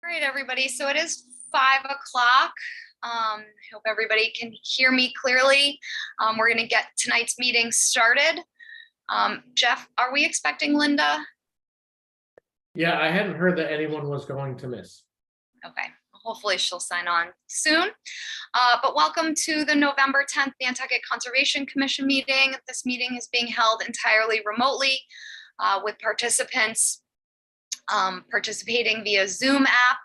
All right, everybody. So it is 5 o'clock. Hope everybody can hear me clearly. We're going to get tonight's meeting started. Jeff, are we expecting Linda? Yeah, I hadn't heard that anyone was going to miss. Okay, hopefully she'll sign on soon. But welcome to the November 10th Nantucket Conservation Commission meeting. This meeting is being held entirely remotely with participants participating via Zoom app.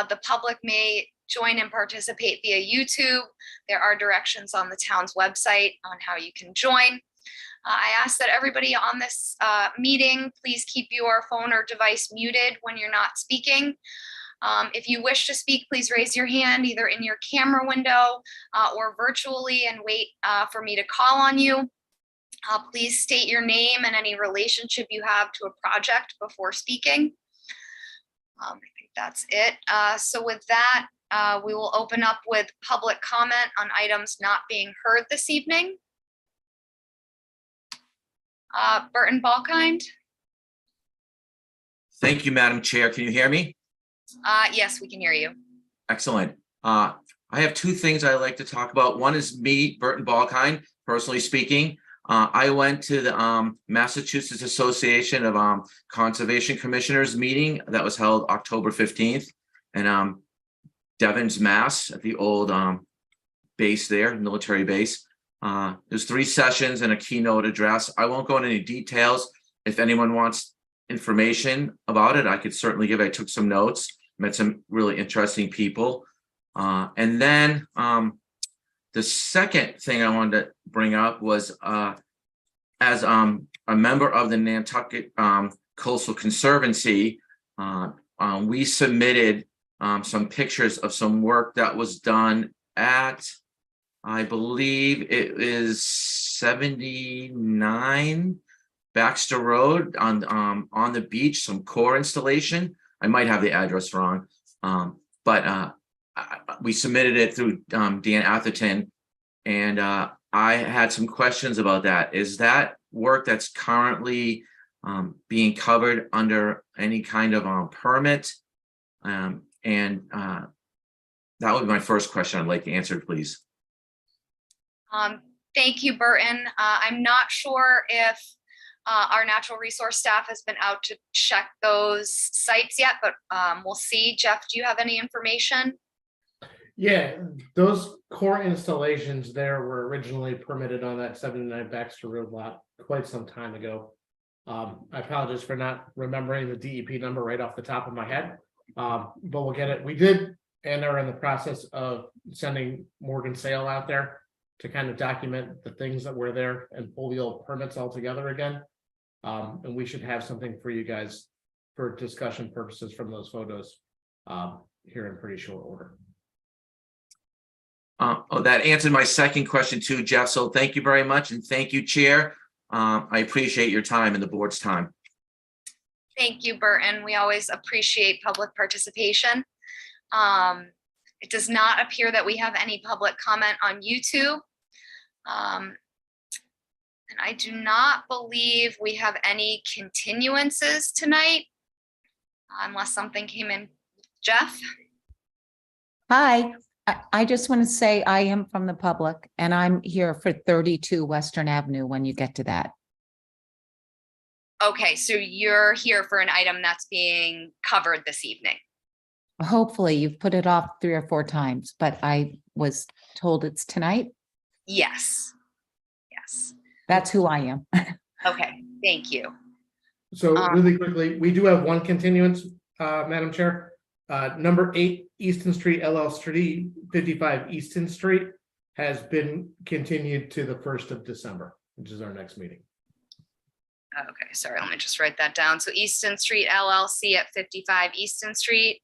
The public may join and participate via YouTube. There are directions on the town's website on how you can join. I ask that everybody on this meeting, please keep your phone or device muted when you're not speaking. If you wish to speak, please raise your hand either in your camera window or virtually and wait for me to call on you. Please state your name and any relationship you have to a project before speaking. I think that's it. So with that, we will open up with public comment on items not being heard this evening. Burton Balkind. Thank you, Madam Chair. Can you hear me? Yes, we can hear you. Excellent. I have two things I'd like to talk about. One is me, Burton Balkind, personally speaking. I went to the Massachusetts Association of Conservation Commissioners meeting that was held October 15th in Devon's, Mass, at the old base there, military base. There's 3 sessions and a keynote address. I won't go into any details. If anyone wants information about it, I could certainly give. I took some notes, met some really interesting people. And then the second thing I wanted to bring up was as a member of the Nantucket Coastal Conservancy, we submitted some pictures of some work that was done at, I believe it is 79 Baxter Road on the beach, some core installation. I might have the address wrong, but we submitted it through Dan Atherton, and I had some questions about that. Is that work that's currently being covered under any kind of permit? And that would be my first question. I'd like to answer, please. Thank you, Burton. I'm not sure if our natural resource staff has been out to check those sites yet, but we'll see. Jeff, do you have any information? Yeah, those core installations there were originally permitted on that 79 Baxter Road lot quite some time ago. I apologize for not remembering the DEP number right off the top of my head, but we'll get it. We did and are in the process of sending Morgan Sale out there to kind of document the things that were there and pull the old permits all together again. And we should have something for you guys for discussion purposes from those photos here in pretty short order. That answered my second question too, Jeff. So thank you very much. And thank you, Chair. I appreciate your time and the board's time. Thank you, Burton. We always appreciate public participation. It does not appear that we have any public comment on YouTube. And I do not believe we have any continuances tonight, unless something came in. Jeff? Hi. I just want to say I am from the public and I'm here for 32 Western Avenue when you get to that. Okay, so you're here for an item that's being covered this evening. Hopefully you've put it off 3 or 4 times, but I was told it's tonight. Yes. Yes. That's who I am. Okay, thank you. So really quickly, we do have one continuance, Madam Chair. Number 8 Easton Street LLC, 55 Easton Street has been continued to the 1st of December, which is our next meeting. Okay, sorry, let me just write that down. So Easton Street LLC at 55 Easton Street.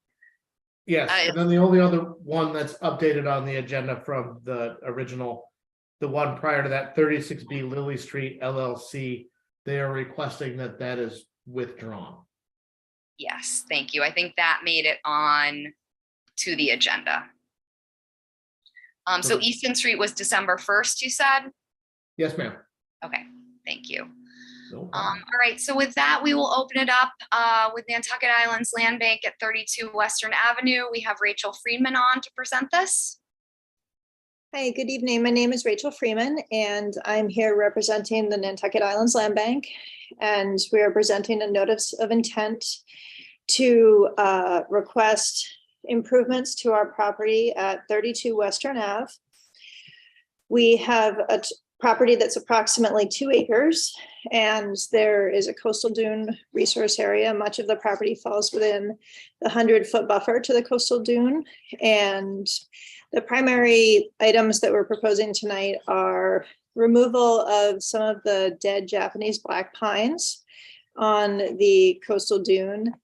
Yes, and then the only other one that's updated on the agenda from the original, the one prior to that, 36B Lily Street LLC, they are requesting that that is withdrawn. Yes, thank you. I think that made it on to the agenda. So Easton Street was December 1st, you said? Yes, ma'am. Okay, thank you. No. All right, so with that, we will open it up with Nantucket Islands Land Bank at 32 Western Avenue. We have Rachel Friedman on to present this. Hi, good evening. My name is Rachel Freeman, and I'm here representing the Nantucket Islands Land Bank. And we are presenting a notice of intent to request improvements to our property at 32 Western Ave. We have a property that's approximately 2 acres, and there is a coastal dune resource area. Much of the property falls within the 100-foot buffer to the coastal dune. And the primary items that we're proposing tonight are removal of some of the dead Japanese black pines on the coastal dune,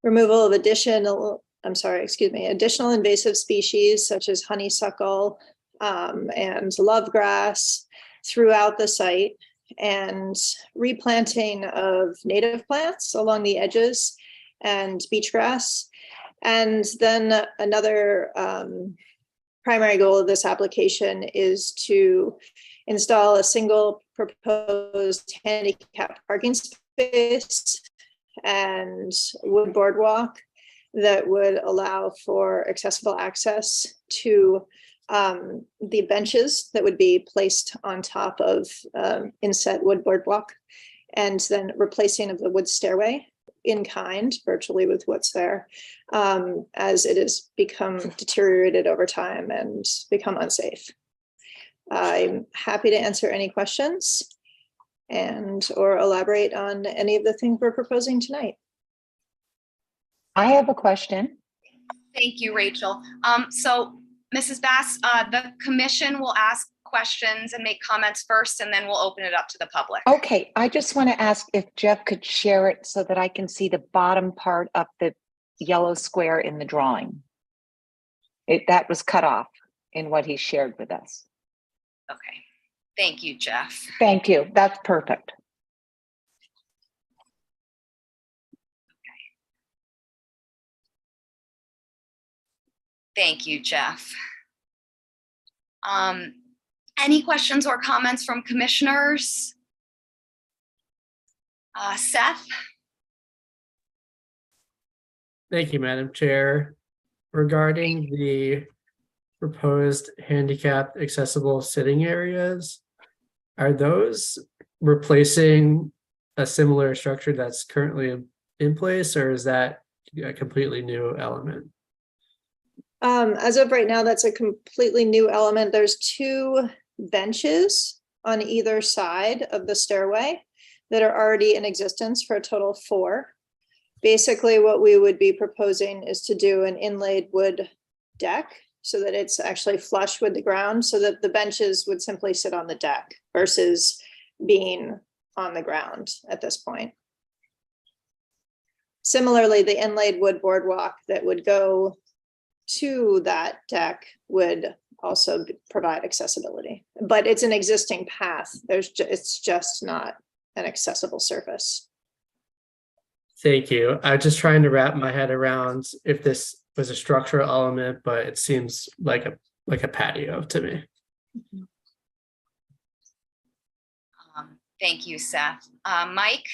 removal of additional invasive species such as honeysuckle and lovegrass throughout the site, and replanting of native plants along the edges and beach grass. And then another primary goal of this application is to install a single proposed handicap parking space and wood boardwalk that would allow for accessible access to the benches that would be placed on top of inset wood boardwalk, and then replacing of the wood stairway in kind, virtually with what's there, as it has become deteriorated over time and become unsafe. I'm happy to answer any questions and or elaborate on any of the things we're proposing tonight. I have a question. Thank you, Rachel. So Mrs. Bass, the commission will ask questions and make comments first, and then we'll open it up to the public. Okay, I just want to ask if Jeff could share it so that I can see the bottom part of the yellow square in the drawing. That was cut off in what he shared with us. Okay, thank you, Jeff. Thank you. That's perfect. Thank you, Jeff. Any questions or comments from commissioners? Seth? Thank you, Madam Chair. Regarding the proposed handicap accessible sitting areas, are those replacing a similar structure that's currently in place, or is that a completely new element? As of right now, that's a completely new element. There's 2 benches on either side of the stairway that are already in existence for a total of 4. Basically, what we would be proposing is to do an inlaid wood deck so that it's actually flush with the ground, so that the benches would simply sit on the deck versus being on the ground at this point. Similarly, the inlaid wood boardwalk that would go to that deck would also provide accessibility, but it's an existing path. It's just not an accessible surface. Thank you. I'm just trying to wrap my head around if this was a structural element, but it seems like a patio to me. Thank you, Seth. Mike?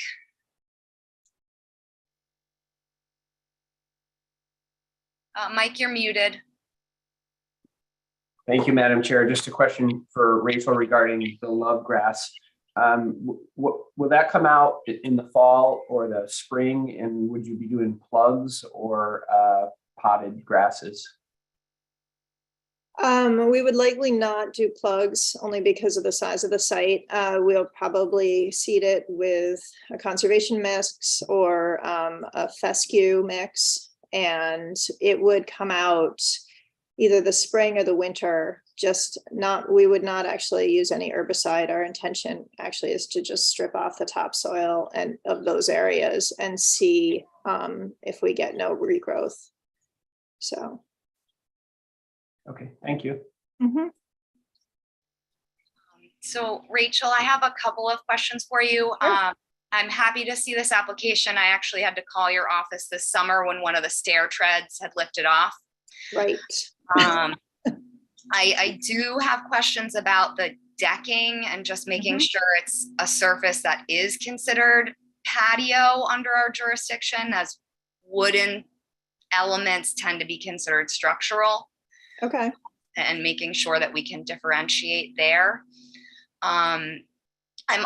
Mike, you're muted. Thank you, Madam Chair. Just a question for Rachel regarding the love grass. Will that come out in the fall or the spring? And would you be doing plugs or potted grasses? We would likely not do plugs, only because of the size of the site. We'll probably seed it with a conservation mix or a fescue mix, and it would come out either the spring or the winter. We would not actually use any herbicide. Our intention actually is to just strip off the topsoil and of those areas and see if we get no regrowth. So. Okay, thank you. Mm-hmm. So Rachel, I have a couple of questions for you. Sure. I'm happy to see this application. I actually had to call your office this summer when one of the stair treads had lifted off. Right. I do have questions about the decking and just making sure it's a surface that is considered patio under our jurisdiction, as wooden elements tend to be considered structural, Okay. and making sure that we can differentiate there. I'm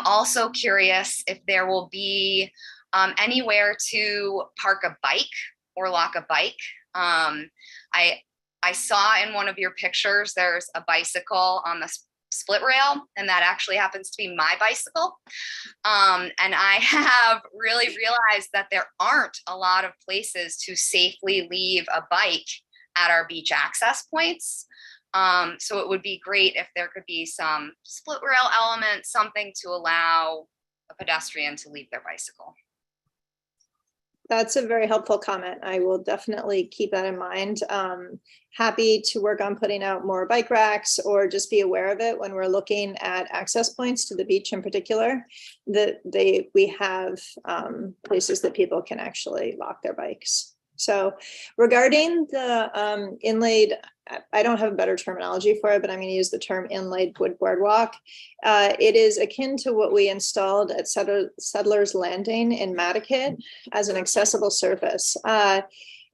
also curious if there will be anywhere to park a bike or lock a bike. I saw in one of your pictures, there's a bicycle on the split rail, and that actually happens to be my bicycle. And I have really realized that there aren't a lot of places to safely leave a bike at our beach access points. So it would be great if there could be some split rail element, something to allow a pedestrian to leave their bicycle. That's a very helpful comment. I will definitely keep that in mind. Happy to work on putting out more bike racks, or just be aware of it when we're looking at access points to the beach in particular, that we have places that people can actually lock their bikes. So regarding the inlaid, I don't have a better terminology for it, but I'm going to use the term inlaid wood boardwalk. It is akin to what we installed at Settlers Landing in Nantucket as an accessible surface.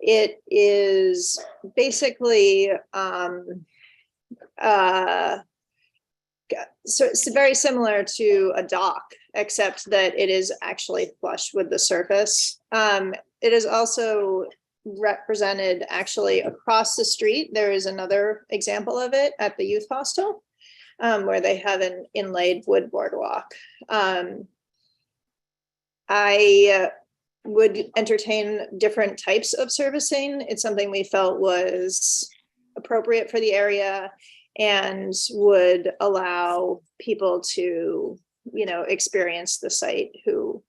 It is basically, so it's very similar to a dock, except that it is actually flush with the surface. It is also represented actually across the street. There is another example of it at the youth hostel, where they have an inlaid wood boardwalk. I would entertain different types of servicing. It's something we felt was appropriate for the area and would allow people to, experience the site who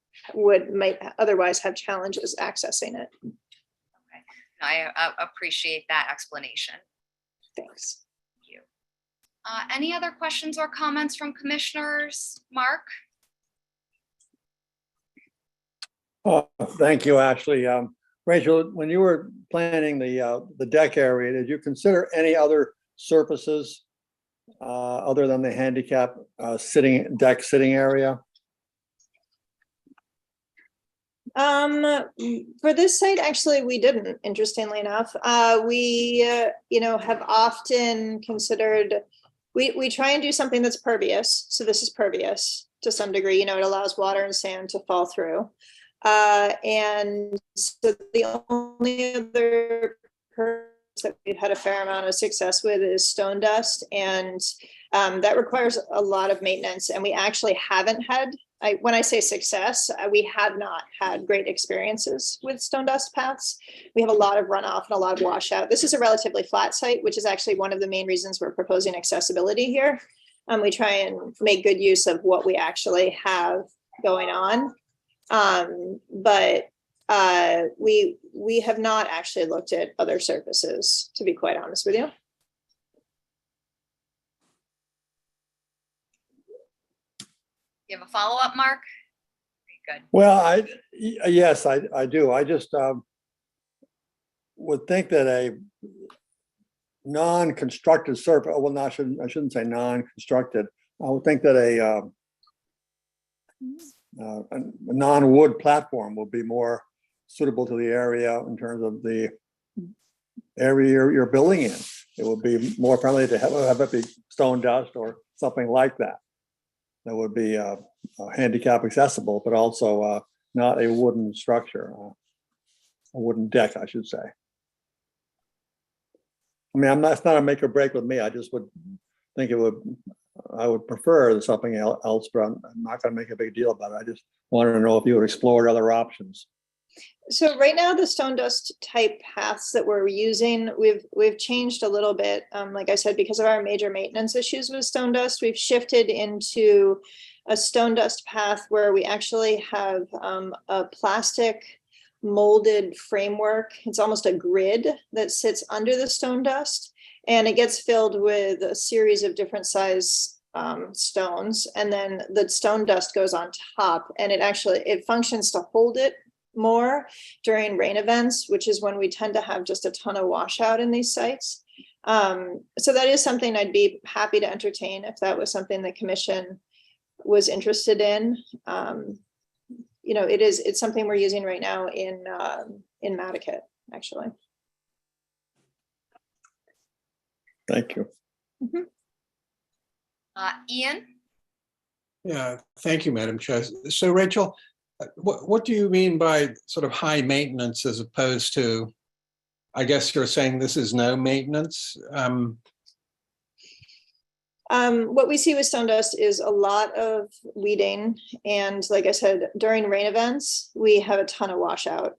might otherwise have challenges accessing it. Okay, I appreciate that explanation. Thanks. Thank you. Any other questions or comments from commissioners? Mark? Thank you, Ashley. Rachel, when you were planning the deck area, did you consider any other surfaces other than the handicap sitting area? For this site, actually, we didn't, interestingly enough. We have often considered, we try and do something that's pervious. So this is pervious to some degree, it allows water and sand to fall through. And so the only other that we've had a fair amount of success with is stone dust, and that requires a lot of maintenance. And we actually haven't had, when I say success, we have not had great experiences with stone dust paths. We have a lot of runoff and a lot of washout. This is a relatively flat site, which is actually one of the main reasons we're proposing accessibility here. We try and make good use of what we actually have going on. But we have not actually looked at other surfaces, to be quite honest with you. You have a follow-up, Mark? Very good. Well, yes, I do. I just would think that a non-constructed surface, well, I shouldn't say non-constructed. I would think that a non-wood platform will be more suitable to the area in terms of the area you're building in. It would be more friendly to have it be stone dust or something like that. That would be handicap accessible, but also not a wooden structure, a wooden deck, I should say. I mean, it's not a make or break with me. I just would think I would prefer something else, but I'm not going to make a big deal about it. I just wanted to know if you had explored other options. So right now, the stone dust type paths that we're using, we've changed a little bit. Like I said, because of our major maintenance issues with stone dust, we've shifted into a stone dust path where we actually have a plastic molded framework. It's almost a grid that sits under the stone dust, and it gets filled with a series of different size stones, and then the stone dust goes on top, and it functions to hold it more during rain events, which is when we tend to have just a ton of washout in these sites. So that is something I'd be happy to entertain if that was something the commission was interested in. It's something we're using right now in Nantucket, actually. Thank you. Ian? Yeah, thank you, Madam Chair. So Rachel, what do you mean by sort of high maintenance as opposed to, I guess you're saying this is no maintenance? What we see with stone dust is a lot of weeding. And like I said, during rain events, we have a ton of washout.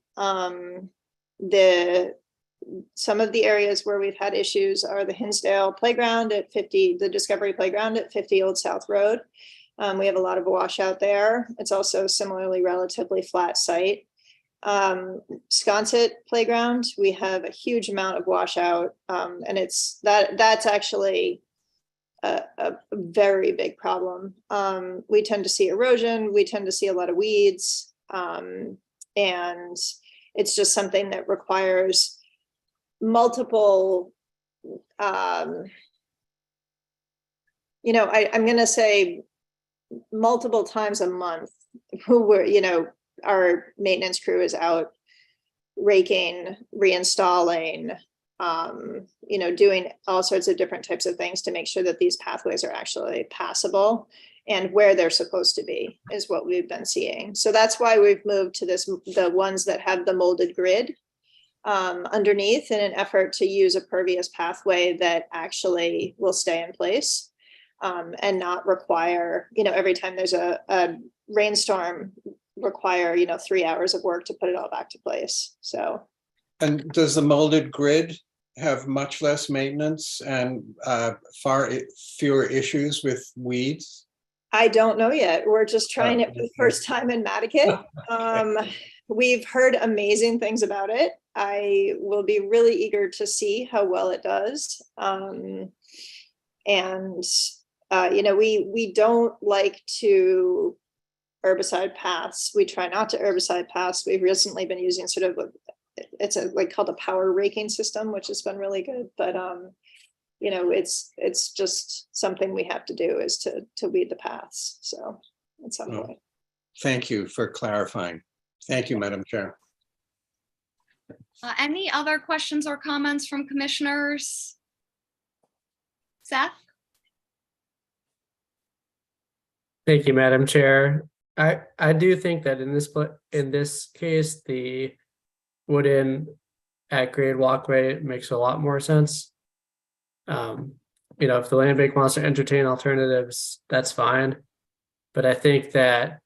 Some of the areas where we've had issues are the Hinsdale Playground at 50, the Discovery Playground at 50 Old South Road. We have a lot of washout there. It's also similarly relatively flat site. Sconset Playground, we have a huge amount of washout, and that's actually a very big problem. We tend to see erosion, we tend to see a lot of weeds, and it's just something that requires multiple, I'm going to say multiple times a month, our maintenance crew is out raking, reinstalling, doing all sorts of different types of things to make sure that these pathways are actually passable and where they're supposed to be is what we've been seeing. So that's why we've moved to the ones that have the molded grid underneath in an effort to use a pervious pathway that actually will stay in place and not require, every time there's a rainstorm, require 3 hours of work to put it all back to place. So, And does the molded grid have much less maintenance and far fewer issues with weeds? I don't know yet. We're just trying it for the first time in Nantucket. We've heard amazing things about it. I will be really eager to see how well it does. We don't like to herbicide paths. We try not to herbicide paths. We've recently been using sort of called a power raking system, which has been really good. But it's just something we have to do is to weed the paths. So at some point. Thank you for clarifying. Thank you, Madam Chair. Any other questions or comments from commissioners? Seth? Thank you, Madam Chair. I do think that in this case, the wooden at-grade walkway makes a lot more sense. If the land bank wants to entertain alternatives, that's fine. But I think that,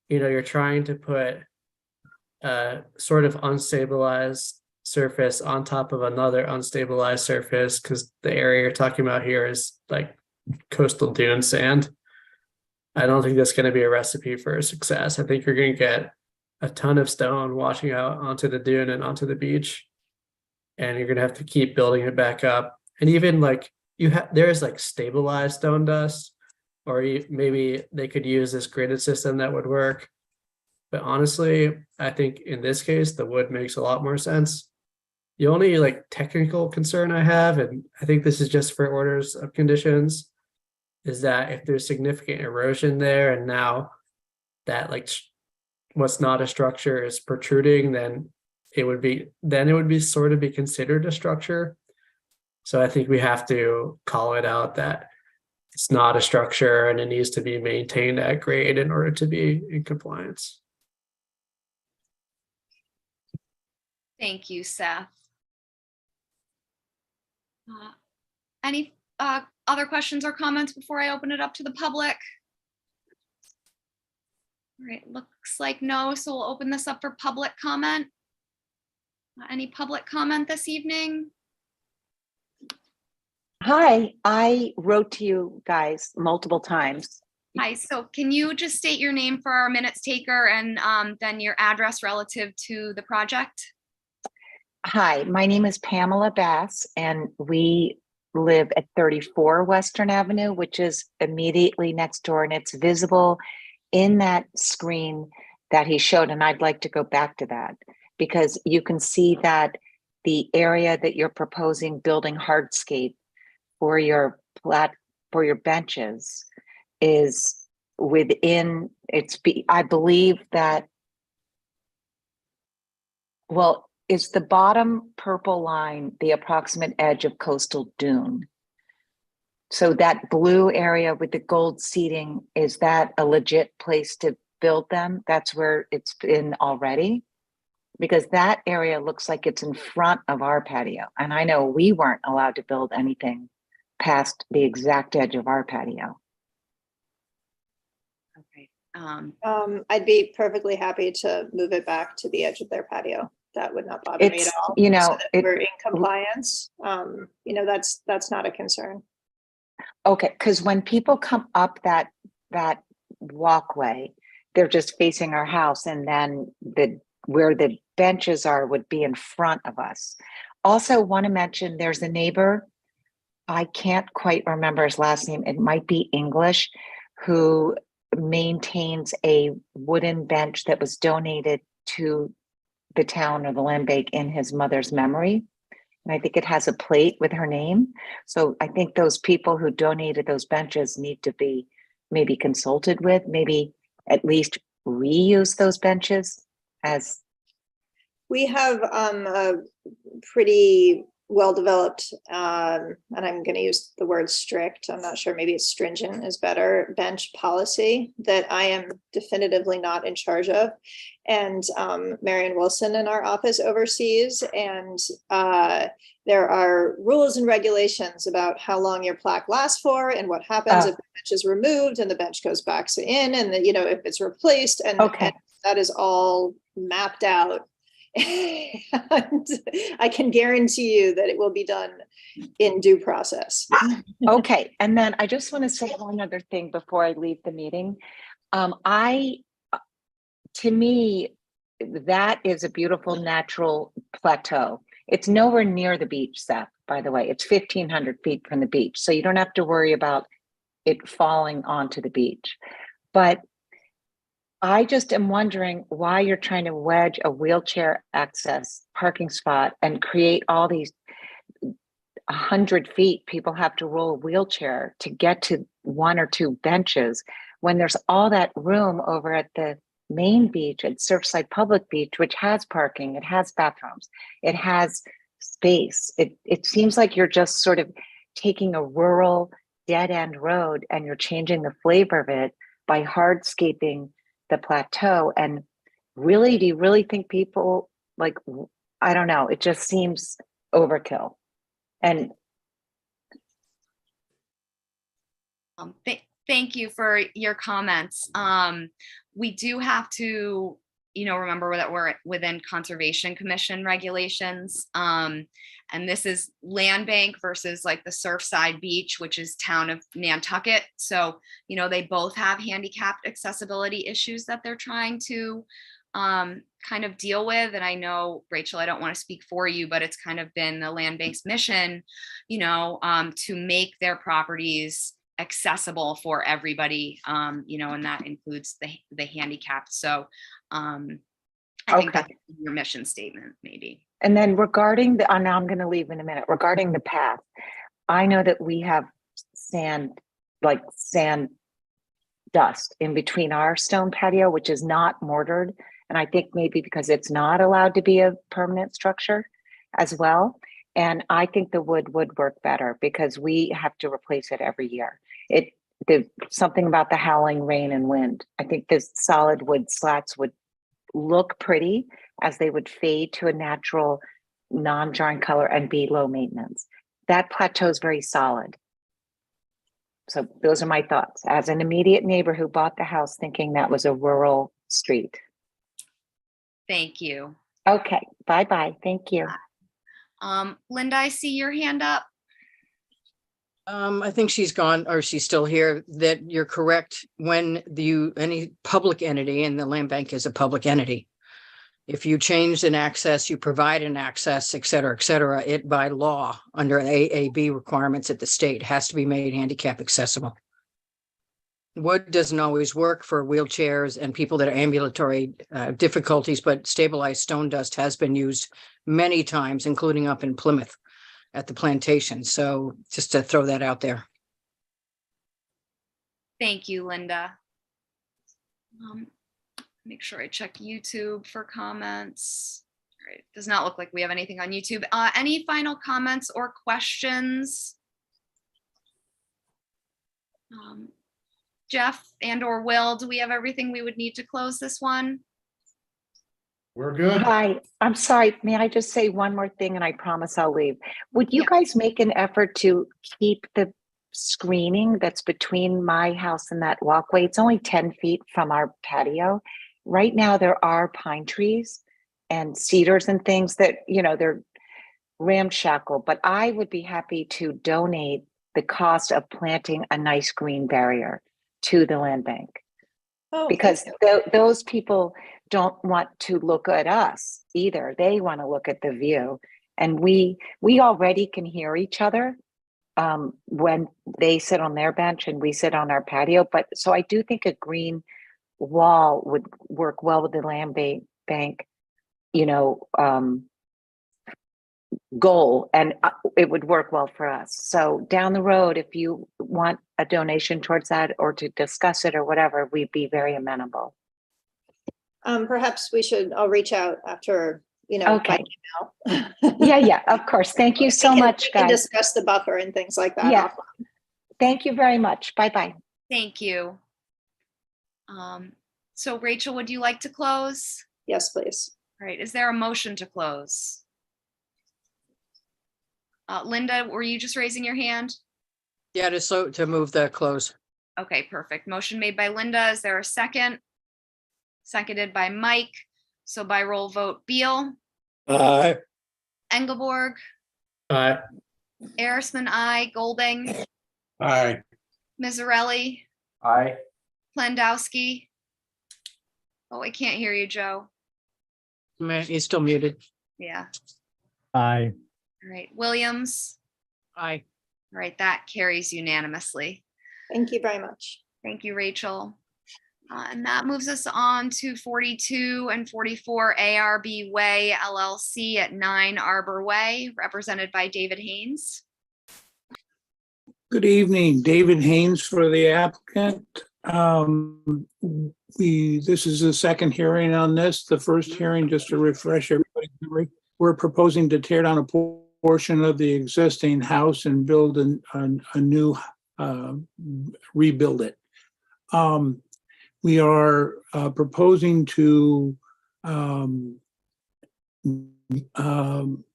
you're trying to put a sort of unstabilized surface on top of another unstabilized surface, because the area you're talking about here is like coastal dune sand. I don't think that's going to be a recipe for success. I think you're going to get a ton of stone washing out onto the dune and onto the beach, and you're going to have to keep building it back up. And even like there's like stabilized stone dust, or maybe they could use this gridded system that would work. But honestly, I think in this case, the wood makes a lot more sense. The only like technical concern I have, and I think this is just for orders of conditions, is that if there's significant erosion there and now that like what's not a structure is protruding, then it would be sort of be considered a structure. So I think we have to call it out that it's not a structure and it needs to be maintained at grade in order to be in compliance. Thank you, Seth. Any other questions or comments before I open it up to the public? All right, looks like no, so we'll open this up for public comment. Any public comment this evening? Hi, I wrote to you guys multiple times. Hi, so can you just state your name for our minutes taker and then your address relative to the project? Hi, my name is Pamela Bass, and we live at 34 Western Avenue, which is immediately next door, and it's visible in that screen that he showed. And I'd like to go back to that because you can see that the area that you're proposing building hardscape for your benches is within I believe that, well, is the bottom purple line the approximate edge of coastal dune? So that blue area with the gold seating, is that a legit place to build them? That's where it's been already? Because that area looks like it's in front of our patio. And I know we weren't allowed to build anything past the exact edge of our patio. Okay. I'd be perfectly happy to move it back to the edge of their patio. That would not bother me at It's, all. you So know, that we're in compliance. That's not a concern. okay, because when people come up that walkway, they're just facing our house, and then where the benches are would be in front of us. Also, want to mention there's a neighbor, I can't quite remember his last name, it might be English, who maintains a wooden bench that was donated to the town of the land bank in his mother's memory. And I think it has a plate with her name. So I think those people who donated those benches need to be maybe consulted with, maybe at least reuse those benches as. We have a pretty well-developed, and I'm going to use the word strict, I'm not sure, maybe it's stringent is better, bench policy that I am definitively not in charge of. And Marion Wilson in our office oversees, and there are rules and regulations about how long your plaque lasts for and what happens if the bench is removed and the bench goes back in, and if it's replaced, and that is all mapped out. And I can guarantee you that it will be done in due process. Okay, and then I just want to say one other thing before I leave the meeting. To me, that is a beautiful natural plateau. It's nowhere near the beach, Seth, by the way. It's 1,500 feet from the beach, so you don't have to worry about it falling onto the beach. But I just am wondering why you're trying to wedge a wheelchair access parking spot and create all these 100 feet. People have to roll a wheelchair to get to one or two benches when there's all that room over at the main beach at Surfside Public Beach, which has parking, it has bathrooms, it has space. It seems like you're just sort of taking a rural dead end road and you're changing the flavor of it by hardscaping the plateau. And really, do you really think people I don't know, it just seems overkill. And thank you for your comments. We do have to, remember that we're within Conservation Commission regulations. And this is land bank versus like the Surfside Beach, which is town of Nantucket. So, they both have handicapped accessibility issues that they're trying to kind of deal with. And I know, Rachel, I don't want to speak for you, but it's kind of been the land bank's mission, to make their properties accessible for everybody, and that includes the handicapped. So I think that's your mission statement, maybe. And then regarding now I'm going to leave in a minute. Regarding the path, I know that we have sand dust in between our stone patio, which is not mortared. And I think maybe because it's not allowed to be a permanent structure as well. And I think the wood would work better because we have to replace it every year. There's something about the howling rain and wind. I think the solid wood slats would look pretty as they would fade to a natural non-jarring color and be low maintenance. That plateau is very solid. So those are my thoughts as an immediate neighbor who bought the house thinking that was a rural street. Thank you. Okay, bye-bye. Thank you. Linda, I see your hand up. I think she's gone, or she's still here, that you're correct. When any public entity, and the land bank is a public entity, if you change an access, you provide an access, et cetera, it by law under AAB requirements at the state has to be made handicap accessible. Wood doesn't always work for wheelchairs and people that are ambulatory difficulties, but stabilized stone dust has been used many times, including up in Plymouth at the plantation. So just to throw that out there. Thank you, Linda. Make sure I check YouTube for comments. All right, does not look like we have anything on YouTube. Any final comments or questions? Jeff and or Will, do we have everything we would need to close this one? We're good. Hi, I'm sorry. May I just say one more thing and I promise I'll leave? Would you Yeah. guys make an effort to keep the screening that's between my house and that walkway? It's only 10 feet from our patio. Right now, there are pine trees and cedars and things that, you know, they're ramshackle, but I would be happy to donate the cost of planting a nice green barrier to the land bank. Oh, Because thank you. those people don't want to look at us either. They want to look at the view. And we already can hear each other when they sit on their bench and we sit on our patio. But so I do think a green wall would work well with the land bank, you know, goal, and it would work well for us. So down the road, if you want a donation towards that or to discuss it or whatever, we'd be very amenable. Perhaps I'll reach out after, you know, by Okay. email. Yeah, of course. Thank you so much, We can guys. discuss the buffer and things like that. Yeah. offline. Thank you very much. Bye-bye. Thank you. So Rachel, would you like to close? Yes, please. All right, is there a motion to close? Linda, were you just raising your hand? Yeah, to move the close. Okay, perfect. Motion made by Linda. Is there a second? Seconded by Mike. So by roll vote, Beal, Aye. Engelborg, Aye. Arisman, I, Golding, Aye. Mizzarelli, Aye. Plandowski. Oh, I can't hear you, Joe. Man, he's still muted. Yeah. Aye. All right, Williams. Aye. All right, that carries unanimously. Thank you very much. Thank you, Rachel. And that moves us on to 42 and 44 ARB Way LLC at 9 Arbor Way, represented by David Haynes. Good evening, David Haynes for the applicant. This is the second hearing on this. The first hearing, just to refresh everybody's memory, we're proposing to tear down a portion of the existing house and build a new, rebuild it. We are proposing to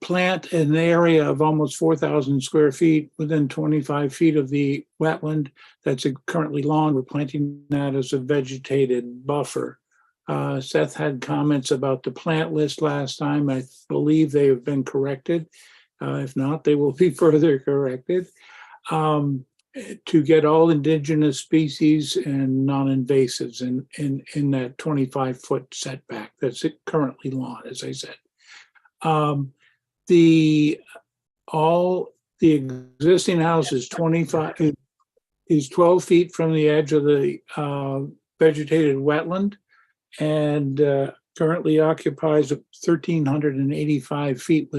plant an area of almost 4,000 square feet within 25 feet of the wetland that's currently lawn. We're planting that as a vegetated buffer. Seth had comments about the plant list last time. I believe they have been corrected. If not, they will be further corrected. To get all indigenous species and non-invasives in that 25-foot setback that's currently lawn, as I said. The existing house is 12 feet from the edge of the vegetated wetland, and currently occupies 1,385 feet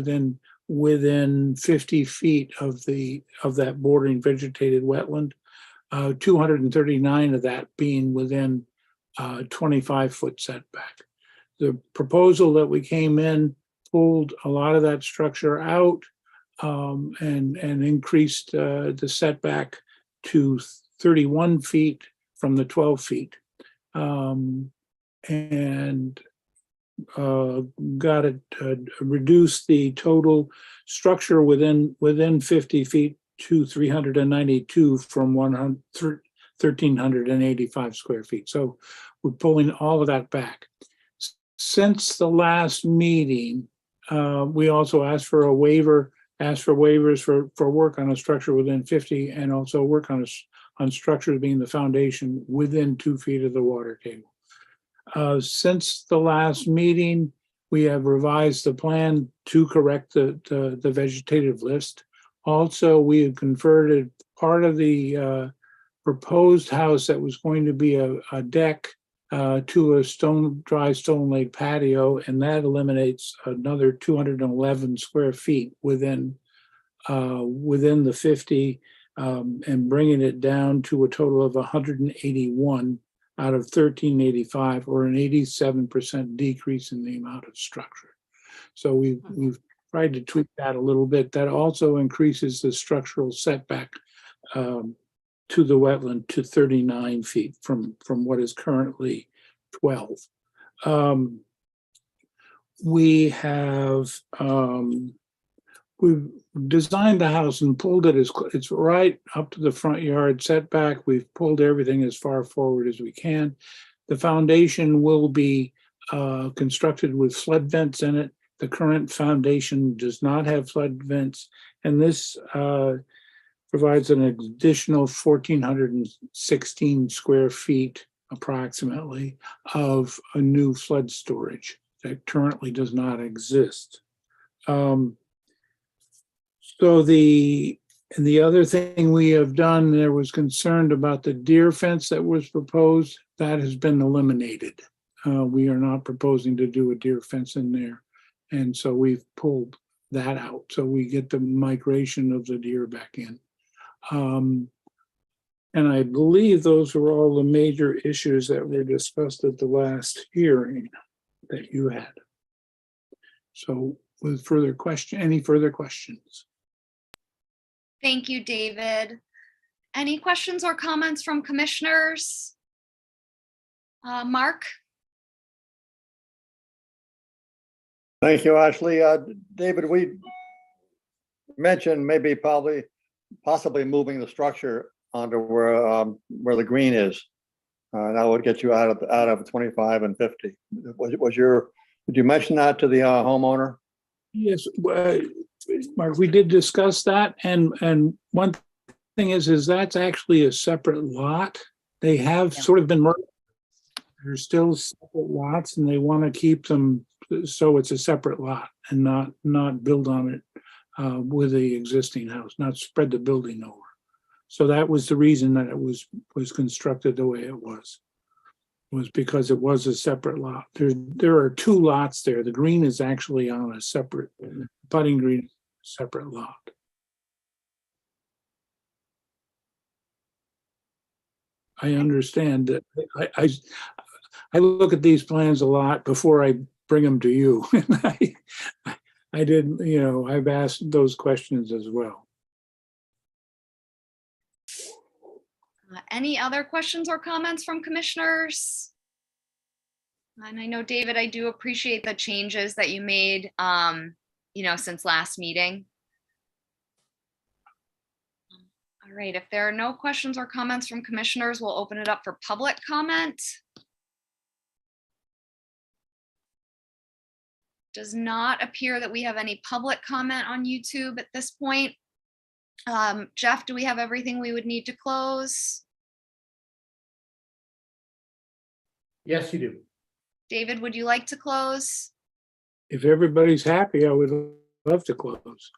within 50 feet of that bordering vegetated wetland, 239 of that being within 25-foot setback. The proposal that we came in pulled a lot of that structure out and increased the setback to 31 feet from the 12 feet. And got it reduce the total structure within 50 feet to 392 from 1,385 square feet. So we're pulling all of that back. Since the last meeting, we also asked for waivers for work on a structure within 50 and also work on structures being the foundation within 2 feet of the water table. Since the last meeting, we have revised the plan to correct the vegetative list. Also, we have converted part of the proposed house that was going to be a deck to a dry stone laid patio, and that eliminates another 211 square feet within the 50, and bringing it down to a total of 181 out of 1385, or an 87% decrease in the amount of structure. So we've tried to tweak that a little bit. That also increases the structural setback to the wetland to 39 feet from what is currently 12. We have we've designed the house and pulled it it's right up to the front yard setback. We've pulled everything as far forward as we can. The foundation will be constructed with flood vents in it. The current foundation does not have flood vents, and this provides an additional 1,416 square feet approximately of a new flood storage that currently does not exist. So the other thing we have done, there was concerned about the deer fence that was proposed. That has been eliminated. We are not proposing to do a deer fence in there. And so we've pulled that out. So we get the migration of the deer back in. And I believe those were all the major issues that were discussed at the last hearing that you had. So with any further questions? Thank you, David. Any questions or comments from commissioners? Mark? Thank you, Ashley. David, we mentioned possibly moving the structure onto where the green is. That would get you out of 25 and 50. Did you mention that to the homeowner? Yes, Mark, we did discuss that, and one thing is that's actually a separate lot. They have sort of been merged. They're still separate lots, and they want to keep them so it's a separate lot and not build on it with the existing house, not spread the building over. So that was the reason that it was constructed the way it was because it was a separate lot. There are two lots there. The green is actually on a separate, putting green, separate lot. I understand that. I look at these plans a lot before I bring them to you. I didn't, I've asked those questions as well. Any other questions or comments from commissioners? And I know, David, I do appreciate the changes that you made, since last meeting. All right, if there are no questions or comments from commissioners, we'll open it up for public comment. Does not appear that we have any public comment on YouTube at this point. Jeff, do we have everything we would need to close? Yes, you do. David, would you like to close? If everybody's happy, I would love to close.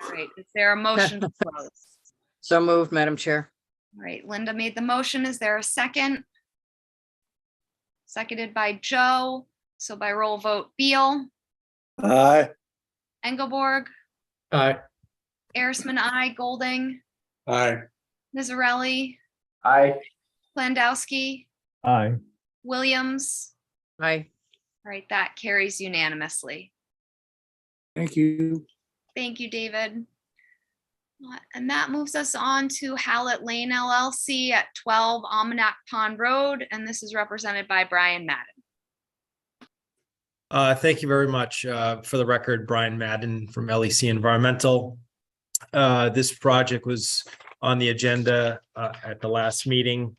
All right, is there a motion to close? So moved, Madam Chair. All right, Linda made the motion. Is there a second? Seconded by Joe. So by roll vote, Beal, Aye. Engelborg, Aye. Arisman, aye, Golding, Aye. Nizzarelli, Aye. Landowski, Aye. Williams. Aye. All right, that carries unanimously. Thank you. Thank you, David. And that moves us on to Hallett Lane LLC at 12 Almanac Pond Road, and this is represented by Brian Madden. Thank you very much. For the record, Brian Madden from LEC Environmental. This project was on the agenda at the last meeting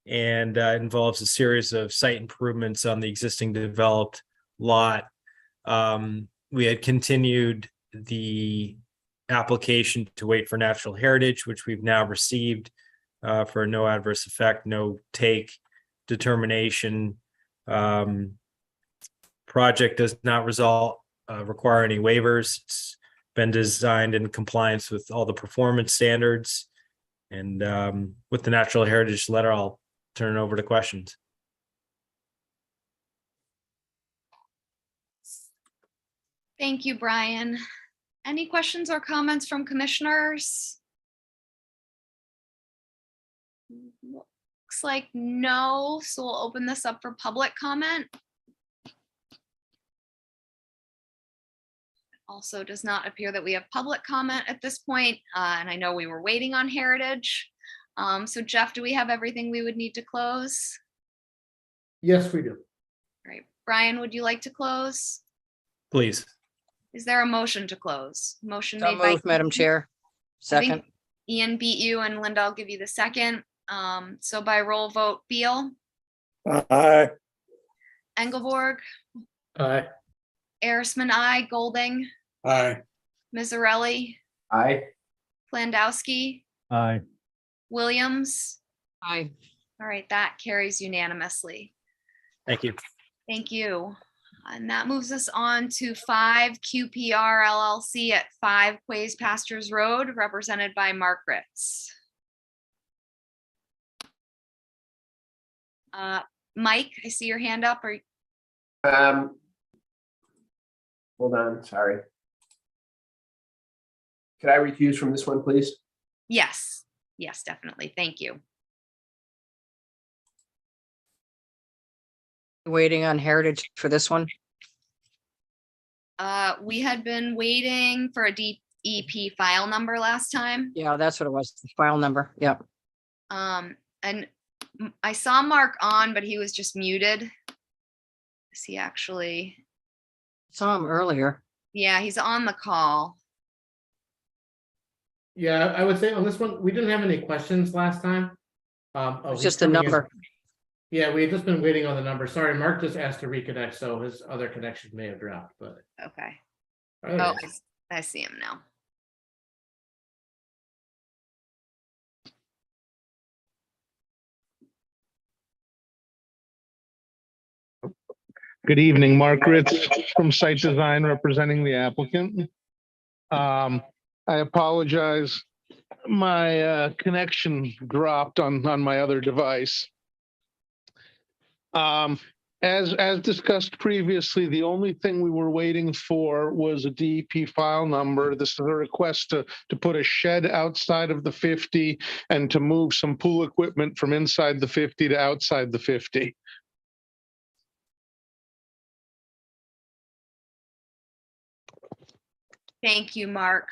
and involves a series of site improvements on the existing developed lot. We had continued the application to wait for natural heritage, which we've now received for no adverse effect, no take determination. Project does not require any waivers. It's been designed in compliance with all the performance standards. And with the natural heritage letter, I'll turn it over to questions. Thank you, Brian. Any questions or comments from commissioners? Looks like no, so we'll open this up for public comment. Also does not appear that we have public comment at this point, and I know we were waiting on heritage. So Jeff, do we have everything we would need to close? Yes, we do. Right. Brian, would you like to close? Please. Is there a motion to close? Motion So made by moved, Madam Chair. I think Second, Ian beat you, and Linda, I'll give you the second. So by roll vote, Beal, Aye. Engelborg, Aye. Arisman, I, Golding, Aye. Mizzarelli, Aye. Plandowski, Aye. Williams. aye. All right, that carries unanimously. Thank you. Thank you. And that moves us on to 5 QPR LLC at 5 Quays Pastures Road, represented by Mark Ritz. Mike, I see your hand up. Or Hold on, sorry. Could I recuse from this one, please? yes, yes, definitely. Thank you. Waiting on heritage for this one. We had been waiting for a DEP file number last time. Yeah, that's what it was. The file number. Yep. And I saw Mark on, but he was just muted. Is he actually? Saw him earlier. Yeah, he's on the call. Yeah, I would say on this one, we didn't have any questions last time. It's he's just the coming in. number. Yeah, we had just been waiting on the number. Sorry, Mark just asked to reconnect, so his other connection may have dropped, but. Okay. Oh, there Oh, he is. I see him now. Good evening, Mark Ritz from Site Design representing the applicant. I apologize. My connection dropped on my other device. As discussed previously, the only thing we were waiting for was a DEP file number. This is a request to put a shed outside of the 50 and to move some pool equipment from inside the 50 to outside the 50. Thank you, Mark.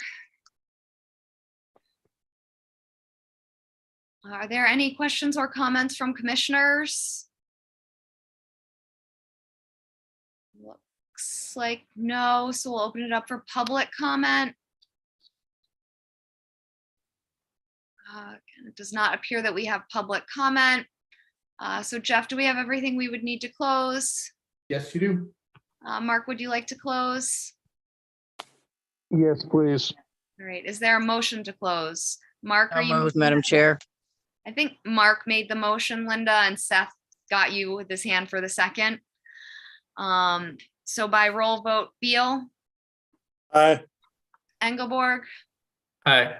Are there any questions or comments from commissioners? Looks like no, so we'll open it up for public comment. And it does not appear that we have public comment. So Jeff, do we have everything we would need to close? Yes, you do. Mark, would you like to close? Yes, please. All right, is there a motion to close? Mark, are So you? moved, Madam Chair. I think Mark made the motion, Linda, and Seth got you with his hand for the second. So by roll vote, Beal, Aye. Engelborg, Aye.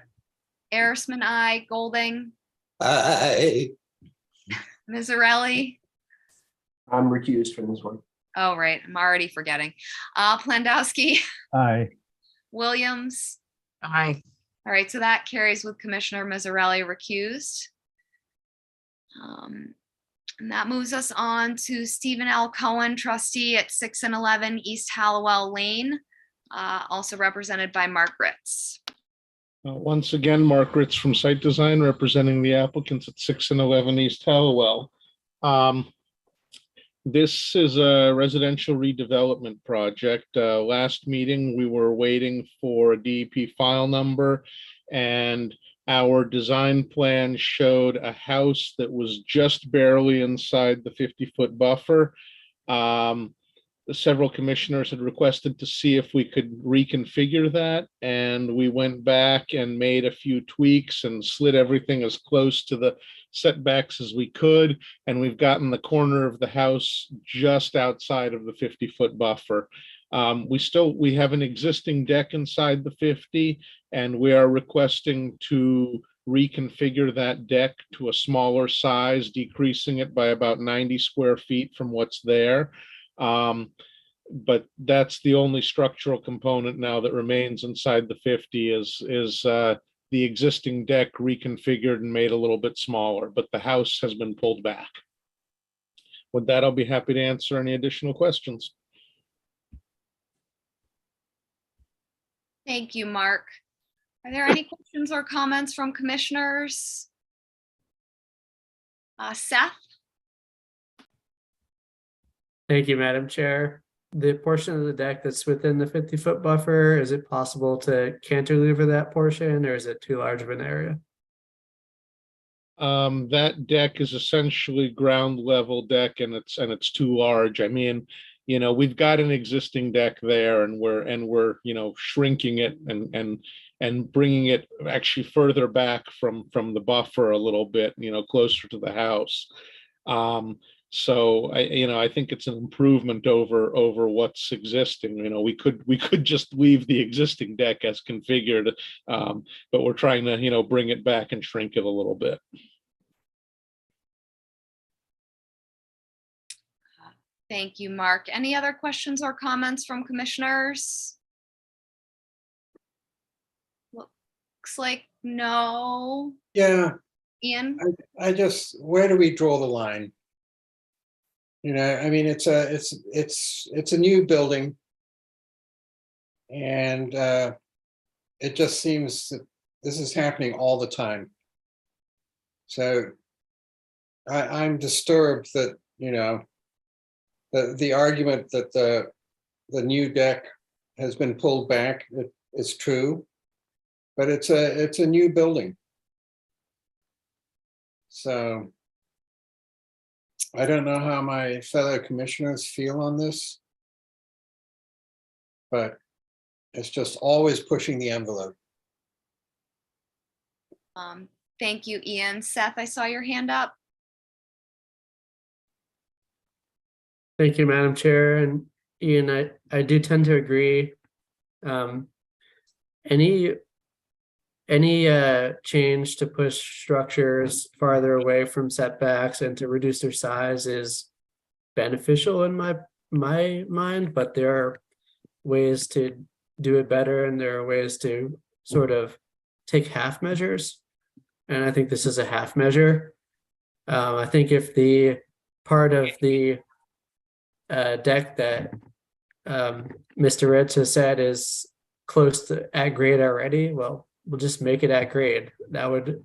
Arisman, I, Golding, Aye. Mizzarelli. I'm recused from this one. Oh, right, I'm already forgetting. Plandowski, Aye. Williams. Aye. All right, so that carries with Commissioner Mizzarelli recused. And that moves us on to Stephen L. Cohen, trustee at 6 and 11 East Hallowell Lane, also represented by Mark Ritz. Once again, Mark Ritz from Site Design representing the applicants at 6 and 11 East Hallowell. This is a residential redevelopment project. Last meeting, we were waiting for a DEP file number, and our design plan showed a house that was just barely inside the 50-foot buffer. Several commissioners had requested to see if we could reconfigure that, and we went back and made a few tweaks and slid everything as close to the setbacks as we could, and we've gotten the corner of the house just outside of the 50-foot buffer. We have an existing deck inside the 50, and we are requesting to reconfigure that deck to a smaller size, decreasing it by about 90 square feet from what's there. But that's the only structural component now that remains inside the 50 is the existing deck reconfigured and made a little bit smaller, but the house has been pulled back. With that, I'll be happy to answer any additional questions. Thank you, Mark. Are there any questions or comments from commissioners? Seth? Thank you, Madam Chair. The portion of the deck that's within the 50-foot buffer, is it possible to cantilever that portion, or is it too large of an area? That deck is essentially ground level deck, and it's too large. I mean, you know, we've got an existing deck there, and we're you know, shrinking it and bringing it actually further back from the buffer a little bit, you know, closer to the house. So I think it's an improvement over what's existing. You know, we could just leave the existing deck as configured, but we're trying to, you know, bring it back and shrink it a little bit. Thank you, Mark. Any other questions or comments from commissioners? Looks like no. Yeah, Ian? I just, where do we draw the line? You know, I mean, it's a new building. And it just seems that this is happening all the time. So I'm disturbed that, you know, the argument that the new deck has been pulled back is true, but it's a new building. So I don't know how my fellow commissioners feel on this, but it's just always pushing the envelope. Thank you, Ian. Seth, I saw your hand up. Thank you, Madam Chair. And Ian, I do tend to agree. Any change to push structures farther away from setbacks and to reduce their size is beneficial in my mind, but there are ways to do it better, and there are ways to sort of take half measures. And I think this is a half measure. I think if the part of the deck that Mr. Ritz has said is close to at grade already, well, we'll just make it at grade. That would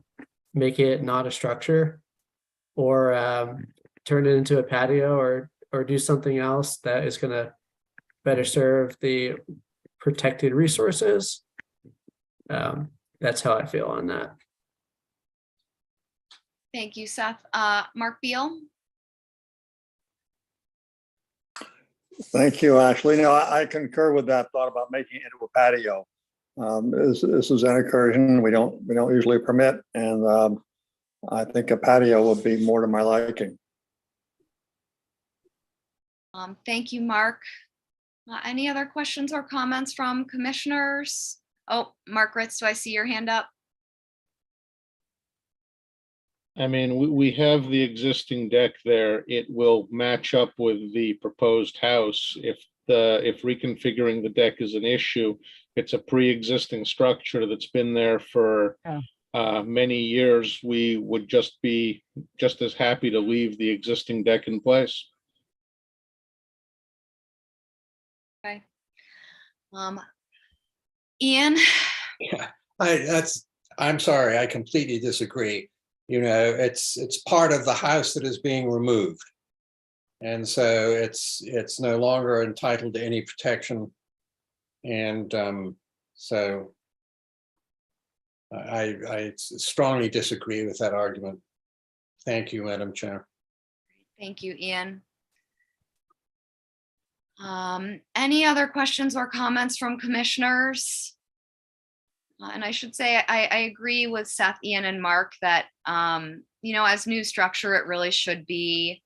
make it not a structure, or turn it into a patio, or do something else that is going to better serve the protected resources. That's how I feel on that. Thank you, Seth. Mark Beal? Thank you, Ashley. No, I concur with that thought about making it into a patio. This is an incursion we don't usually permit, and I think a patio would be more to my liking. Thank you, Mark. Any other questions or comments from commissioners? Oh, Mark Ritz, do I see your hand up? I mean, we have the existing deck there. It will match up with the proposed house. If reconfiguring the deck is an issue, it's a pre-existing structure that's been there for many years. We would just be just as happy to leave the existing deck in place. Okay. Ian? Yeah, I'm sorry, I completely disagree. You know, it's part of the house that is being removed. And so it's no longer entitled to any protection. And so I strongly disagree with that argument. Thank you, Madam Chair. Thank you, Ian. Any other questions or comments from commissioners? And I should say, I agree with Seth, Ian, and Mark that, you know, as new structure, it really should be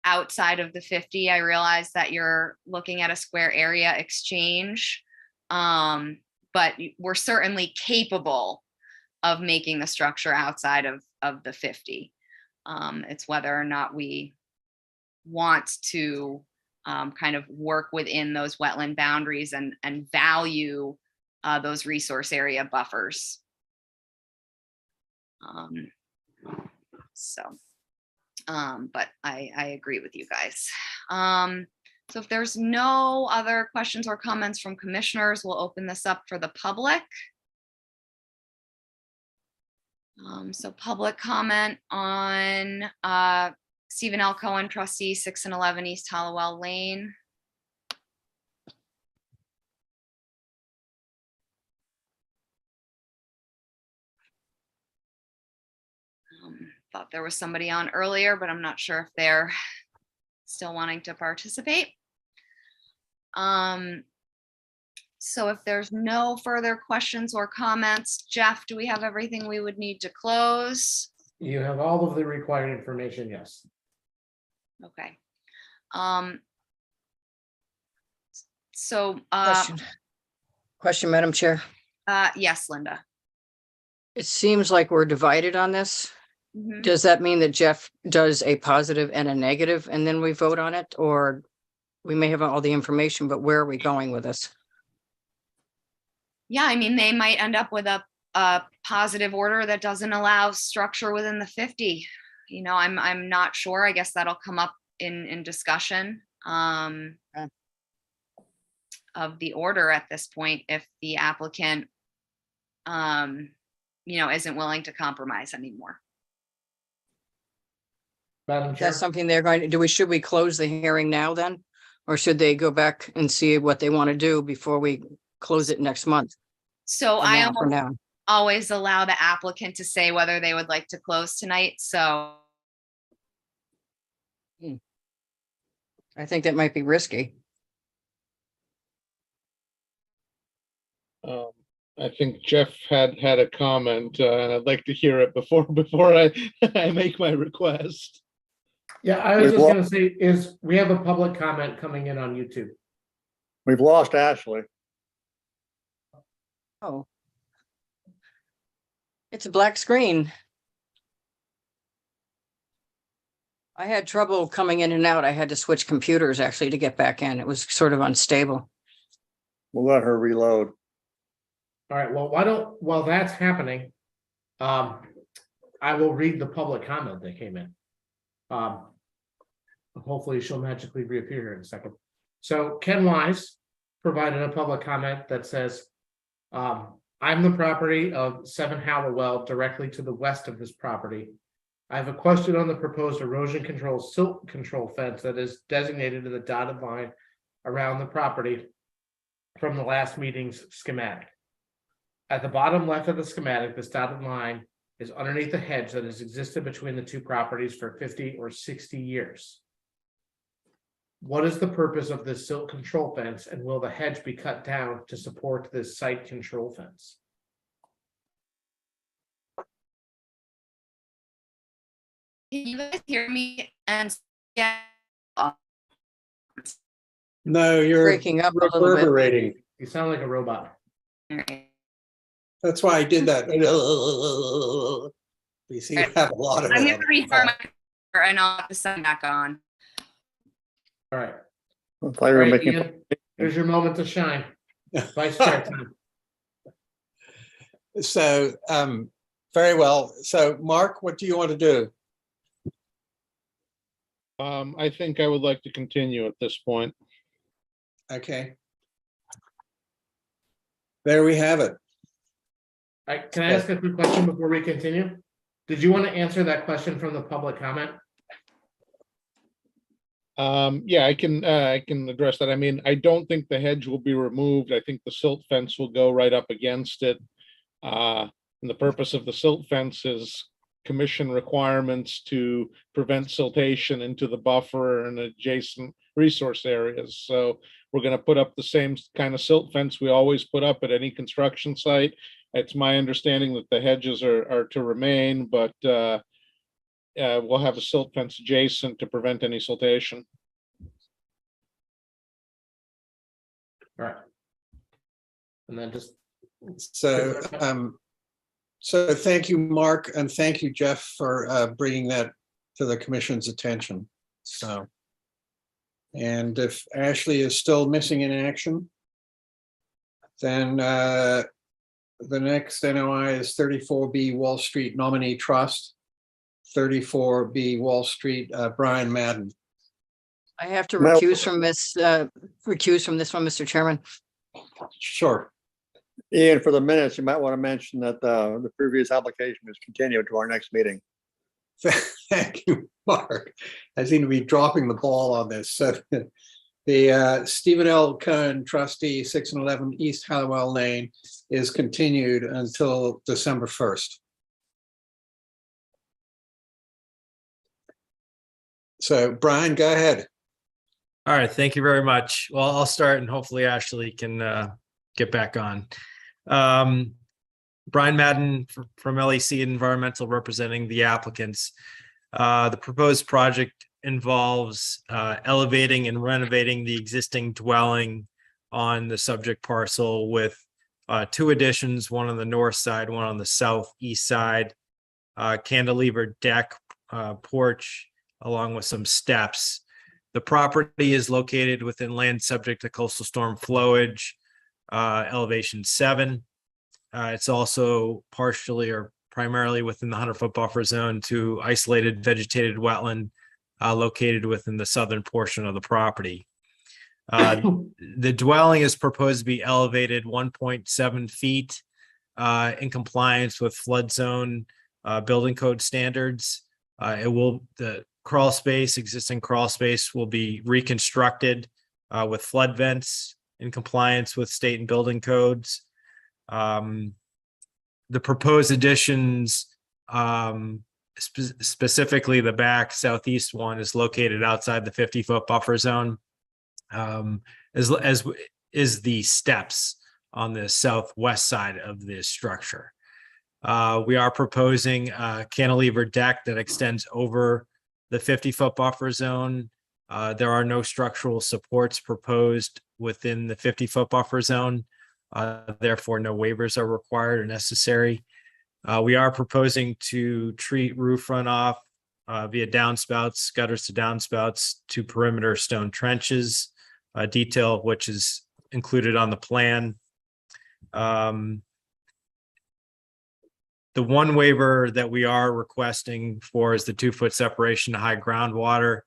outside of the 50. I realize that you're looking at a square area exchange, but we're certainly capable of making the structure outside of the 50. It's whether or not we want to kind of work within those wetland boundaries and value those resource area buffers. But I agree with you guys. So if there's no other questions or comments from commissioners, we'll open this up for the public. So public comment on Stephen L. Cohen, trustee, 6 and 11 East Hollowell Lane. Thought there was somebody on earlier, but I'm not sure if they're still wanting to participate. So if there's no further questions or comments, Jeff, do we have everything we would need to close? You have all of the required information, yes. Okay. So, Question, Madam Chair. yes, Linda. It seems like we're divided on this. Mhm. Does that mean that Jeff does a positive and a negative and then we vote on it? Or we may have all the information, but where are we going with this? Yeah, I mean, they might end up with a positive order that doesn't allow structure within the 50. You know, I'm not sure. I guess that'll come up in discussion of the order at this point if the applicant, you know, isn't willing to compromise anymore. Madam Chair. That's something they're going to do. Should we close the hearing now then? Or should they go back and see what they want to do before we close it next month? So For I now, for now. always allow the applicant to say whether they would like to close tonight. So I think that might be risky. I think Jeff had a comment, and I'd like to hear it before I make my request. Yeah, I was just gonna say is we have a public comment coming in on YouTube. We've lost Ashley. Oh. It's a black screen. I had trouble coming in and out. I had to switch computers actually to get back in. It was sort of unstable. We'll let her reload. All right, well, while that's happening, I will read the public comment that came in. Hopefully she'll magically reappear here in a second. So Ken Wise provided a public comment that says, I'm the property of 7 Hallowell directly to the west of this property. I have a question on the proposed erosion control silt control fence that is designated in the dotted line around the property from the last meeting's schematic. At the bottom left of the schematic, this dotted line is underneath the hedge that has existed between the two properties for 50 or 60 years. What is the purpose of this silt control fence, and will the hedge be cut down to support this site control fence? can you guys hear me? And yeah, No, you're Breaking up a little bit. reverberating. You sound like a robot. That's why I did that. You see, you have a lot of it. I'm gonna restart my computer and I'll have to sign back on. All right. I thought you All were right, making. Ian, here's your moment to shine. Vice Chair time. So, very well. So, Mark, what do you want to do? I think I would like to continue at this point. Okay. There we have it. All right, can I ask a quick question before we continue? Did you want to answer that question from the public comment? Yeah, I can address that. I mean, I don't think the hedge will be removed. I think the silt fence will go right up against it. And the purpose of the silt fence is commission requirements to prevent siltation into the buffer and adjacent resource areas. So we're going to put up the same kind of silt fence we always put up at any construction site. It's my understanding that the hedges are to remain, but we'll have a silt fence adjacent to prevent any siltation. All right. And then just So, So thank you, Mark, and thank you, Jeff, for bringing that to the commission's attention. So, and if Ashley is still missing in action, then the next NOI is 34B Wall Street Nominee Trust, 34B Wall Street, Brian Madden. I have to Well- recuse from this one, Mr. Chairman. Sure. Ian, for the minutes, you might want to mention that the previous application is continued to our next meeting. Thank you, Mark. I seem to be dropping the ball on this. So the Stephen L. Cohen trustee, 6 and 11 East Hallowell Lane, is continued until December 1st. So Brian, go ahead. All right, thank you very much. Well, I'll start and hopefully Ashley can get back on. Brian Madden from LEC Environmental representing the applicants. The proposed project involves elevating and renovating the existing dwelling on the subject parcel with 2 additions, one on the north side, one on the southeast side, cantilever deck, porch, along with some steps. The property is located within land subject to coastal storm flowage, elevation 7. It's also partially or primarily within the 100-foot buffer zone to isolated vegetated wetland located within the southern portion of the property. The dwelling is proposed to be elevated 1.7 feet in compliance with flood zone building code standards. The crawl space, existing crawl space will be reconstructed with flood vents in compliance with state and building codes. The proposed additions, specifically the back southeast one, is located outside the 50-foot buffer zone, as is the steps on the southwest side of this structure. We are proposing a cantilever deck that extends over the 50-foot buffer zone. There are no structural supports proposed within the 50-foot buffer zone. Therefore, no waivers are required or necessary. We are proposing to treat roof runoff via downspouts, gutters to downspouts, to perimeter stone trenches, detail of which is included on the plan. The one waiver that we are requesting for is the 2-foot separation to high groundwater,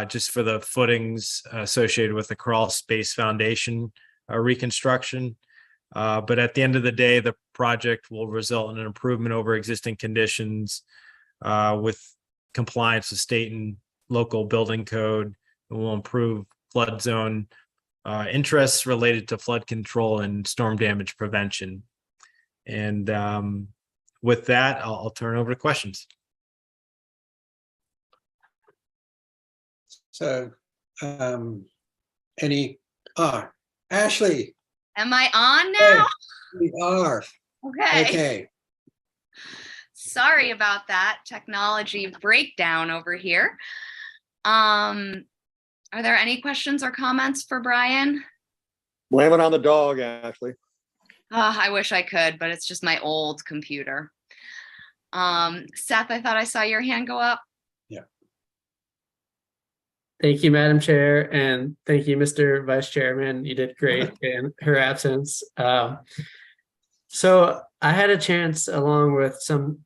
just for the footings associated with the crawl space foundation reconstruction. But at the end of the day, the project will result in an improvement over existing conditions with compliance with state and local building code, and will improve flood zone interests related to flood control and storm damage prevention. And with that, I'll turn over to questions. So Ashley. Am I on now? We are. Okay. Okay. Sorry about that technology breakdown over here. Are there any questions or comments for Brian? Blame it on the dog, Ashley. I wish I could, but it's just my old computer. Seth, I thought I saw your hand go up. Thank you, Madam Chair, and thank you, Mr. Vice Chairman. You did great in her absence. So I had a chance, along with some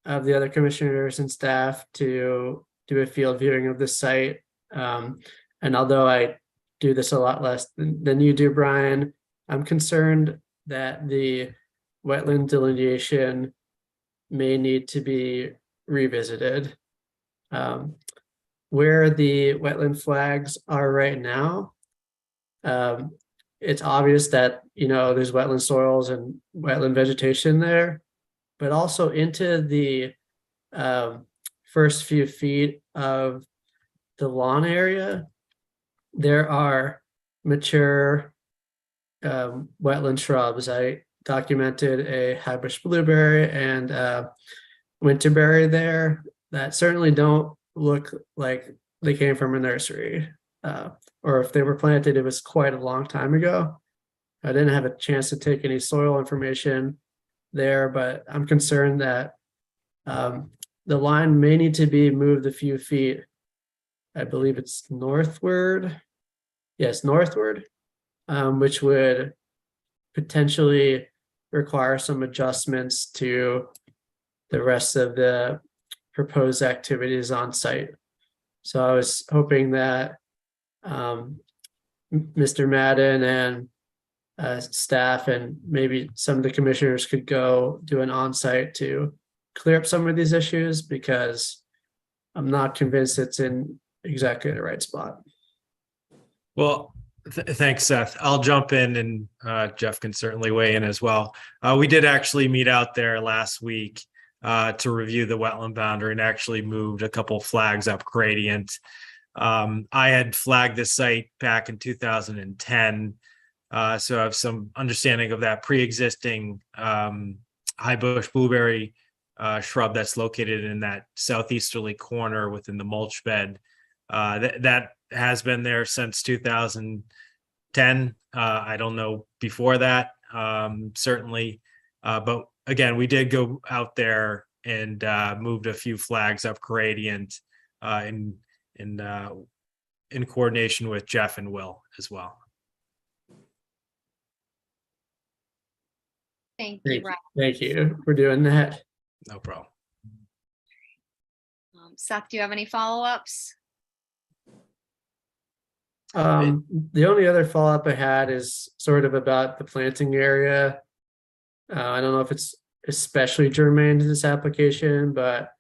of the other commissioners and staff, to do a field viewing of the site. And although I do this a lot less than you do, Brian, I'm concerned that the wetland delineation may need to be revisited. Where the wetland flags are right now, it's obvious that, there's wetland soils and wetland vegetation there, but also into the first few feet of the lawn area, there are mature wetland shrubs. I documented a high-bush blueberry and winterberry there that certainly don't look like they came from a nursery, or if they were planted, it was quite a long time ago. I didn't have a chance to take any soil information, there, but I'm concerned that the line may need to be moved a few feet. I believe it's northward. Yes, northward, which would potentially require some adjustments to the rest of the proposed activities on site. So I was hoping that Mr. Madden and staff and maybe some of the commissioners could go do an on-site to clear up some of these issues, because I'm not convinced it's in exactly the right spot. Well, thanks, Seth. I'll jump in, and Jeff can certainly weigh in as well. We did actually meet out there last week to review the wetland boundary and actually moved a couple flags up gradient. I had flagged this site back in 2010, so I have some understanding of that pre-existing high bush blueberry shrub that's located in that southeasterly corner within the mulch bed. That has been there since 2010. I don't know before that, certainly. But again, we did go out there and moved a few flags up gradient in coordination with Jeff and Will as well. Thank you, Ryan. Thank you for doing that. No problem. Seth, do you have any follow-ups? The only other follow-up I had is sort of about the planting area. I don't know if it's especially germane to this application, but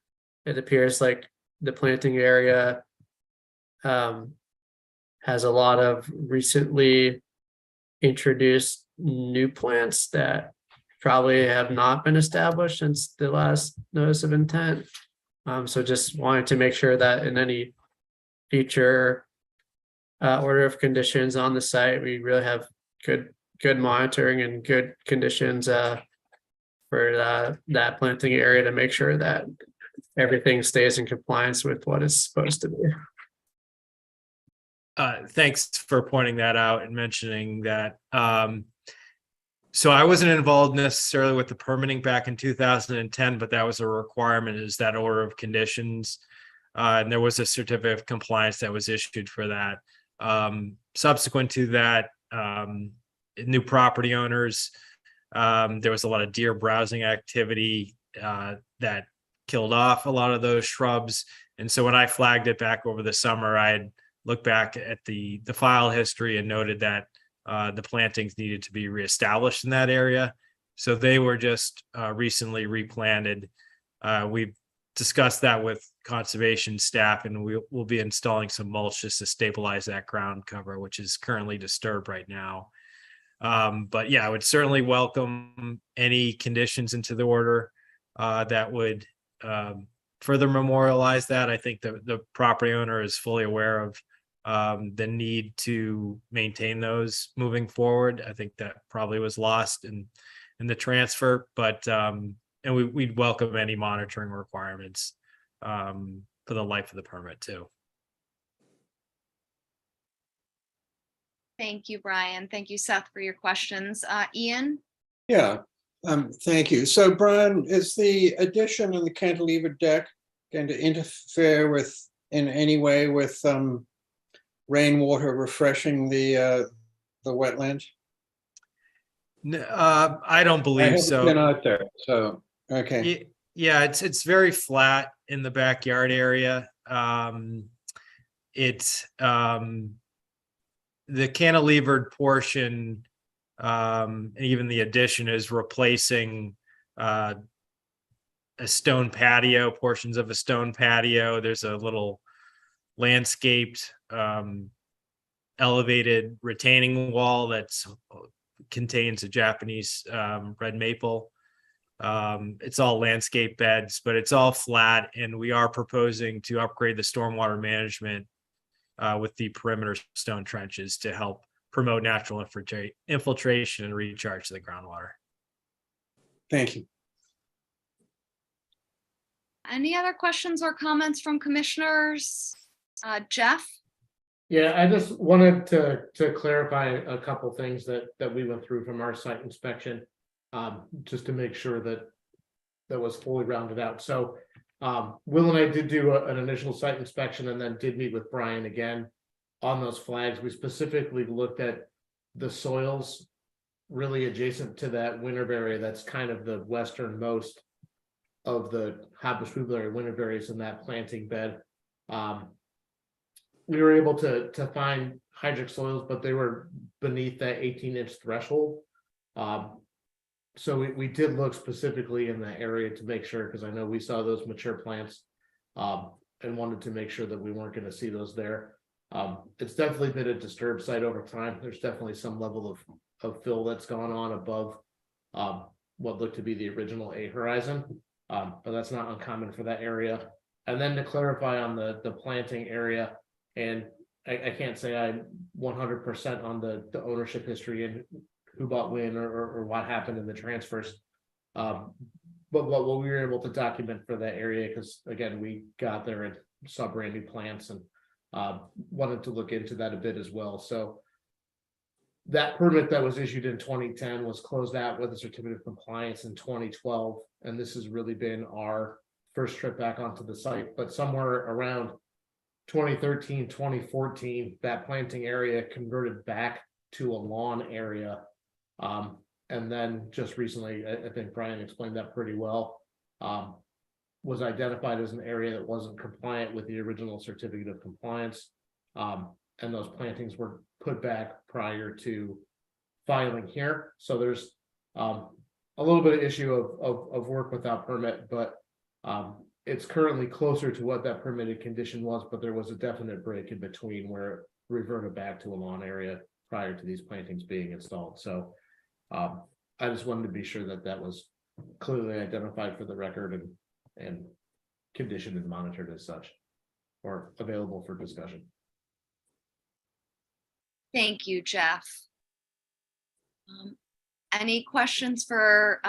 it appears like the planting area has a lot of recently introduced new plants that probably have not been established since the last notice of intent. So just wanted to make sure that in any future order of conditions on the site, we really have good monitoring and good conditions for that planting area to make sure that everything stays in compliance with what it's supposed to be. Thanks for pointing that out and mentioning that. So I wasn't involved necessarily with the permitting back in 2010, but that was a requirement, is that order of conditions. And there was a certificate of compliance that was issued for that. Subsequent to that, new property owners, there was a lot of deer browsing activity that killed off a lot of those shrubs. And so when I flagged it back over the summer, I had looked back at the file history and noted that the plantings needed to be reestablished in that area. So they were just recently replanted. We've discussed that with conservation staff, and we'll be installing some mulch just to stabilize that ground cover, which is currently disturbed right now. But yeah, I would certainly welcome any conditions into the order that would further memorialize that. I think the property owner is fully aware of the need to maintain those moving forward. I think that probably was lost in the transfer, but and we'd welcome any monitoring requirements for the life of the permit too. Thank you, Brian. Thank you, Seth, for your questions. Ian? Yeah, thank you. So Brian, is the addition of the cantilever deck going to interfere with, in any way, with rainwater refreshing the wetland? I don't believe so. Been out there, so okay. Yeah, it's very flat in the backyard area. The cantilevered portion, and even the addition, is replacing a stone patio, portions of a stone patio. There's a little landscaped elevated retaining wall that's contains a Japanese red maple. It's all landscape beds, but it's all flat, and we are proposing to upgrade the stormwater management with the perimeter stone trenches to help promote natural infiltration and recharge to the groundwater. Thank you. Any other questions or comments from commissioners? Jeff? Yeah, I just wanted to clarify a couple things that we went through from our site inspection. just to make sure that that was fully rounded out. So Will and I did do an initial site inspection and then did meet with Brian again on those flags. We specifically looked at the soils really adjacent to that winterberry. That's kind of the westernmost of the Hobbush blueberry winterberries in that planting bed. We were able to find hydric soils, but they were beneath that 18-inch threshold. So we did look specifically in that area to make sure, because I know we saw those mature plants and wanted to make sure that we weren't going to see those there. It's definitely been a disturbed site over time. There's definitely some level of fill that's gone on above what looked to be the original A horizon, but that's not uncommon for that area. And then to clarify on the planting area, and I can't say I'm 100% on the ownership history and who bought when or what happened in the transfers. But what we were able to document for that area, because again, we got there and saw brand new plants and wanted to look into that a bit as well. So that permit that was issued in 2010 was closed out with a certificate of compliance in 2012. And this has really been our first trip back onto the site, but somewhere around 2013, 2014, that planting area converted back to a lawn area. And then just recently, I think Brian explained that pretty well, was identified as an area that wasn't compliant with the original certificate of compliance. And those plantings were put back prior to filing here. So there's a little bit of issue of work without permit, but it's currently closer to what that permitted condition was, but there was a definite break in between where it reverted back to a lawn area prior to these plantings being installed. So I just wanted to be sure that that was clearly identified for the record and conditioned and monitored as such, or available for discussion. Thank you, Jeff. Any questions for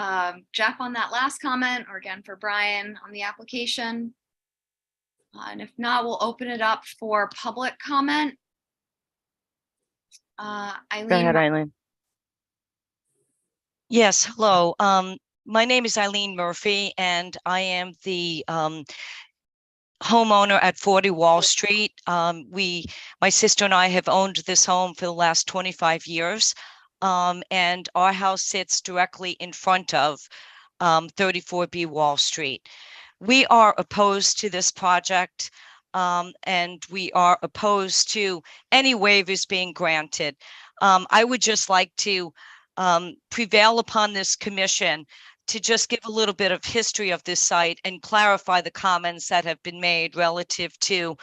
Jeff on that last comment, or again for Brian on the application? And if not, we'll open it up for public comment. Eileen. Go ahead, Eileen. Yes, hello. My name is Eileen Murphy, and I am the homeowner at 40 Wall Street. My sister and I have owned this home for the last 25 years, and our house sits directly in front of 34B Wall Street. We are opposed to this project, and we are opposed to any waivers being granted. I would just like to prevail upon this commission to just give a little bit of history of this site and clarify the comments that have been made relative to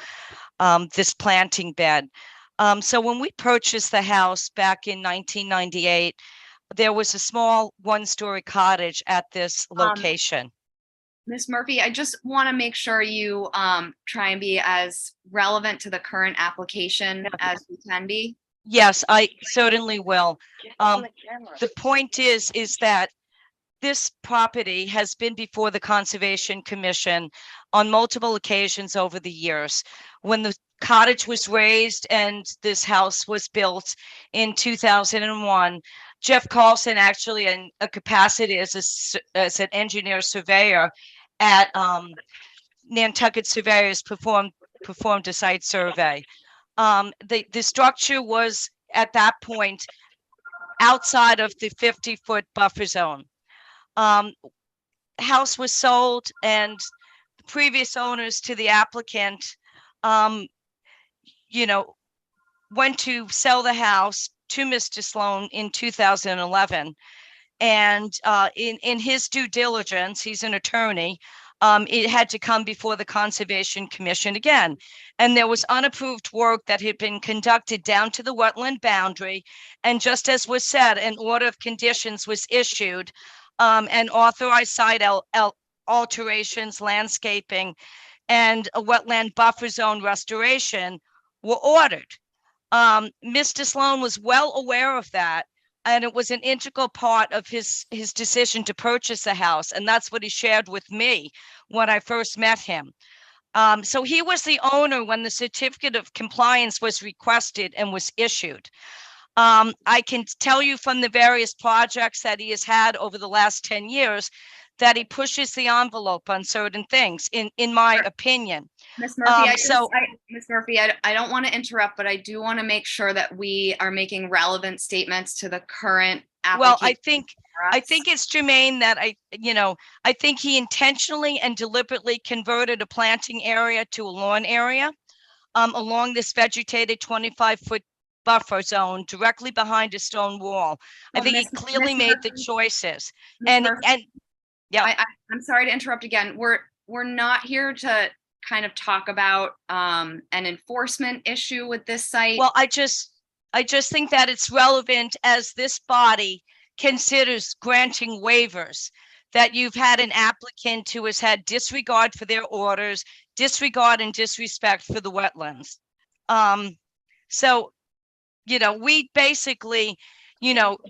this planting bed. So when we purchased the house back in 1998, there was a small one-story cottage at this location. Ms. Murphy, I just want to make sure you try and be as relevant to the current application as you can be. Yes, I certainly will. The point is that this property has been before the Conservation Commission on multiple occasions over the years. When the cottage was raised and this house was built in 2001, Jeff Carlson, actually in a capacity as an engineer surveyor at Nantucket Surveyors, performed a site survey. The structure was at that point outside of the 50-foot buffer zone. House was sold, and the previous owners to the applicant, went to sell the house to Mr. Sloan in 2011. And in his due diligence, he's an attorney, it had to come before the Conservation Commission again. And there was unapproved work that had been conducted down to the wetland boundary. And just as was said, an order of conditions was issued, and authorized site alterations, landscaping, and a wetland buffer zone restoration were ordered. Mr. Sloan was well aware of that, and it was an integral part of his decision to purchase the house. And that's what he shared with me when I first met him. So he was the owner when the certificate of compliance was requested and was issued. I can tell you from the various projects that he has had over the last 10 years that he pushes the envelope on certain things, in my opinion. Ms. Murphy, Ms. Murphy, I don't want to interrupt, but I do want to make sure that we are making relevant statements to the current application. Well, I think it's germane that I think he intentionally and deliberately converted a planting area to a lawn area along this vegetated 25-foot buffer zone directly behind a stone wall. I think he clearly made the choices. And yeah, I'm sorry to interrupt again. We're not here to kind of talk about an enforcement issue with this site. Well, I just think that it's relevant as this body considers granting waivers, that you've had an applicant who has had disregard for their orders, disregard and disrespect for the wetlands. So, we basically,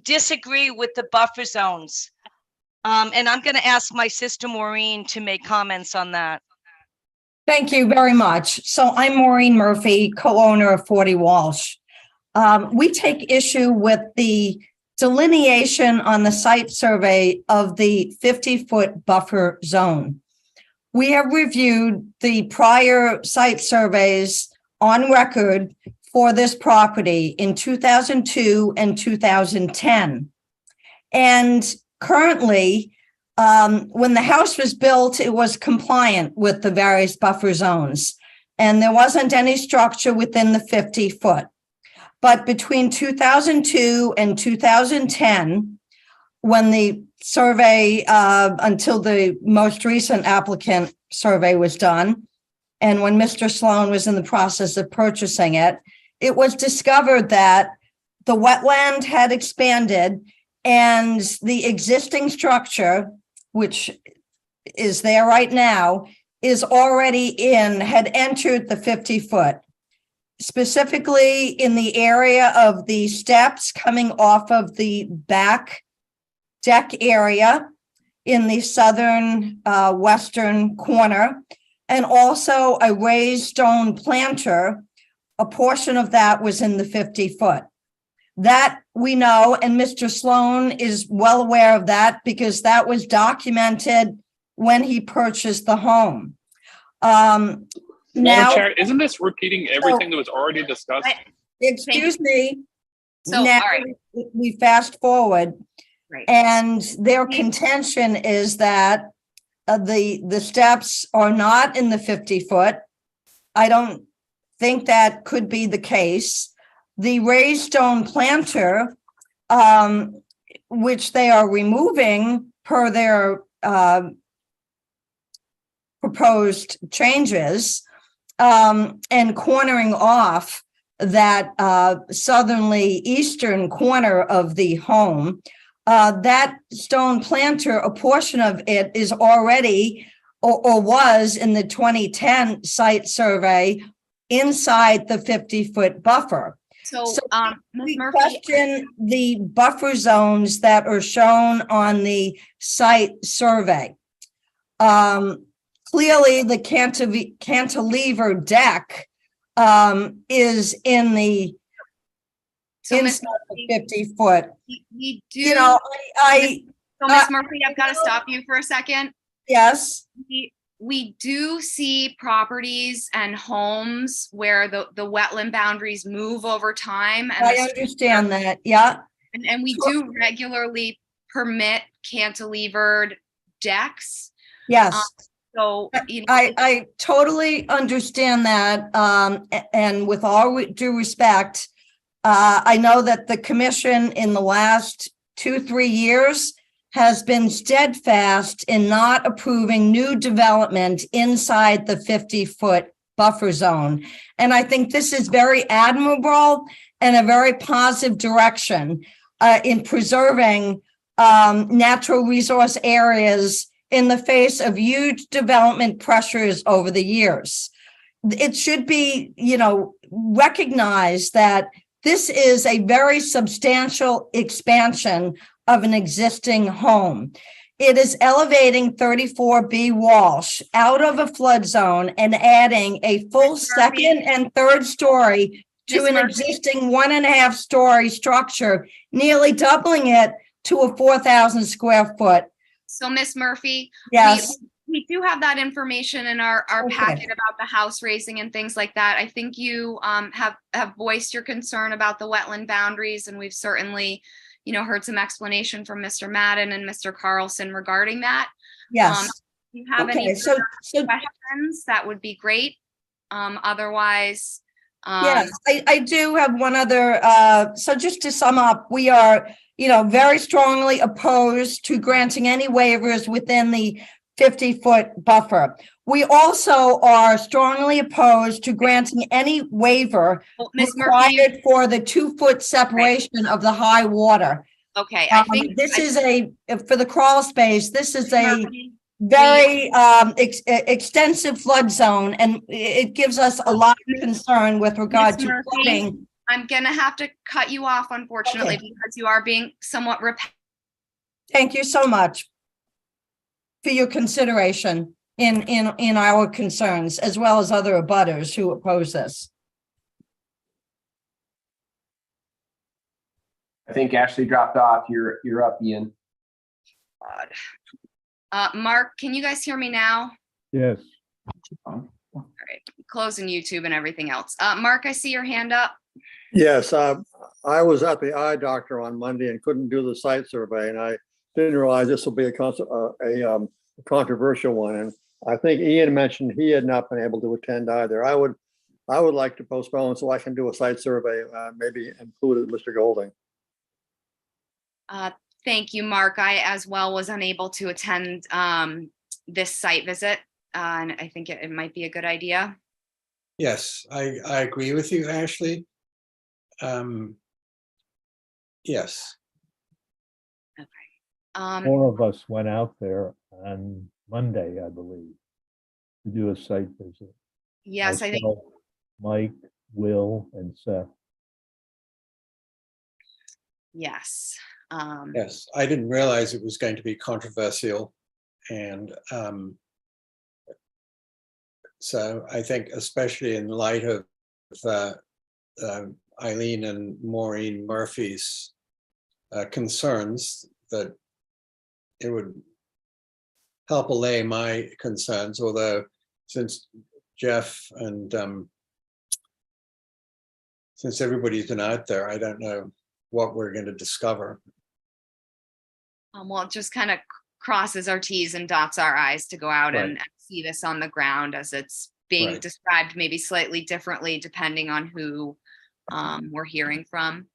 disagree with the buffer zones. And I'm going to ask my sister Maureen to make comments on that. Thank you very much. So I'm Maureen Murphy, co-owner of 40 Walsh. We take issue with the delineation on the site survey of the 50-foot buffer zone. We have reviewed the prior site surveys on record for this property in 2002 and 2010. And currently, when the house was built, it was compliant with the various buffer zones, and there wasn't any structure within the 50-foot. But between 2002 and 2010, when the survey, until the most recent applicant survey was done, and when Mr. Sloan was in the process of purchasing it, it was discovered that the wetland had expanded and the existing structure, which is there right now, is already had entered the 50-foot. Specifically in the area of the steps coming off of the back deck area in the southern western corner, and also a raised stone planter. A portion of that was in the 50-foot. That we know, and Mr. Sloan is well aware of that because that was documented when he purchased the home. Madam Chair, isn't this repeating everything that was already discussed? Excuse me. So, now, all right. we fast forward, Right. and their contention is that the steps are not in the 50-foot. I don't think that could be the case. The raised stone planter, which they are removing per their proposed changes, and cornering off that southerly eastern corner of the home, that stone planter, a portion of it is already or was in the 2010 site survey inside the 50-foot buffer. So, Ms. we Murphy, question the buffer zones that are shown on the site survey. Clearly, the cantilever deck is in the inside the 50-foot. we do. You know, So, Ms. Murphy, I've got to stop you for a second. Yes. We do see properties and homes where the wetland boundaries move over time. And I understand that. Yeah. And we do regularly permit cantilevered decks. Yes. So I totally understand that. And with all due respect, I know that the commission in the last 2-3 years has been steadfast in not approving new development inside the 50-foot buffer zone. And I think this is very admirable and a very positive direction in preserving natural resource areas in the face of huge development pressures over the years. It should be, recognized that this is a very substantial expansion of an existing home. It is elevating 34B Walsh out of a flood zone and adding a full second and third story to Ms. an Murphy? existing 1.5 story structure, nearly doubling it to a 4,000 square foot. So Miss Murphy, Yes. we do have that information in our Okay. packet about the house raising and things like that. I think you have voiced your concern about the wetland boundaries, and we've certainly, heard some explanation from Mr. Madden and Mr. Carlson regarding that. Yes. If you have Okay, any so questions, that would be great. Otherwise, yes, I do have one other, so just to sum up, we are, very strongly opposed to granting any waivers within the 50-foot buffer. We also are strongly opposed to granting any waiver Ms. Murphy, required for the 2-foot separation of the high water. okay, I think This is for the crawl space, this is a Murphy, very extensive flood zone, and it gives us a lot of concern with regard Ms. to Murphy, flooding. I'm gonna have to cut you off, unfortunately, Okay. because you are being somewhat repetitive. Thank you so much for your consideration in our concerns, as well as other abutters who oppose this. I think Ashley dropped off. You're up, Ian. Mark, can you guys hear me now? Yes. All right, closing YouTube and everything else. Mark, I see your hand up. Yes, I was at the eye doctor on Monday and couldn't do the site survey, and I didn't realize this will be a controversial one. And I think Ian mentioned he had not been able to attend either. I would like to postpone so I can do a site survey, maybe included Mr. Golding. Thank you, Mark. I as well was unable to attend this site visit, and I think it might be a good idea. Yes, I agree with you, Ashley. Yes. Four of us went out there on Monday, I believe, to do a site visit. Yes, I think. Myself, Mike, Will, and Seth. Yes. Yes, I didn't realize it was going to be controversial. And so I think, especially in light of Eileen and Maureen Murphy's concerns, that it would help allay my concerns, although since Jeff and since everybody's been out there, I don't know what we're going to discover. Well, it just kind of crosses our T's and dots our I's to go out and see this on the ground as it's being described maybe slightly differently depending on who we're hearing from.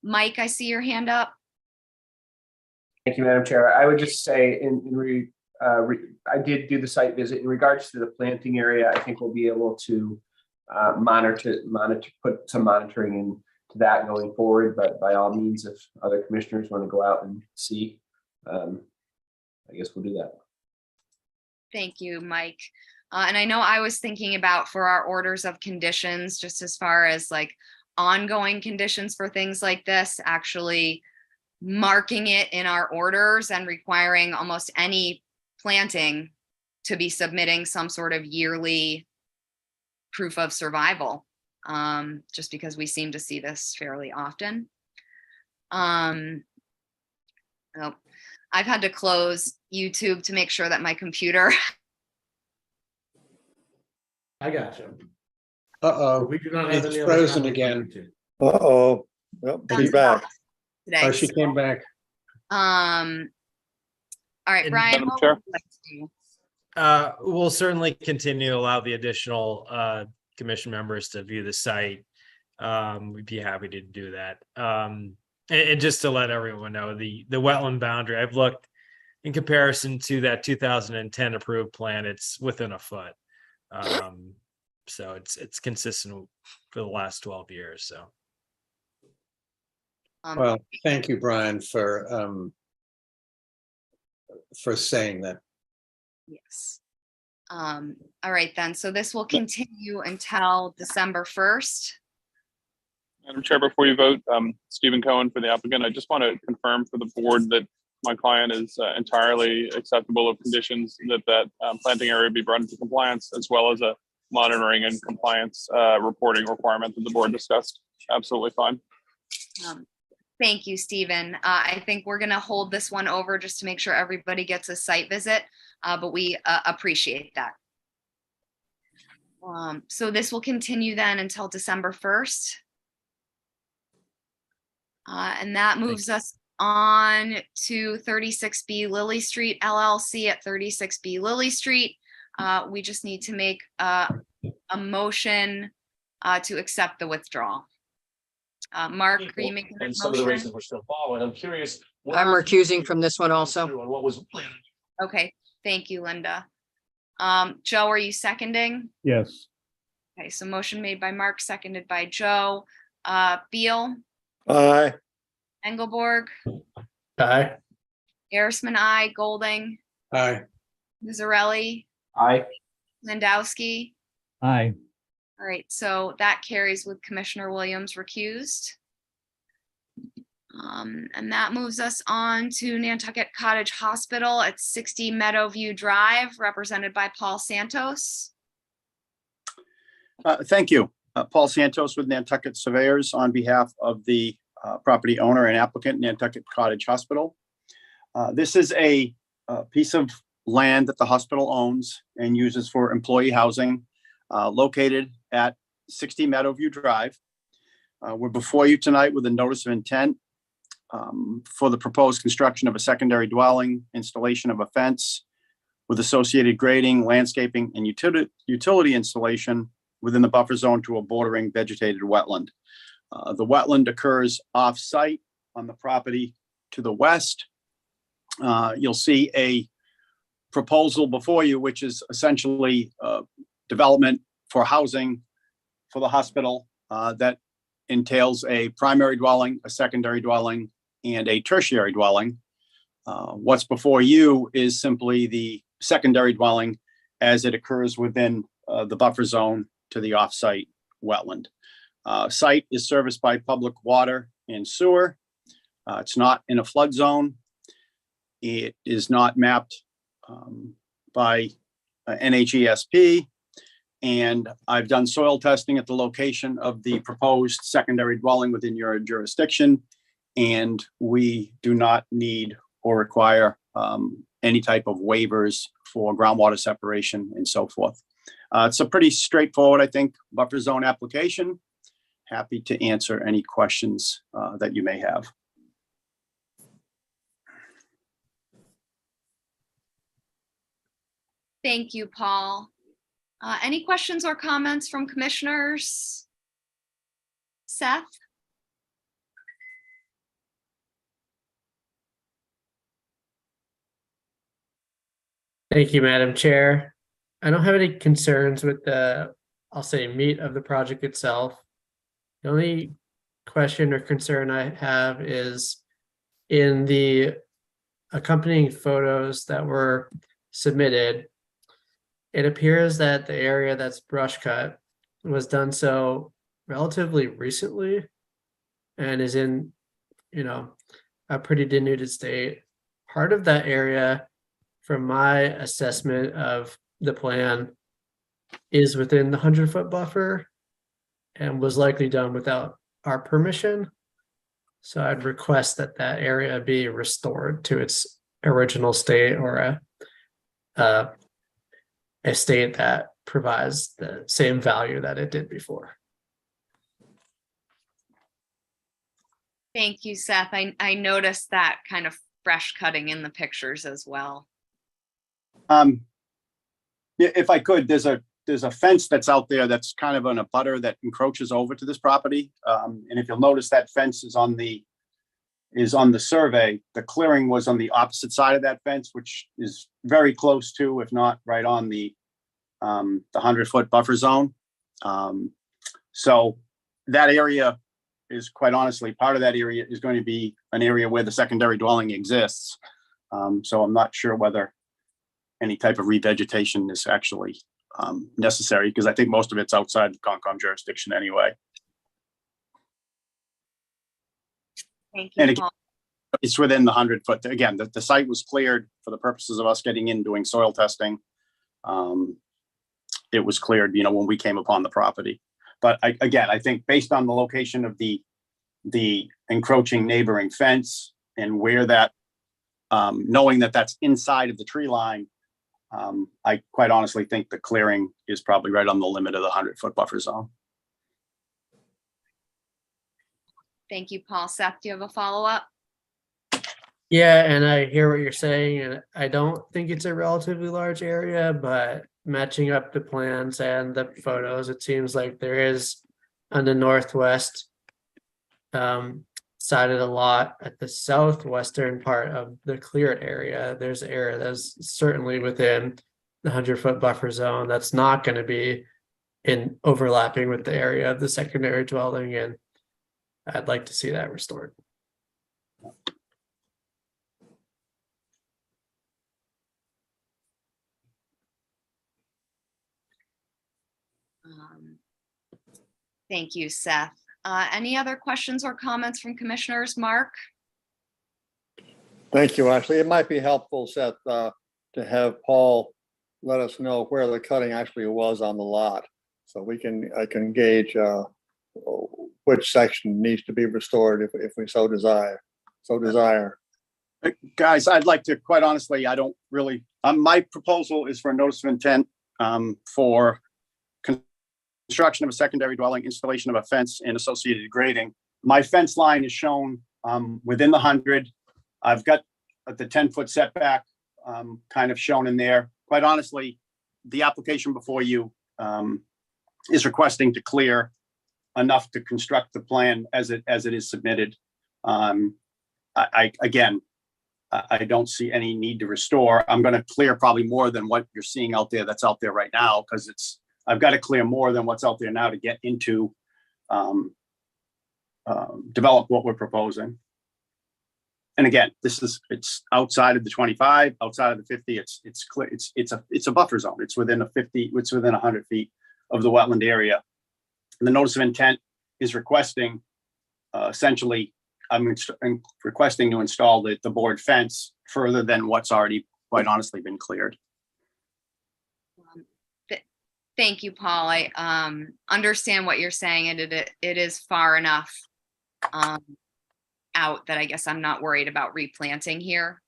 Mike, I see your hand up. Thank you, Madam Chair. I would just say I did do the site visit. In regards to the planting area, I think we'll be able to put some monitoring into that going forward. But by all means, if other commissioners want to go out and see, I guess we'll do that. Thank you, Mike. And I know I was thinking about for our orders of conditions, just as far as like ongoing conditions for things like this, actually marking it in our orders and requiring almost any planting to be submitting some sort of yearly proof of survival, just because we seem to see this fairly often. I've had to close YouTube to make sure that my computer. I got you. Uh-oh, We do not have it's any other frozen comments on again. YouTube. Uh-oh. Yep, she's back. Today. Oh, she came back. All right, Brian. Madam What Chair? would you like to do? We'll certainly continue to allow the additional commission members to view the site. We'd be happy to do that. And just to let everyone know, the wetland boundary, I've looked in comparison to that 2010 approved plan, it's within a foot. So it's consistent for the last 12 years. So. Well, thank you, Brian, for saying that. Yes. All right, then. So this will continue until December 1st. Madam Chair, before you vote, Stephen Cohen for the applicant, I just want to confirm for the board that my client is entirely acceptable of conditions that planting area be brought into compliance, as well as a monitoring and compliance reporting requirement that the board discussed. Absolutely fine. Thank you, Stephen. I think we're going to hold this one over just to make sure everybody gets a site visit, but we appreciate that. So this will continue then until December 1st. And that moves us on to 36B Lily Street LLC at 36B Lily Street. We just need to make a motion to accept the withdrawal. Mark, are you making that motion? we're still following. I'm curious. I'm recusing from this one also. What was planned? Okay, thank you, Linda. Joe, are you seconding? Yes. Okay, so motion made by Mark, seconded by Joe. Beal, Aye. Engelborg, Aye. Arisman, I, Golding, Aye. Mazzarelli, Aye. Landowski. Aye. All right, so that carries with Commissioner Williams recused. And that moves us on to Nantucket Cottage Hospital at 60 Meadowview Drive, represented by Paul Santos. Thank you. Paul Santos with Nantucket Surveyors on behalf of the property owner and applicant, Nantucket Cottage Hospital. This is a piece of land that the hospital owns and uses for employee housing, located at 60 Meadowview Drive. We're before you tonight with a notice of intent for the proposed construction of a secondary dwelling, installation of a fence with associated grading, landscaping, and utility installation within the buffer zone to a bordering vegetated wetland. The wetland occurs off-site on the property to the west. You'll see a proposal before you, which is essentially development for housing for the hospital that entails a primary dwelling, a secondary dwelling, and a tertiary dwelling. What's before you is simply the secondary dwelling as it occurs within the buffer zone to the off-site wetland. Site is serviced by public water and sewer. It's not in a flood zone. It is not mapped by NHESP. And I've done soil testing at the location of the proposed secondary dwelling within your jurisdiction. And we do not need or require any type of waivers for groundwater separation and so forth. It's a pretty straightforward, I think, buffer zone application. Happy to answer any questions that you may have. Thank you, Paul. Any questions or comments from commissioners? Seth? Thank you, Madam Chair. I don't have any concerns with the, I'll say, meat of the project itself. The only question or concern I have is in the accompanying photos that were submitted, it appears that the area that's brush cut was done so relatively recently and is in, a pretty denuded state. Part of that area, from my assessment of the plan, is within the 100-foot buffer and was likely done without our permission. So I'd request that that area be restored to its original state, or a state that provides the same value that it did before. Thank you, Seth. I noticed that kind of fresh cutting in the pictures as well. If I could, there's a fence that's out there that's kind of on a butter that encroaches over to this property. And if you'll notice, that fence is on the survey. The clearing was on the opposite side of that fence, which is very close to, if not right on the 100-foot buffer zone. So that area is, quite honestly, part of that area is going to be an area where the secondary dwelling exists. So I'm not sure whether any type of revegetation is actually necessary, because I think most of it's outside the Concom jurisdiction anyway. Thank And you, again, Paul. it's within the 100-foot. Again, the site was cleared for the purposes of us getting in, doing soil testing. it was cleared, when we came upon the property. But again, I think based on the location of the encroaching neighboring fence and where that, knowing that that's inside of the tree line, I quite honestly think the clearing is probably right on the limit of the 100-foot buffer zone. Thank you, Paul. Seth, do you have a follow-up? Yeah, and I hear what you're saying, and I don't think it's a relatively large area, but matching up the plans and the photos, it seems like there is on the northwest side of the lot at the southwestern part of the cleared area. There's an area that's certainly within the 100-foot buffer zone that's not going to be in overlapping with the area of the secondary dwelling, and I'd like to see that restored. Thank you, Seth. Any other questions or comments from commissioners? Mark? Thank you, Ashley. It might be helpful, Seth, to have Paul let us know where the cutting actually was on the lot. So I can gauge which section needs to be restored if we so desire. Guys, I'd like to, quite honestly, I don't really, my proposal is for a notice of intent for construction of a secondary dwelling, installation of a fence and associated grading. My fence line is shown within the 100. I've got the 10-foot setback kind of shown in there. Quite honestly, the application before you is requesting to clear enough to construct the plan as it is submitted. I don't see any need to restore. I'm going to clear probably more than what you're seeing out there that's out there right now, because I've got to clear more than what's out there now to get into develop what we're proposing. And again, it's outside of the 25, outside of the 50. It's clear. It's a buffer zone. It's within 100 feet of the wetland area. And the notice of intent is requesting, essentially, I'm requesting to install the board fence further than what's already, quite honestly, been cleared. Thank you, Paul. I understand what you're saying, and it is far enough out that I guess I'm not worried about replanting here.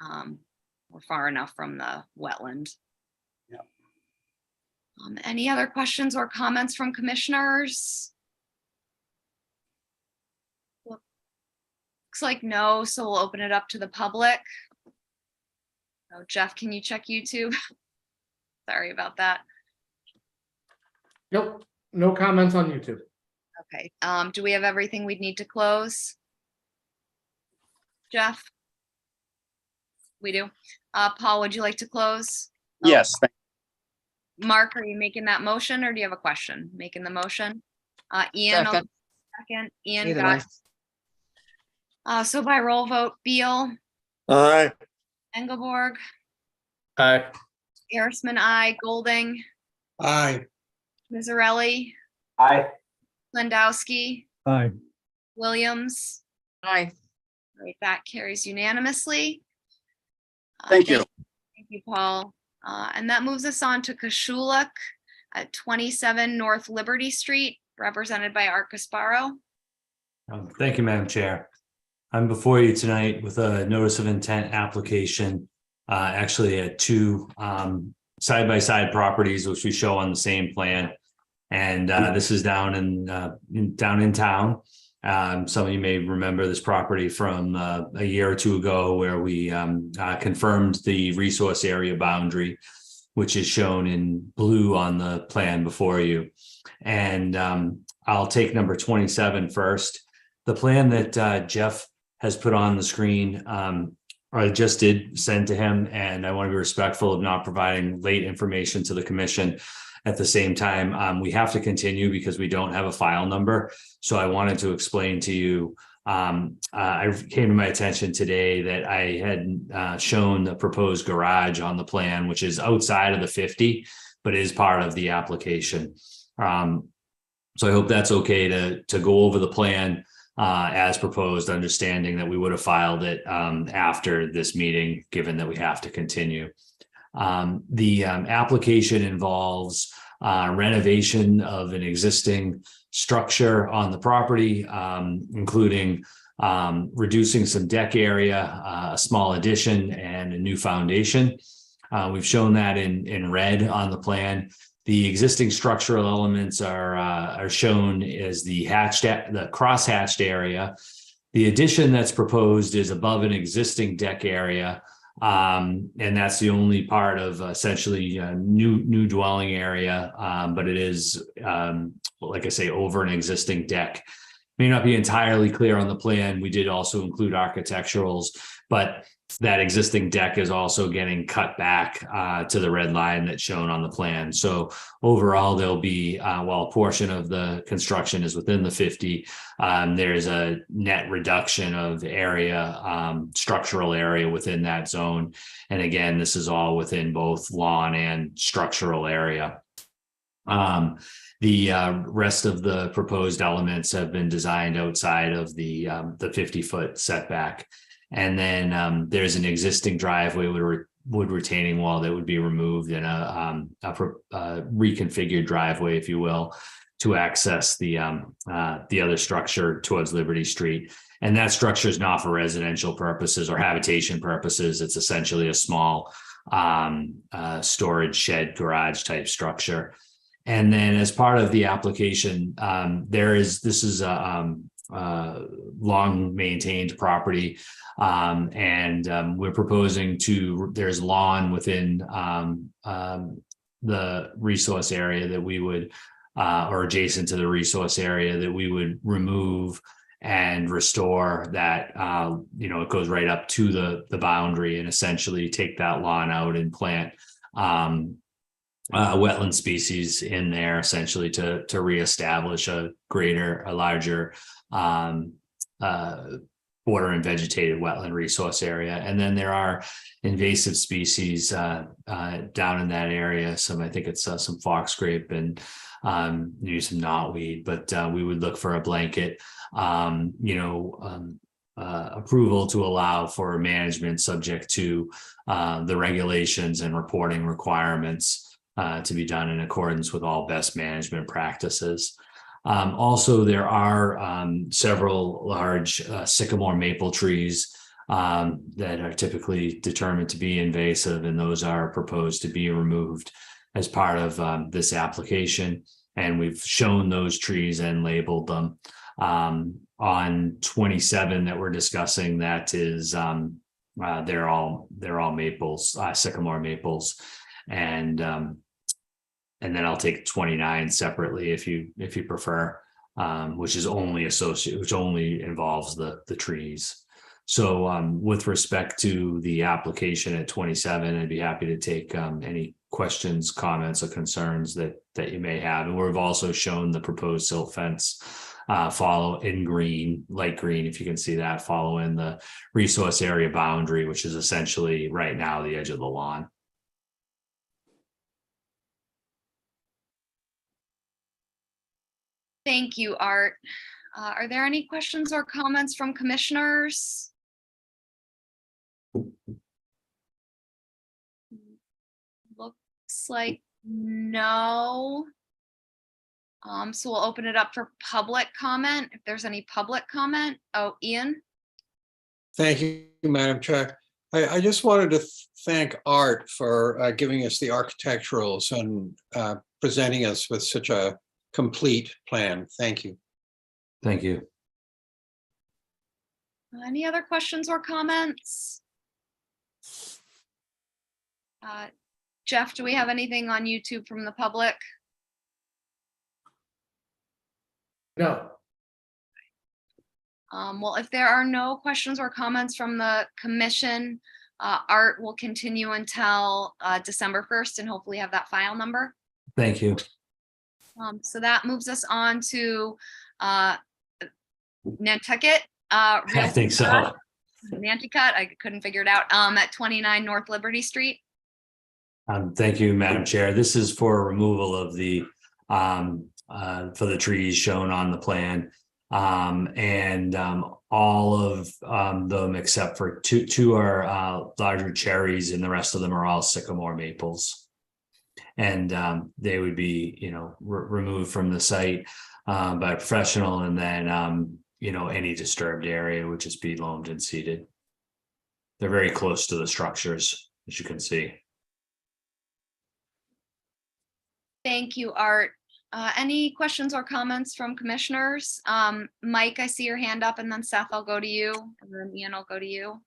We're far enough from the wetland. Yeah. Any other questions or comments from commissioners? Looks like no, so we'll open it up to the public. Oh, Jeff, can you check YouTube? Sorry about that. Nope, no comments on YouTube. Okay, do we have everything we'd need to close? Jeff? We do. Paul, would you like to close? Yes. Mark, are you making that motion or do you have a question? Making the motion? Ian, second. Ian Either got. So by roll vote, Beal, Aye. Engelborg, Aye. Harrisman, aye, Golding, Aye. Mizzarelli, Aye. Landowski, Aye. Williams. Aye. Right, that carries unanimously. Thank you. Thank you, Paul. And that moves us on to Kashulak at 27 North Liberty Street, represented by Art Gasparo. Thank you, Madam Chair. I'm before you tonight with a notice of intent application, actually at two side-by-side properties, which we show on the same plan. And this is down in town. Some of you may remember this property from a year or two ago, where we confirmed the resource area boundary, which is shown in blue on the plan before you. And I'll take number 27 first. The plan that Jeff has put on the screen, I just did send to him, and I want to be respectful of not providing late information to the commission. At the same time, we have to continue because we don't have a file number. So I wanted to explain to you, I came to my attention today that I had shown the proposed garage on the plan, which is outside of the 50, but is part of the application. So I hope that's okay to go over the plan as proposed, understanding that we would have filed it after this meeting, given that we have to continue. The application involves renovation of an existing structure on the property, including reducing some deck area, a small addition, and a new foundation. We've shown that in red on the plan. The existing structural elements are shown as the cross-hatched area. The addition that's proposed is above an existing deck area, and that's the only part of essentially a new dwelling area, but it is, like I say, over an existing deck. May not be entirely clear on the plan. We did also include architecturals, but that existing deck is also getting cut back to the red line that's shown on the plan. So overall, there'll be, while a portion of the construction is within the 50, there's a net reduction of area, structural area within that zone. And again, this is all within both lawn and structural area. The rest of the proposed elements have been designed outside of the 50-foot setback. And then there's an existing driveway with wood retaining wall that would be removed, and a reconfigured driveway, if you will, to access the other structure towards Liberty Street. And that structure is not for residential purposes or habitation purposes. It's essentially a small storage shed garage type structure. And then as part of the application, this is a long maintained property. And we're proposing there's lawn within the resource area that we would, or adjacent to the resource area that we would remove and restore that, it goes right up to the boundary, and essentially take that lawn out and plant wetland species in there, essentially to reestablish a larger border and vegetated wetland resource area. And then there are invasive species down in that area. I think it's some foxgrape and maybe some knotweed, but we would look for a blanket, approval to allow for management subject to the regulations and reporting requirements to be done in accordance with all best management practices. Also, there are several large sycamore maple trees that are typically determined to be invasive, and those are proposed to be removed as part of this application. And we've shown those trees and labeled them. On 27 that we're discussing, that is, they're all maples, sycamore maples, and then I'll take 29 separately if you prefer, which only involves the trees. So with respect to the application at 27, I'd be happy to take any questions, comments, or concerns that you may have. And we've also shown the proposed silt fence follow in green, light green, if you can see that, follow in the resource area boundary, which is essentially right now the edge of the lawn. Thank you, Art. Are there any questions or comments from commissioners? Looks like no. So we'll open it up for public comment, if there's any public comment. Oh, Ian? Thank you, Madam Chair. I just wanted to thank Art for giving us the architecturals and presenting us with such a complete plan. Thank you. Thank you. Any other questions or comments? Jeff, do we have anything on YouTube from the public? No. Well, if there are no questions or comments from the commission, Art will continue until December 1st and hopefully have that file number. Thank you. So that moves us on to Nantucket. I think so. Nantucket, I couldn't figure it out, at 29 North Liberty Street. Thank you, Madam Chair. This is for removal of the for the trees shown on the plan. And all of them except for two are larger cherries, and the rest of them are all sycamore maples. And they would be, removed from the site by a professional, and then any disturbed area would just be loamed and seeded. They're very close to the structures, as you can see. Thank you, Art. Any questions or comments from commissioners? Mike, I see your hand up, and then Seth, I'll go to you, and then Ian, I'll go to you.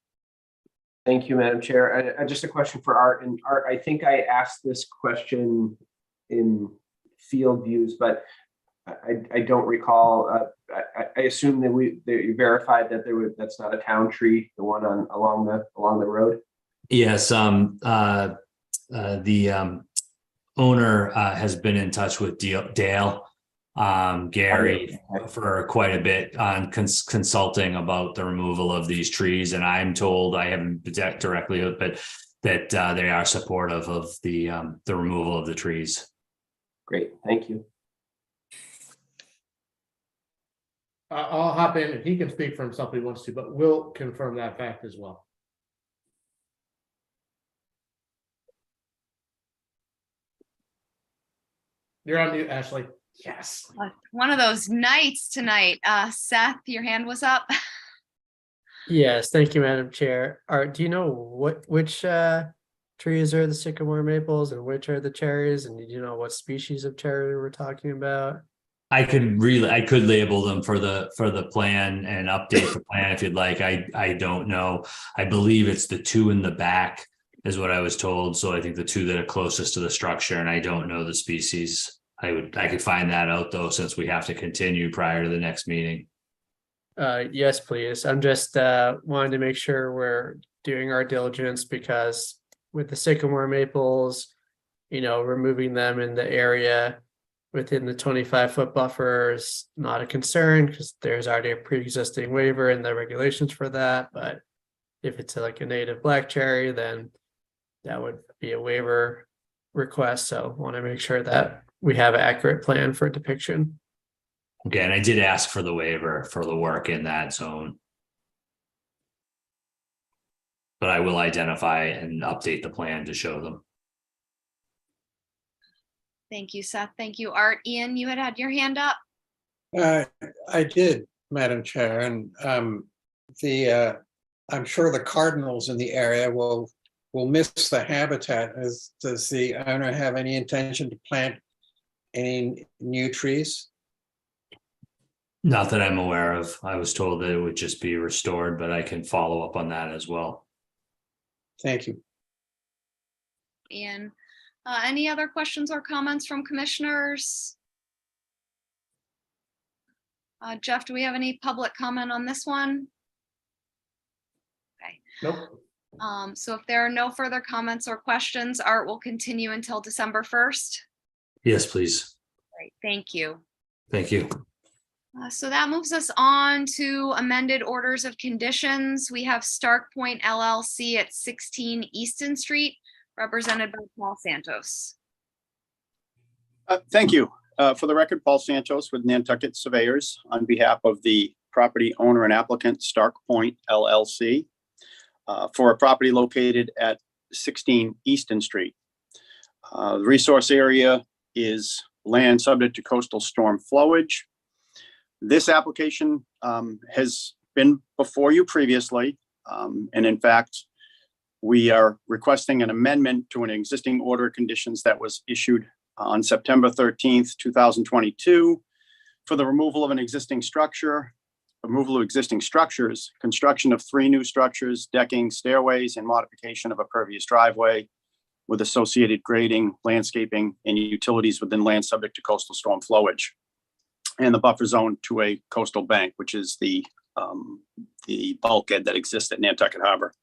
Thank you, Madam Chair. Just a question for Art. And Art, I think I asked this question in field views, but I don't recall. I assume that you verified that that's not a town tree, the one along the road. Yes, the owner has been in touch with Dale, Gary, for quite a bit on consulting about the removal of these trees, and I'm told, I haven't been directly, but that they are supportive of the removal of the trees. Great, thank you. I'll hop in, and he can speak for himself if he wants to, but we'll confirm that fact as well. You're on mute, Ashley. Yes. One of those nights tonight. Seth, your hand was up. Yes, thank you, Madam Chair. Art, do you know which trees are the sycamore maples and which are the cherries? And do you know what species of cherry we're talking about? I could label them for the plan and update the plan if you'd like. I don't know. I believe it's the two in the back is what I was told. So I think the two that are closest to the structure, and I don't know the species. I could find that out though, since we have to continue prior to the next meeting. Yes, please. I'm just wanting to make sure we're doing our diligence, because with the sycamore maples, removing them in the area within the 25-foot buffer is not a concern, because there's already a pre-existing waiver in the regulations for that. But if it's like a native black cherry, then that would be a waiver request. So want to make sure that we have an accurate plan for depiction. Okay, and I did ask for the waiver for the work in that zone. But I will identify and update the plan to show them. Thank you, Seth. Thank you, Art. Ian, you had your hand up. I did, Madam Chair, and I'm sure the cardinals in the area will miss the habitat. Does the owner have any intention to plant any new trees? Not that I'm aware of. I was told that it would just be restored, but I can follow up on that as well. Thank you. Ian, any other questions or comments from commissioners? Jeff, do we have any public comment on this one? Okay. Nope. So if there are no further comments or questions, Art will continue until December 1st. Yes, please. Great, thank you. Thank you. So that moves us on to amended orders of conditions. We have Stark Point LLC at 16 Easton Street, represented by Paul Santos. Thank you. For the record, Paul Santos with Nantucket Surveyors on behalf of the property owner and applicant Stark Point LLC for a property located at 16 Easton Street. The resource area is land subject to coastal storm flowage. This application has been before you previously, and in fact, we are requesting an amendment to an existing order of conditions that was issued on September 13th, 2022 for the removal of an existing structure, removal of existing structures, construction of 3 new structures, decking, stairways, and modification of a pervious driveway with associated grading, landscaping, and utilities within land subject to coastal storm flowage, and the buffer zone to a coastal bank, which is the bulkhead that exists at Nantucket Harbor.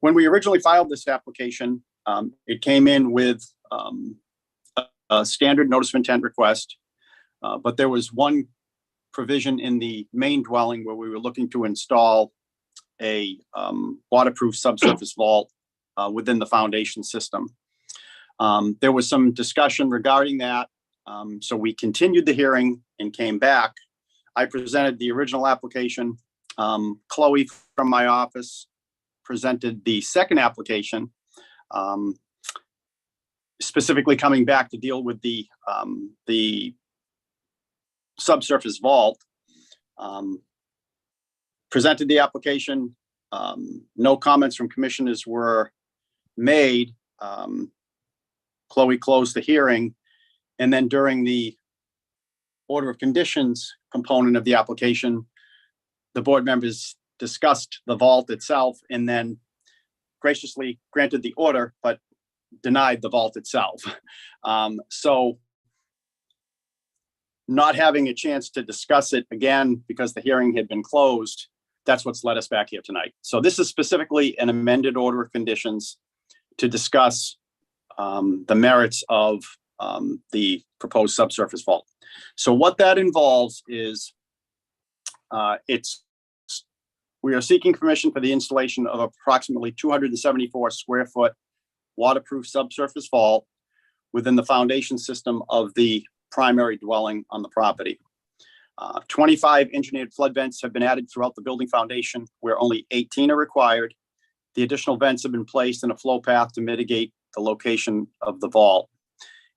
When we originally filed this application, it came in with a standard notice of intent request, but there was one provision in the main dwelling where we were looking to install a waterproof subsurface vault within the foundation system. There was some discussion regarding that. So we continued the hearing and came back. I presented the original application Chloe from my office presented the second application, specifically coming back to deal with the subsurface vault. Presented the application. No comments from commissioners were made. Chloe closed the hearing, and then during the order of conditions component of the application, the board members discussed the vault itself and then graciously granted the order, but denied the vault itself. So not having a chance to discuss it again because the hearing had been closed, that's what's led us back here tonight. So this is specifically an amended order of conditions to discuss the merits of the proposed subsurface vault. So what that involves is we are seeking permission for the installation of approximately 274 square foot waterproof subsurface vault within the foundation system of the primary dwelling on the property. 25 engineered flood vents have been added throughout the building foundation, where only 18 are required. The additional vents have been placed in a flow path to mitigate the location of the vault.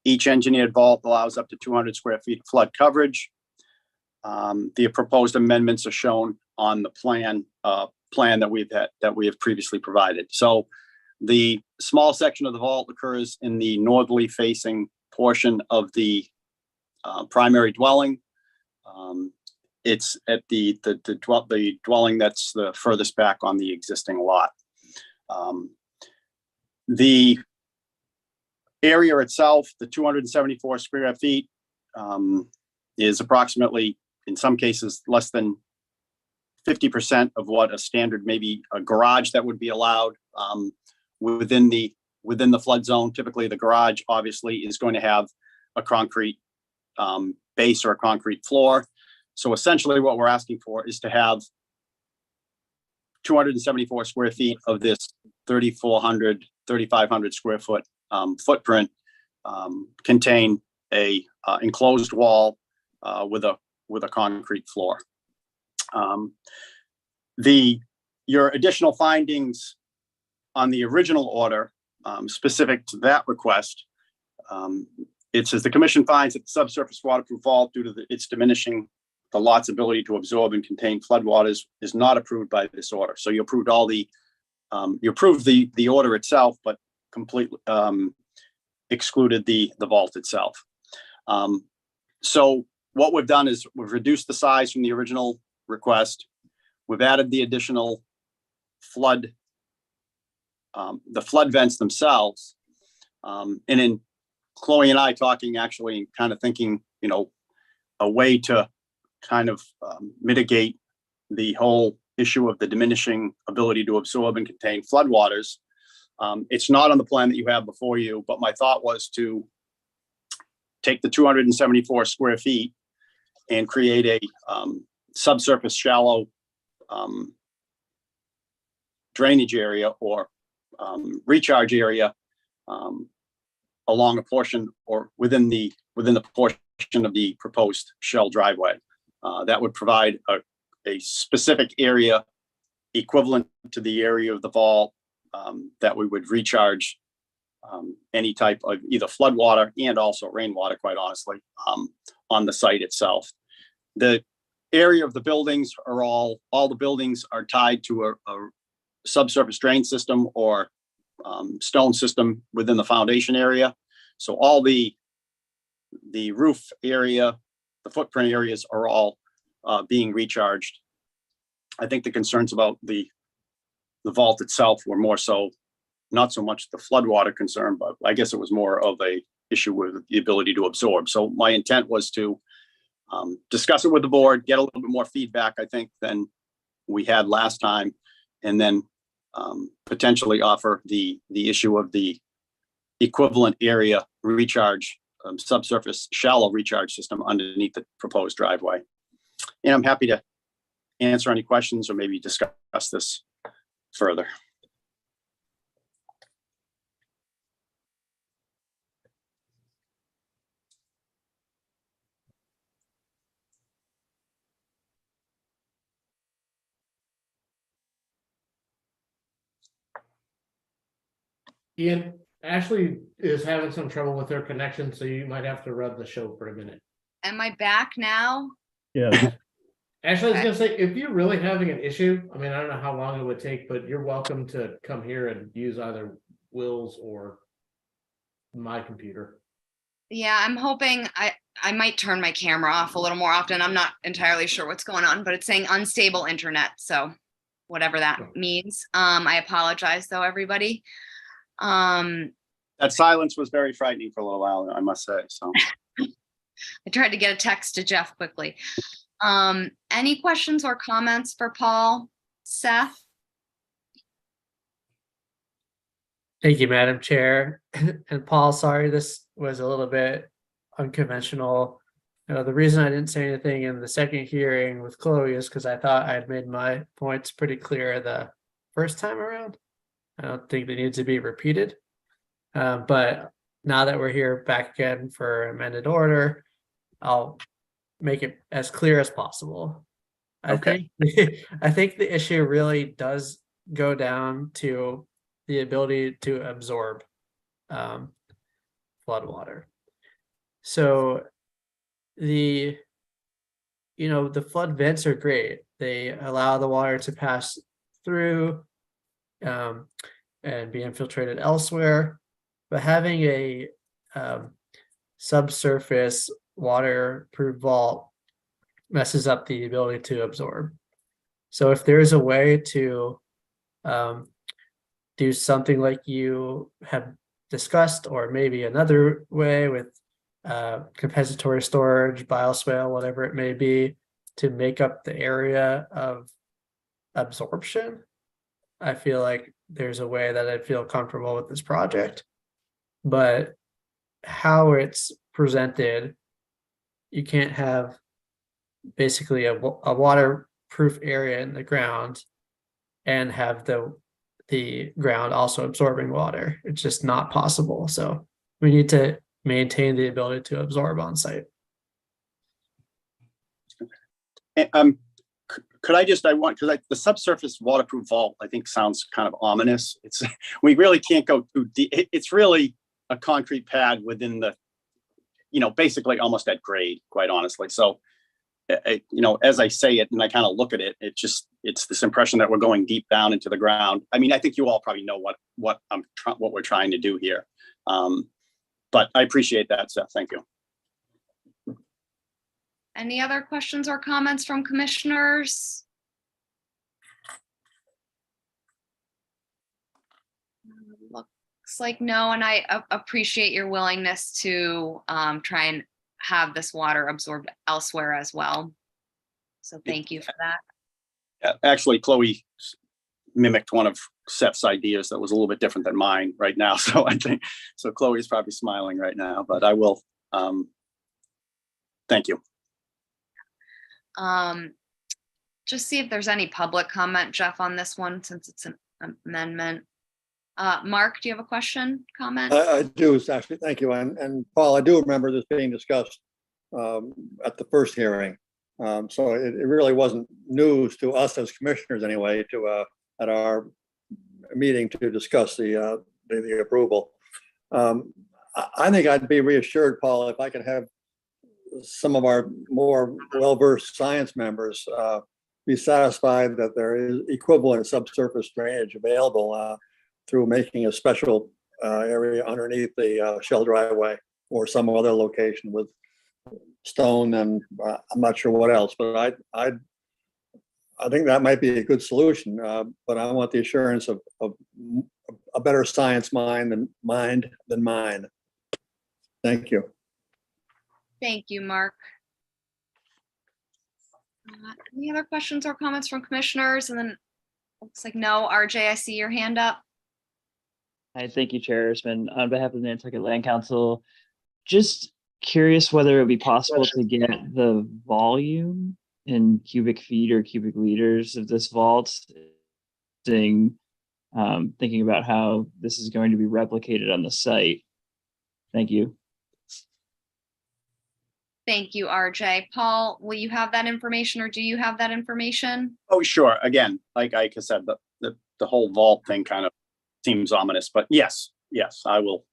Each engineered vault allows up to 200 square feet of flood coverage. The proposed amendments are shown on the plan that we have previously provided. So the small section of the vault occurs in the northerly facing portion of the primary dwelling. It's at the dwelling that's the furthest back on the existing lot. The area itself, the 274 square feet, is approximately, in some cases, less than 50% of what a standard, maybe a garage that would be allowed within the flood zone. Typically, the garage obviously is going to have a concrete base or a concrete floor. So essentially what we're asking for is to have 274 square feet of this 3,500 square foot footprint contain a enclosed wall with a concrete floor. Your additional findings on the original order specific to that request, it says the commission finds that the subsurface waterproof vault, due to its diminishing the lot's ability to absorb and contain floodwaters, is not approved by this order. So you approved you approved the order itself, but completely excluded the vault itself. So what we've done is we've reduced the size from the original request. We've added the additional flood, the flood vents themselves. And in Chloe and I talking, actually kind of thinking, a way to kind of mitigate the whole issue of the diminishing ability to absorb and contain floodwaters. It's not on the plan that you have before you, but my thought was to take the 274 square feet and create a subsurface shallow drainage area or recharge area along a portion or within the portion of the proposed shell driveway. That would provide a specific area equivalent to the area of the vault that we would recharge any type of either flood water and also rainwater, quite honestly, on the site itself. The area of the buildings are all the buildings are tied to a subsurface drain system or stone system within the foundation area. So all the roof area, the footprint areas are all being recharged. I think the concerns about the vault itself were more so, not so much the floodwater concern, but I guess it was more of a issue with the ability to absorb. So my intent was to discuss it with the board, get a little bit more feedback, I think, than we had last time, and then potentially offer the issue of the equivalent area recharge, subsurface shallow recharge system underneath the proposed driveway. And I'm happy to answer any questions or maybe discuss this further. Ian, Ashley is having some trouble with her connection, so you might have to run the show for a minute. Am I back now? Yeah, Ashley, I was Okay. gonna say, if you're really having an issue, I mean, I don't know how long it would take, but you're welcome to come here and use either Will's or my computer. Yeah, I'm hoping I might turn my camera off a little more often. I'm not entirely sure what's going on, but it's saying unstable internet. So whatever that means. I apologize though, everybody. That silence was very frightening for a little while, I must say, so. I tried to get a text to Jeff quickly. Any questions or comments for Paul, Seth? Thank you, Madam Chair. And Paul, sorry, this was a little bit unconventional. The reason I didn't say anything in the second hearing with Chloe is because I thought I had made my points pretty clear the first time around. I don't think they need to be repeated. But now that we're here back again for amended order, I'll make it as clear as possible. I think the issue really does go down to the ability to absorb floodwater. So the flood vents are great. They allow the water to pass through and be infiltrated elsewhere. But having a subsurface waterproof vault messes up the ability to absorb. So if there's a way to do something like you have discussed, or maybe another way with compensatory storage, bioswale, whatever it may be, to make up the area of absorption, I feel like there's a way that I feel comfortable with this project. But how it's presented, you can't have basically a waterproof area in the ground and have the ground also absorbing water. It's just not possible. So we need to maintain the ability to absorb on site. Could I want, because the subsurface waterproof vault, I think sounds kind of ominous. We really can't go too deep. It's really a concrete pad within the, basically almost at grade, quite honestly. So, as I say it and I kind of look at it, it's this impression that we're going deep down into the ground. I mean, I think you all probably know what we're trying to do here. But I appreciate that, Seth. Thank you. Any other questions or comments from commissioners? Looks like no, and I appreciate your willingness to try and have this water absorbed elsewhere as well. So thank you for that. Actually, Chloe mimicked one of Seth's ideas that was a little bit different than mine right now. So I think, Chloe's probably smiling right now, but I will, thank you. Just see if there's any public comment, Jeff, on this one, since it's an amendment. Mark, do you have a question, comment? I do, actually. Thank you. And Paul, I do remember this being discussed at the first hearing. So it really wasn't news to us as commissioners anyway, at our meeting to discuss the approval. I think I'd be reassured, Paul, if I could have some of our more well-versed science members be satisfied that there is equivalent subsurface drainage available through making a special area underneath the shell driveway or some other location with stone and I'm not sure what else, but I think that might be a good solution. But I want the assurance of a better science mind than mine. Thank you. Thank you, Mark. Any other questions or comments from commissioners? And then looks like no. RJ, I see your hand up. Hi, thank you, Chairman. On behalf of the Nantucket Land Council, just curious whether it would be possible to get the volume in cubic feet or cubic liters of this vault, thinking about how this is going to be replicated on the site. Thank you. Thank you, RJ. Paul, will you have that information, or do you have that information? Oh, sure. Again, like I said, the whole vault thing kind of seems ominous, but yes, yes, I will.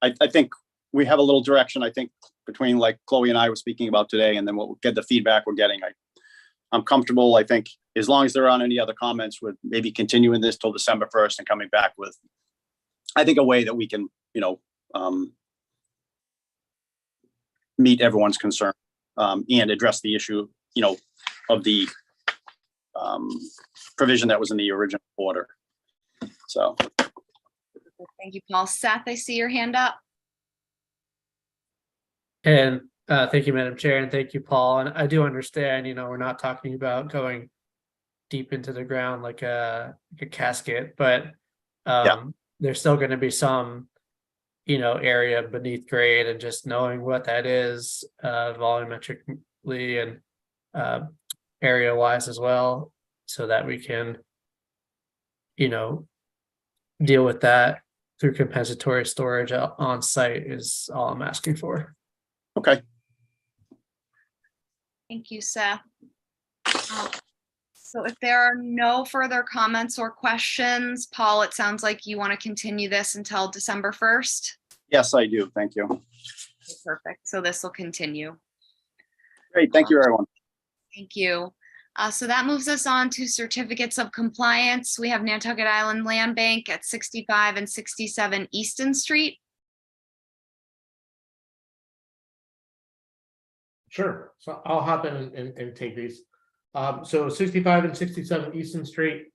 I think we have a little direction, I think, between like Chloe and I were speaking about today, and then we'll get the feedback we're getting. I'm comfortable, I think, as long as there aren't any other comments, with maybe continuing this till December 1st and coming back with, I think, a way that we can, meet everyone's concern, and address the issue, of the provision that was in the original order. So. Thank you, Paul. Seth, I see your hand up. And thank you, Madam Chair, and thank you, Paul. And I do understand, we're not talking about going deep into the ground like a casket, but there's still going to be some, area beneath grade, and just knowing what that is volumetrically and area wise as well, so that we can, deal with that through compensatory storage on site is all I'm asking for. Okay. Thank you, Seth. So if there are no further comments or questions, Paul, it sounds like you want to continue this until December 1st. Yes, I do. Thank you. Okay, perfect. So this will continue. Great. Thank you, everyone. Thank you. So that moves us on to certificates of compliance. We have Nantucket Island Land Bank at 65 and 67 Easton Street. Sure. So I'll hop in and take these. So 65 and 67 Easton Street,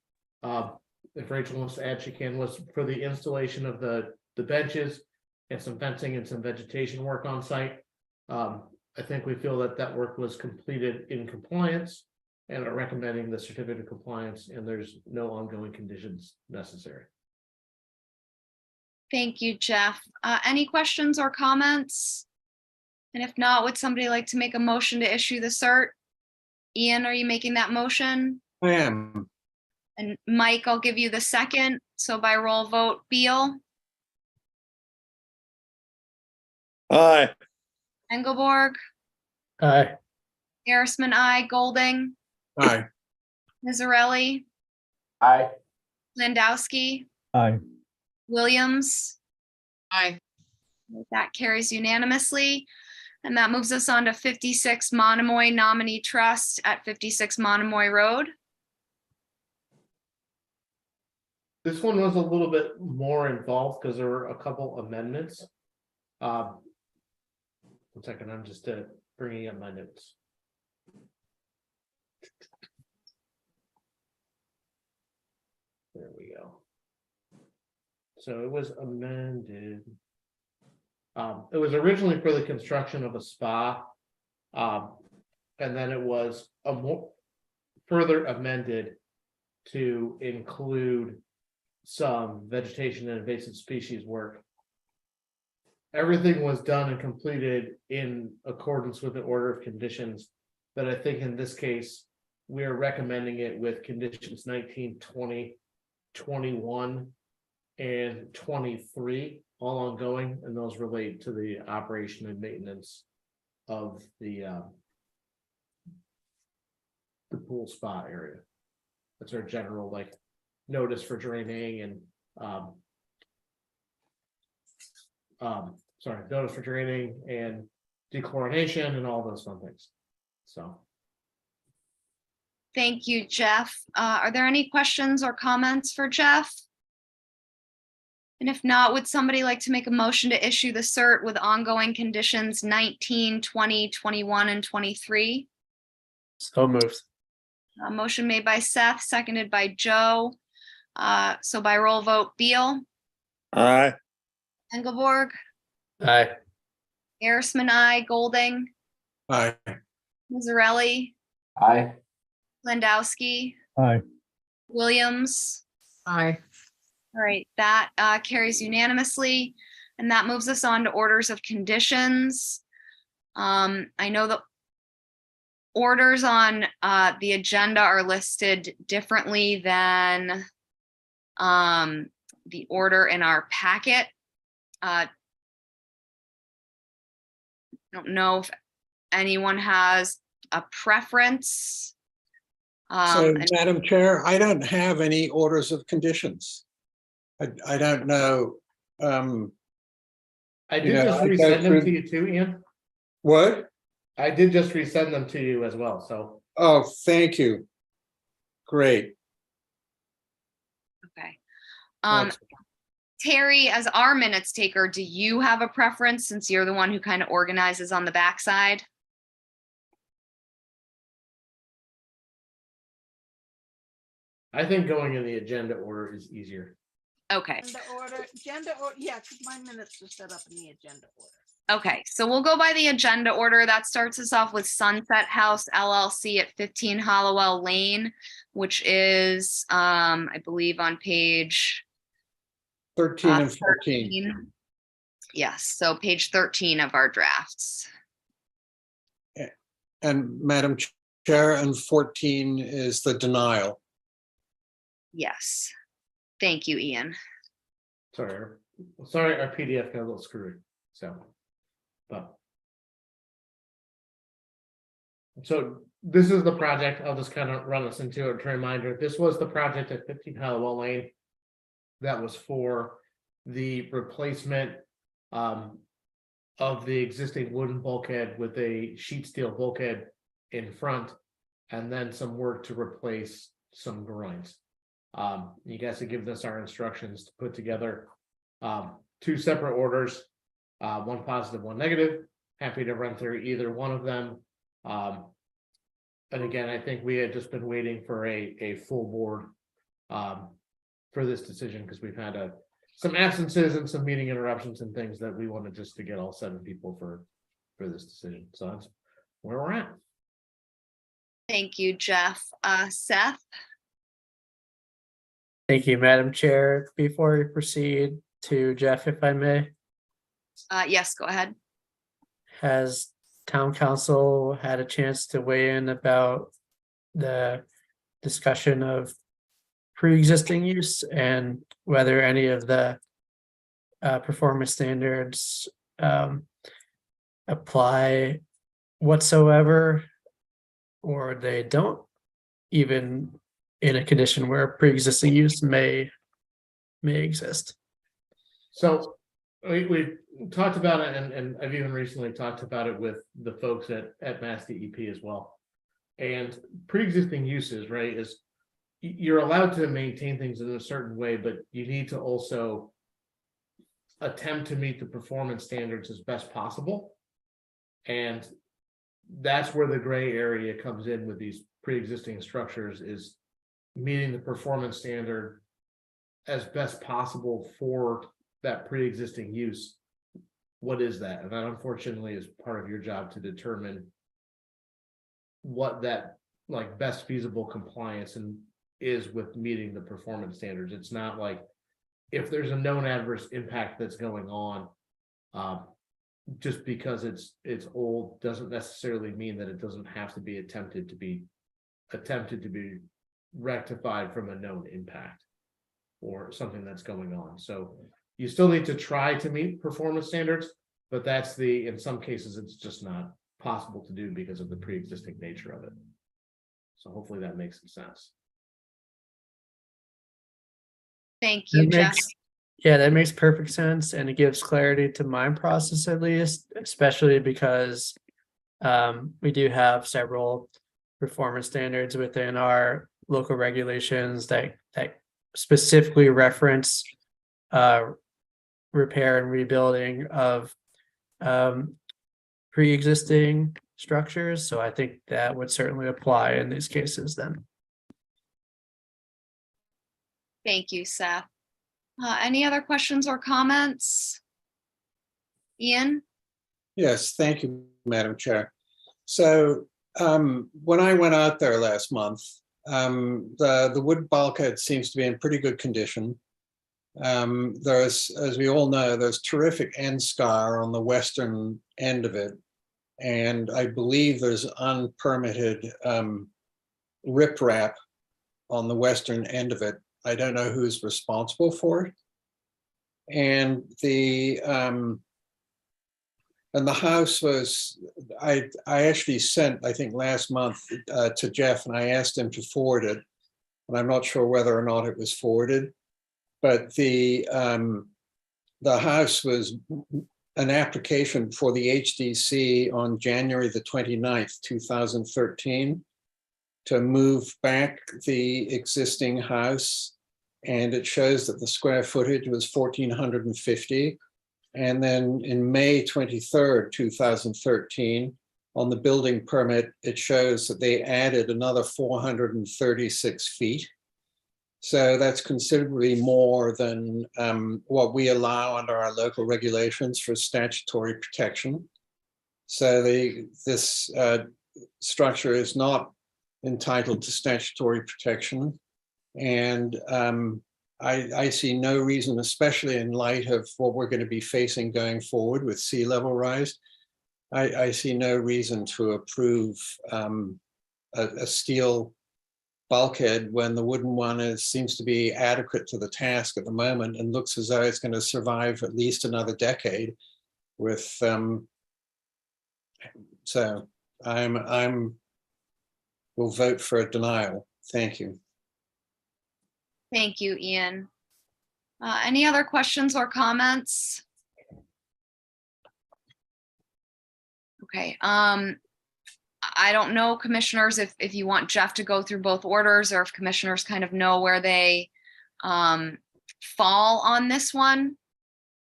if Rachel wants to add, she can, was for the installation of the benches and some fencing and some vegetation work on site. I think we feel that work was completed in compliance and are recommending the certificate of compliance, and there's no ongoing conditions necessary. Thank you, Jeff. Any questions or comments? And if not, would somebody like to make a motion to issue the cert? Ian, are you making that motion? I am. And Mike, I'll give you the second. So by roll vote, Beal, Aye. Engelborg, Aye. Harrisman, I, Golding, Aye. Mizzarelli, Aye. Landowski, Aye. Williams. Aye. That carries unanimously. And that moves us on to 56 Monomoy Nominee Trust at 56 Monomoy Road. This one was a little bit more involved because there were a couple amendments. 1 second, I'm just bringing up my notes. There we go. So it was amended. It was originally for the construction of a spa. And then it was further amended to include some vegetation and invasive species work. Everything was done and completed in accordance with the order of conditions, but I think in this case, we are recommending it with conditions 19, 20, 21, and 23, all ongoing, and those relate to the operation and maintenance of the pool spa area. That's our general notice for draining and notice for draining and dechlorination and all those fun things. So. Thank you, Jeff. Are there any questions or comments for Jeff? And if not, would somebody like to make a motion to issue the cert with ongoing conditions 19, 20, 21, and 23? So moved. Motion made by Seth, seconded by Joe. So by roll vote, Beal, Aye. Engelborg, Aye. Harrisman, I, Golding, Aye. Mizzarelli, Aye. Landowski, Aye. Williams. Aye. All right, that carries unanimously, and that moves us on to orders of conditions. I know the orders on the agenda are listed differently than the order in our packet. Don't know if anyone has a preference. So, Madam Chair, I don't have any orders of conditions. I don't know. I You did know, just I go resend them to through- you too, Ian. What? I did just resend them to you as well, so. Oh, thank you. Great. Okay. That's- Terry, as our minutes taker, do you have a preference since you're the one who kind of organizes on the backside? I think going in the agenda order is easier. Okay. Agenda or, yeah, because my minutes are set up in the agenda order. Okay, so we'll go by the agenda order. That starts us off with Sunset House LLC at 15 Hollowell Lane, which is, I believe on page 13 and 14. 13. Yes, so page 13 of our drafts. And Madam Chair, and 14 is the denial. Yes. Thank you, Ian. Sorry, our PDF got a little screwed, so. But. So this is the project. I'll just kind of run us into it. A reminder, this was the project at 15 Hollowell Lane. That was for the replacement of the existing wooden bulkhead with a sheet steel bulkhead in front, and then some work to replace some groins. You guys have given us our instructions to put together two separate orders, one positive, one negative. Happy to run through either one of them. And again, I think we had just been waiting for a full board for this decision because we've had some absences and some meeting interruptions and things that we wanted just to get all 7 people for this decision. So that's where we're at. Thank you, Jeff. Seth? Thank you, Madam Chair. Before we proceed to Jeff, if I may, Yes, go ahead. has town council had a chance to weigh in about the discussion of pre-existing use and whether any of the performance standards apply whatsoever, or they don't, even in a condition where pre-existing use may exist? So we talked about it, and I've even recently talked about it with the folks at Mass DEP as well. And pre-existing uses, right, is you're allowed to maintain things in a certain way, but you need to also attempt to meet the performance standards as best possible. And that's where the gray area comes in with these pre-existing structures, is meeting the performance standard as best possible for that pre-existing use. What is that? And that unfortunately is part of your job to determine what that like best feasible compliance and is with meeting the performance standards. It's not like if there's a known adverse impact that's going on, just because it's old doesn't necessarily mean that it doesn't have to be attempted to be rectified from a known impact or something that's going on. So you still need to try to meet performance standards, but in some cases, it's just not possible to do because of the pre-existing nature of it. So hopefully that makes some sense. Thank you, Jeff. Yeah, that makes perfect sense, and it gives clarity to my process at least, especially because we do have several performance standards within our local regulations that specifically reference repair and rebuilding of pre-existing structures. So I think that would certainly apply in these cases then. Thank you, Seth. Any other questions or comments? Ian? Yes, thank you, Madam Chair. So when I went out there last month, the wood bulkhead seems to be in pretty good condition. There's, as we all know, there's terrific end scar on the western end of it. And I believe there's unpermitted riprap on the western end of it. I don't know who's responsible for it. And the house was, I actually sent, I think last month to Jeff, and I asked him to forward it. And I'm not sure whether or not it was forwarded. but the house was an application for the HDC on January the 29th, 2013, to move back the existing house. And it shows that the square footage was 1,450. And then in May 23rd, 2013, on the building permit, it shows that they added another 436 feet. So that's considerably more than what we allow under our local regulations for statutory protection. So this structure is not entitled to statutory protection. And I see no reason, especially in light of what we're going to be facing going forward with sea level rise, I see no reason to approve a steel bulkhead when the wooden one seems to be adequate to the task at the moment and looks as though it's going to survive at least another decade. With so will vote for a denial. Thank you. Thank you, Ian. Any other questions or comments? Okay. I don't know, commissioners, if you want Jeff to go through both orders, or if commissioners kind of know where they fall on this one.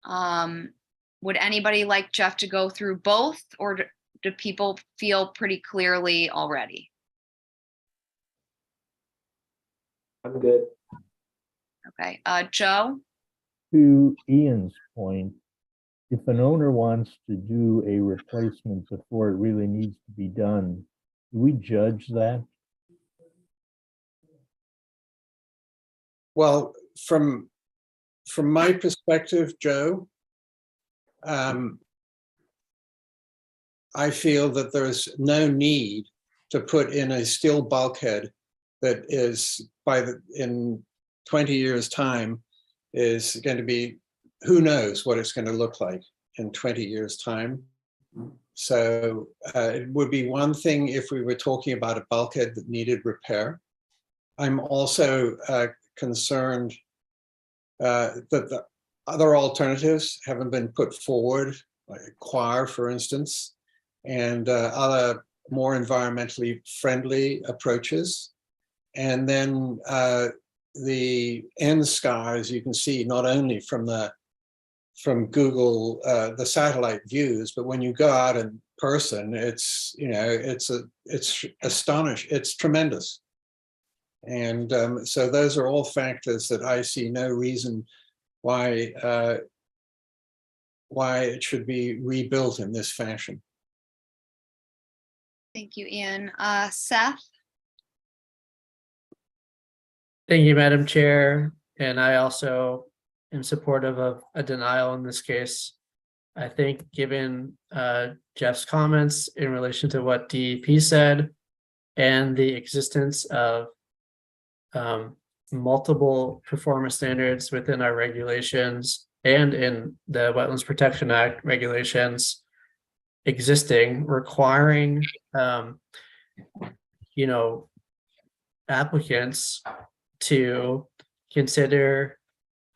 Would anybody like Jeff to go through both, or do people feel pretty clearly already? I'm good. Okay, Joe? To Ian's point, if an owner wants to do a replacement before it really needs to be done, do we judge that? Well, from my perspective, Joe, I feel that there's no need to put in a steel bulkhead that is in 20 years' time is going to be, who knows what it's going to look like in 20 years' time. So it would be one thing if we were talking about a bulkhead that needed repair. I'm also concerned that the other alternatives haven't been put forward, like a choir, for instance, and other more environmentally friendly approaches. And then the end sky, as you can see, not only from Google, the satellite views, but when you go out in person, it's astonishing, it's tremendous. And so those are all factors that I see no reason why it should be rebuilt in this fashion. Thank you, Ian. Seth? Thank you, Madam Chair. And I also am supportive of a denial in this case. I think given Jeff's comments in relation to what DEP said and the existence of multiple performance standards within our regulations and in the Wetlands Protection Act regulations existing, requiring applicants to consider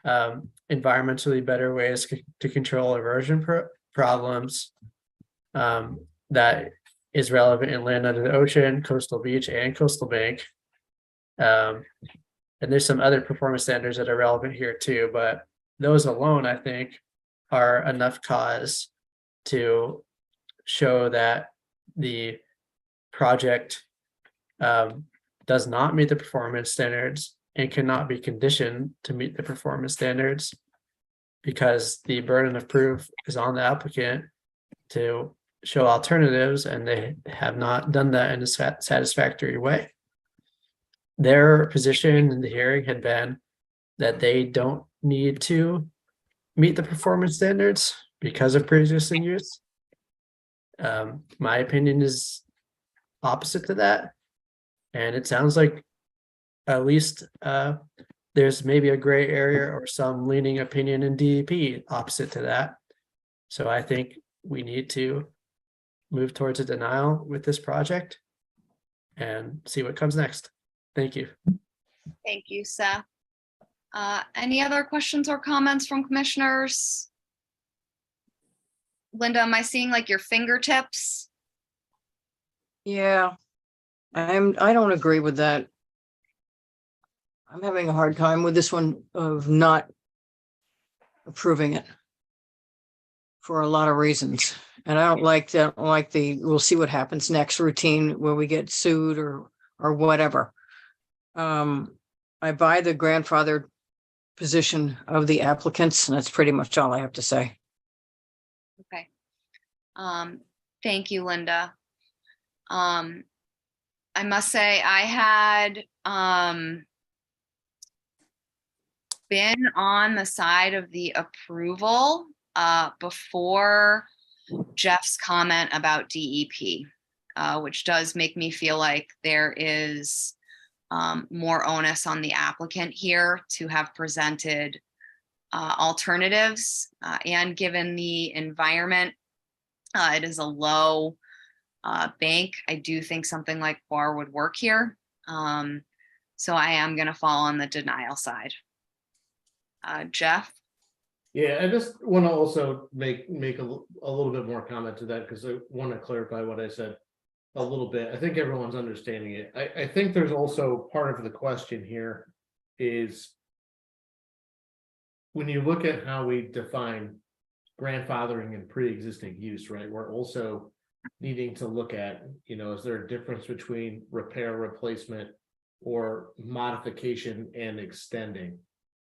environmentally better ways to control erosion problems that is relevant in land under the ocean, coastal beach, and coastal bank. And there's some other performance standards that are relevant here too, but those alone, I think, are enough cause to show that the project does not meet the performance standards and cannot be conditioned to meet the performance standards, because the burden of proof is on the applicant to show alternatives, and they have not done that in a satisfactory way. Their position in the hearing had been that they don't need to meet the performance standards because of pre-existing use. My opinion is opposite to that. And it sounds like at least there's maybe a gray area or some leaning opinion in DEP opposite to that. So I think we need to move towards a denial with this project and see what comes next. Thank you. Thank you, Seth. Any other questions or comments from commissioners? Linda, am I seeing like your fingertips? Yeah, I don't agree with that. I'm having a hard time with this one of not approving it for a lot of reasons. And I don't like that, we'll see what happens next routine where we get sued or whatever. I buy the grandfather position of the applicants, and that's pretty much all I have to say. Okay. Thank you, Linda. I must say I had been on the side of the approval before Jeff's comment about DEP, which does make me feel like there is more onus on the applicant here to have presented alternatives, and given the environment, it is a low bank. I do think something like bar would work here. So I am going to fall on the denial side. Jeff? Yeah, I just want to also make a little bit more comment to that, because I want to clarify what I said a little bit. I think everyone's understanding it. I think there's also part of the question here is when you look at how we define grandfathering and pre-existing use, right? We're also needing to look at, is there a difference between repair, replacement, or modification and extending?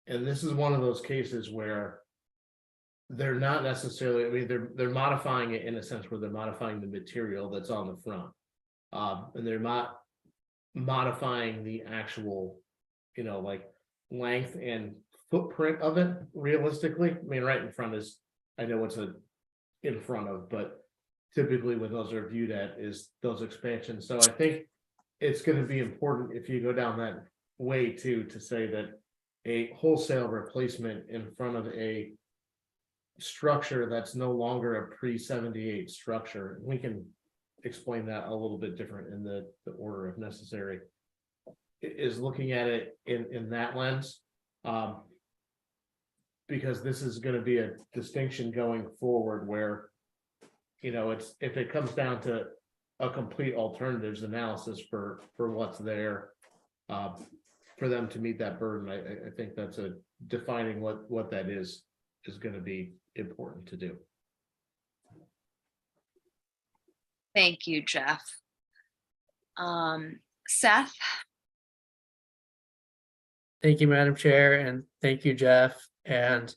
And this is one of those cases where they're not necessarily, I mean, they're modifying it in a sense where they're modifying the material that's on the front. And they're not modifying the actual, like length and footprint of it realistically. I mean, right in front is, I know what's in front of, but typically when those are viewed at is those expansions. So I think it's going to be important if you go down that way too, to say that a wholesale replacement in front of a structure that's no longer a pre-78 structure. We can explain that a little bit different in the order if necessary. Is looking at it in that lens, because this is going to be a distinction going forward where, it's if it comes down to a complete alternatives analysis for what's there, for them to meet that burden. I think that's defining what that is going to be important to do. Thank you, Jeff. Seth? Thank you, Madam Chair, and thank you, Jeff. And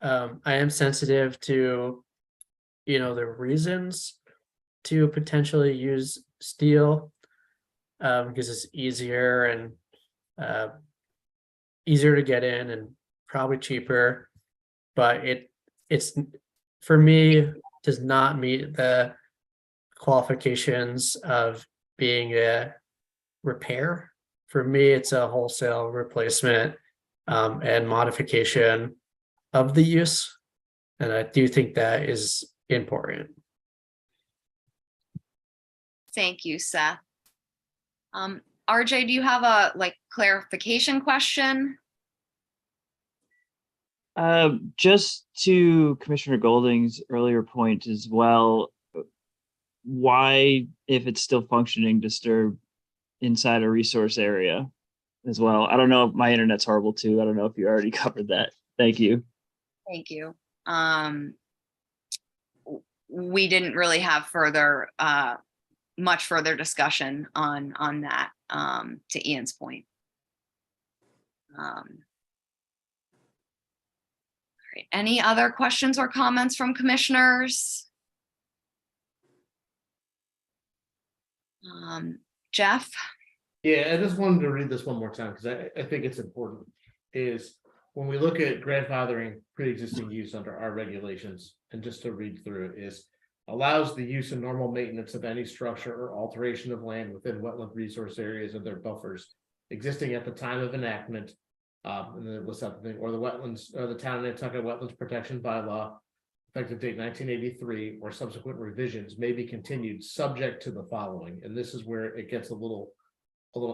I am sensitive to, the reasons to potentially use steel, because it's easier and easier to get in and probably cheaper, but it's for me does not meet the qualifications of being a repair. For me, it's a wholesale replacement and modification of the use, and I do think that is important. Thank you, Seth. RJ, do you have a clarification question? Just to Commissioner Golding's earlier point as well, why, if it's still functioning, disturb inside a resource area as well? I don't know if my internet's horrible too. I don't know if you already covered that. Thank you. Thank you. We didn't really have much further discussion on that, to Ian's point. All right. Any other questions or comments from commissioners? Jeff? Yeah, I just wanted to read this one more time because I think it's important. Is when we look at grandfathering pre-existing use under our regulations, and just to read through it, is allows the use and normal maintenance of any structure or alteration of land within wetland resource areas and their buffers existing at the time of enactment, and then it lists out the thing, or the wetlands, or the town of Nantucket Wetlands Protection Bylaw, effective date 1983, or subsequent revisions may be continued subject to the following. And this is where it gets a little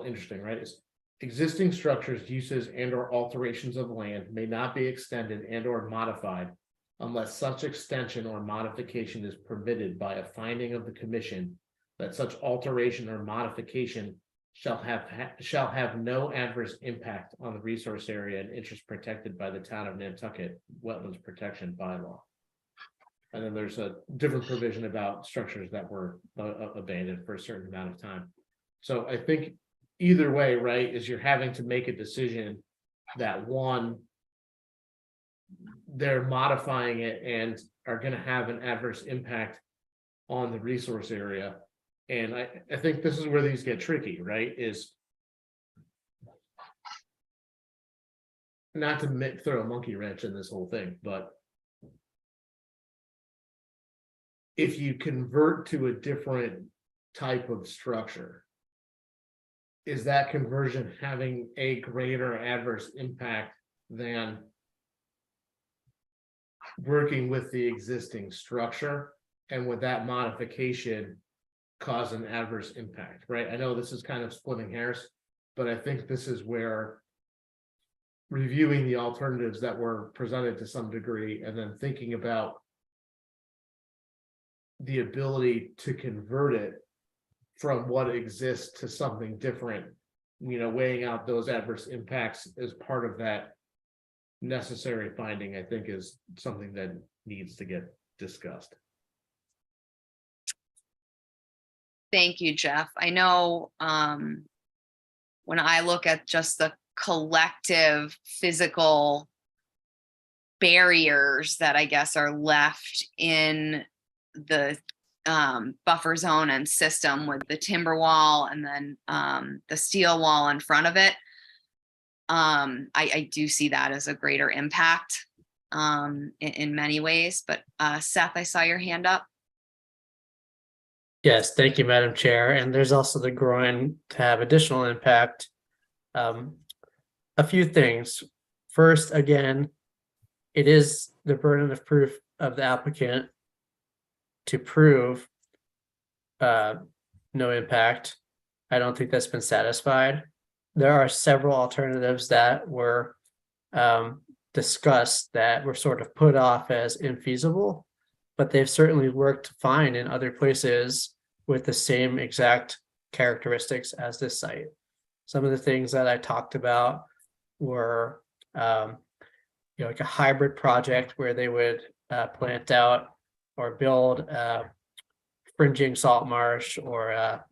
interesting, right? Is existing structures, uses, and or alterations of land may not be extended and or modified unless such extension or modification is permitted by a finding of the commission that such alteration or modification shall have no adverse impact on the resource area and interest protected by the town of Nantucket Wetlands Protection Bylaw. And then there's a different provision about structures that were abandoned for a certain amount of time. So I think either way, right, is you're having to make a decision that one, they're modifying it and are going to have an adverse impact on the resource area. And I think this is where these get tricky, right? Is not to throw a monkey wrench in this whole thing, but if you convert to a different type of structure, is that conversion having a greater adverse impact than working with the existing structure? And would that modification cause an adverse impact, right? I know this is kind of splitting hairs, but I think this is where reviewing the alternatives that were presented to some degree and then thinking about the ability to convert it from what exists to something different, weighing out those adverse impacts as part of that necessary finding, I think is something that needs to get discussed. Thank you, Jeff. I know when I look at just the collective physical barriers that I guess are left in the buffer zone and system with the timber wall and then the steel wall in front of it, I do see that as a greater impact in many ways. But Seth, I saw your hand up. Yes, thank you, Madam Chair. And there's also the groin to have additional impact. A few things. First, again, it is the burden of proof of the applicant to prove no impact. I don't think that's been satisfied. There are several alternatives that were discussed that were sort of put off as infeasible, but they've certainly worked fine in other places with the same exact characteristics as this site. Some of the things that I talked about were, like a hybrid project where they would plant out or build a fringing salt marsh or a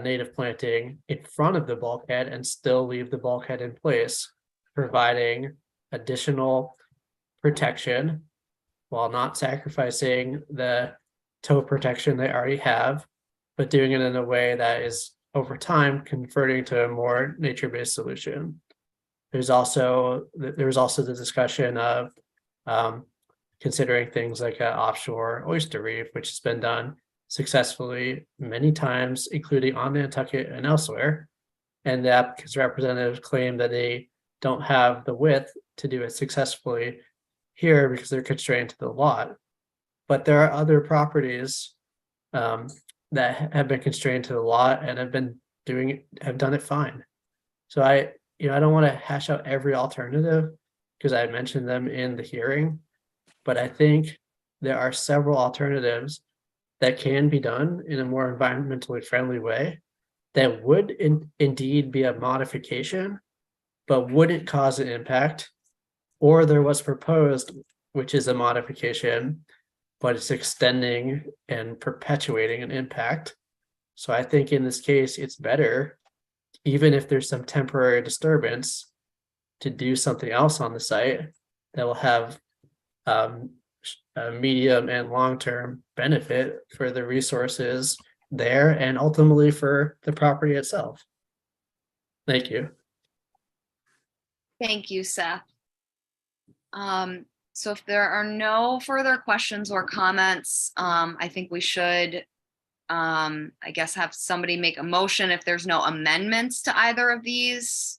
native planting in front of the bulkhead and still leave the bulkhead in place, providing additional protection while not sacrificing the toe protection they already have, but doing it in a way that is over time converting to a more nature-based solution. There's also the discussion of considering things like an offshore oyster reef, which has been done successfully many times, including on Nantucket and elsewhere. And the applicant's representatives claim that they don't have the width to do it successfully here because they're constrained to the lot. But there are other properties that have been constrained to the lot and have done it fine. So I don't want to hash out every alternative because I mentioned them in the hearing, but I think there are several alternatives that can be done in a more environmentally friendly way that would indeed be a modification, but wouldn't cause an impact. Or there was proposed, which is a modification, but it's extending and perpetuating an impact. So I think in this case, it's better, even if there's some temporary disturbance, to do something else on the site that will have a medium and long-term benefit for the resources there and ultimately for the property itself. Thank you. Thank you, Seth. So if there are no further questions or comments, I think we should, I guess, have somebody make a motion if there's no amendments to either of these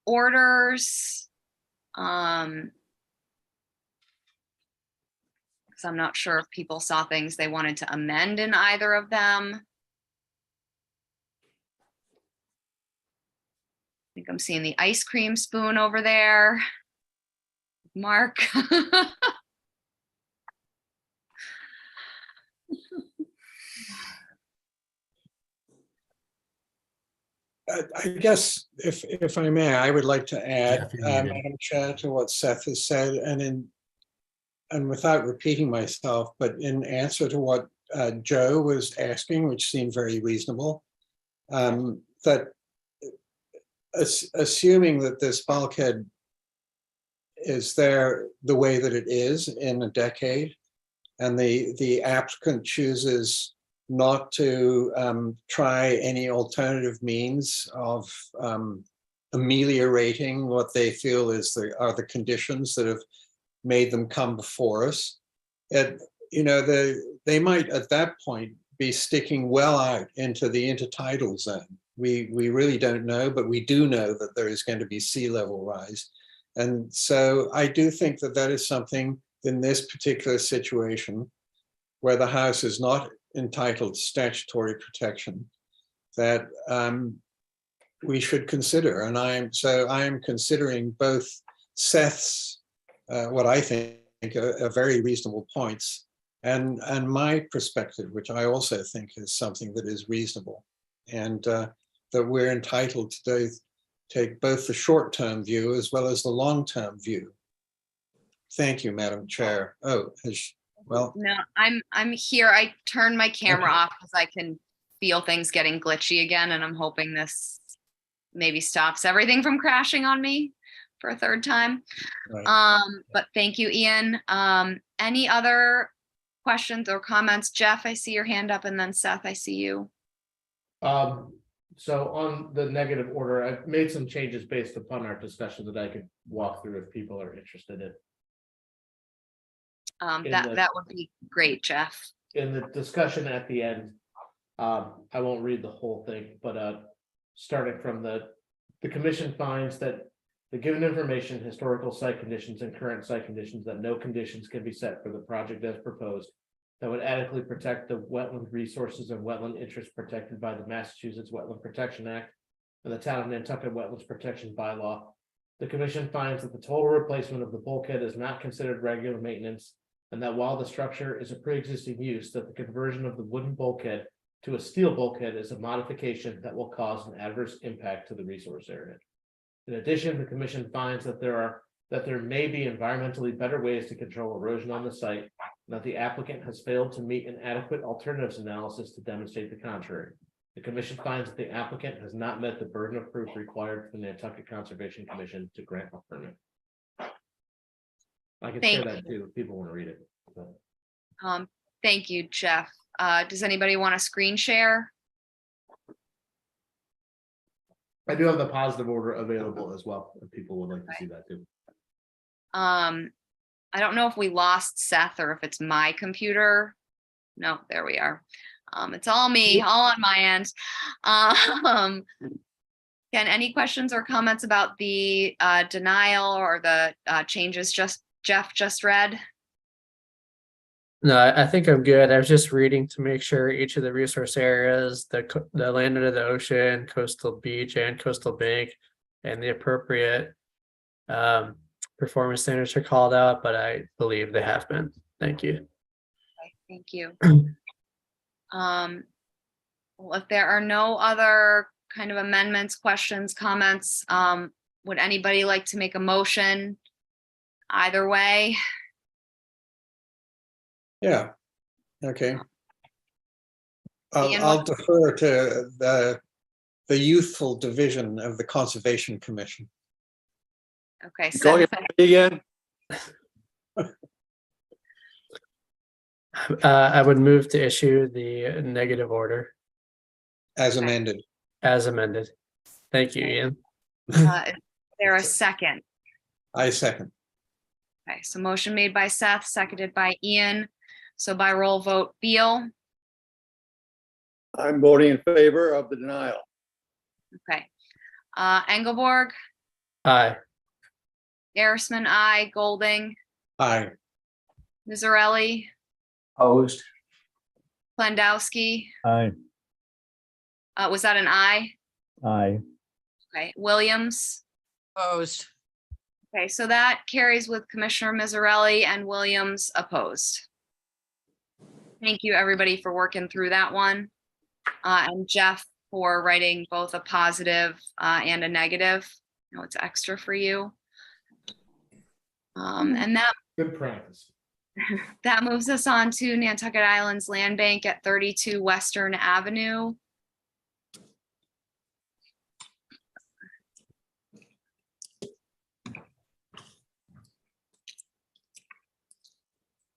orders. Because I'm not sure if people saw things they wanted to amend in either of them. think I'm seeing the ice cream spoon over there. Mark. I guess if I may, I would like to add, Jeff, you're muted. Madam Chair, to what Seth has said, and without repeating myself, but in answer to what Joe was asking, which seemed very reasonable, that assuming that this bulkhead is there the way that it is in a decade, and the applicant chooses not to try any alternative means of ameliorating what they feel are the conditions that have made them come before us. They might at that point be sticking well out into the intertidal zone. We really don't know, but we do know that there is going to be sea level rise. And so I do think that that is something in this particular situation where the house is not entitled to statutory protection that we should consider. And I am considering both Seth's, what I think are very reasonable points, and my perspective, which I also think is something that is reasonable, and that we're entitled to take both the short-term view as well as the long-term view. Thank you, Madam Chair. Oh, well. No, I'm here. I turned my camera off because I can feel things getting glitchy again, and I'm hoping this maybe stops everything from crashing on me for a third time. Right. But thank you, Ian. Any other questions or comments? Jeff, I see your hand up, and then Seth, I see you. So on the negative order, I've made some changes based upon our discussion that I could walk through if people are interested in. That would be great, Jeff. In the discussion at the end, I won't read the whole thing, but starting from the commission finds that the given information, historical site conditions, and current site conditions, that no conditions can be set for the project as proposed that would adequately protect the wetland resources and wetland interests protected by the Massachusetts Wetland Protection Act and the Town of Nantucket Wetlands Protection Bylaw. The commission finds that the total replacement of the bulkhead is not considered regular maintenance, and that while the structure is a pre-existing use, that the conversion of the wooden bulkhead to a steel bulkhead is a modification that will cause an adverse impact to the resource area. In addition, the commission finds that there may be environmentally better ways to control erosion on the site, and that the applicant has failed to meet an adequate alternatives analysis to demonstrate the contrary. The commission finds that the applicant has not met the burden of proof required for the Nantucket Conservation Commission to grant a permit. I can share that too if people want to read it. Thank you, Jeff. Does anybody want to screen share? I do have the positive order available as well, if people would like to see that too. I don't know if we lost Seth or if it's my computer. No, there we are. It's all me, all on my end. Again, any questions or comments about the denial or the changes Jeff just read? No, I think I'm good. I was just reading to make sure each of the resource areas, the land under the ocean, coastal beach, and coastal bank, and the appropriate performance standards are called out, but I believe they have been. Thank you. Okay, thank you. Well, if there are no other kind of amendments, questions, comments, would anybody like to make a motion either way? Yeah, okay. I'll defer to the youthful division of the Conservation Commission. Okay, Go Seth, again. I would move to issue the negative order As amended. as amended. Thank you, Ian. is there a second? I second. Okay, so motion made by Seth, seconded by Ian. So by roll vote, Beal. I'm voting in favor of the denial. Okay. Engelborg, Aye. Garrisman, aye. Golding, Aye. Mizzarelli, Opposed? Klandowski. Aye. Was that an aye? Aye. Okay, Williams. Opposed. Okay, so that carries with Commissioner Mazzarelli and Williams opposed. Thank you, everybody, for working through that one. And Jeff for writing both a positive and a negative. I know it's extra for you. And that Good practice. that moves us on to Nantucket Islands Land Bank at 32 Western Avenue.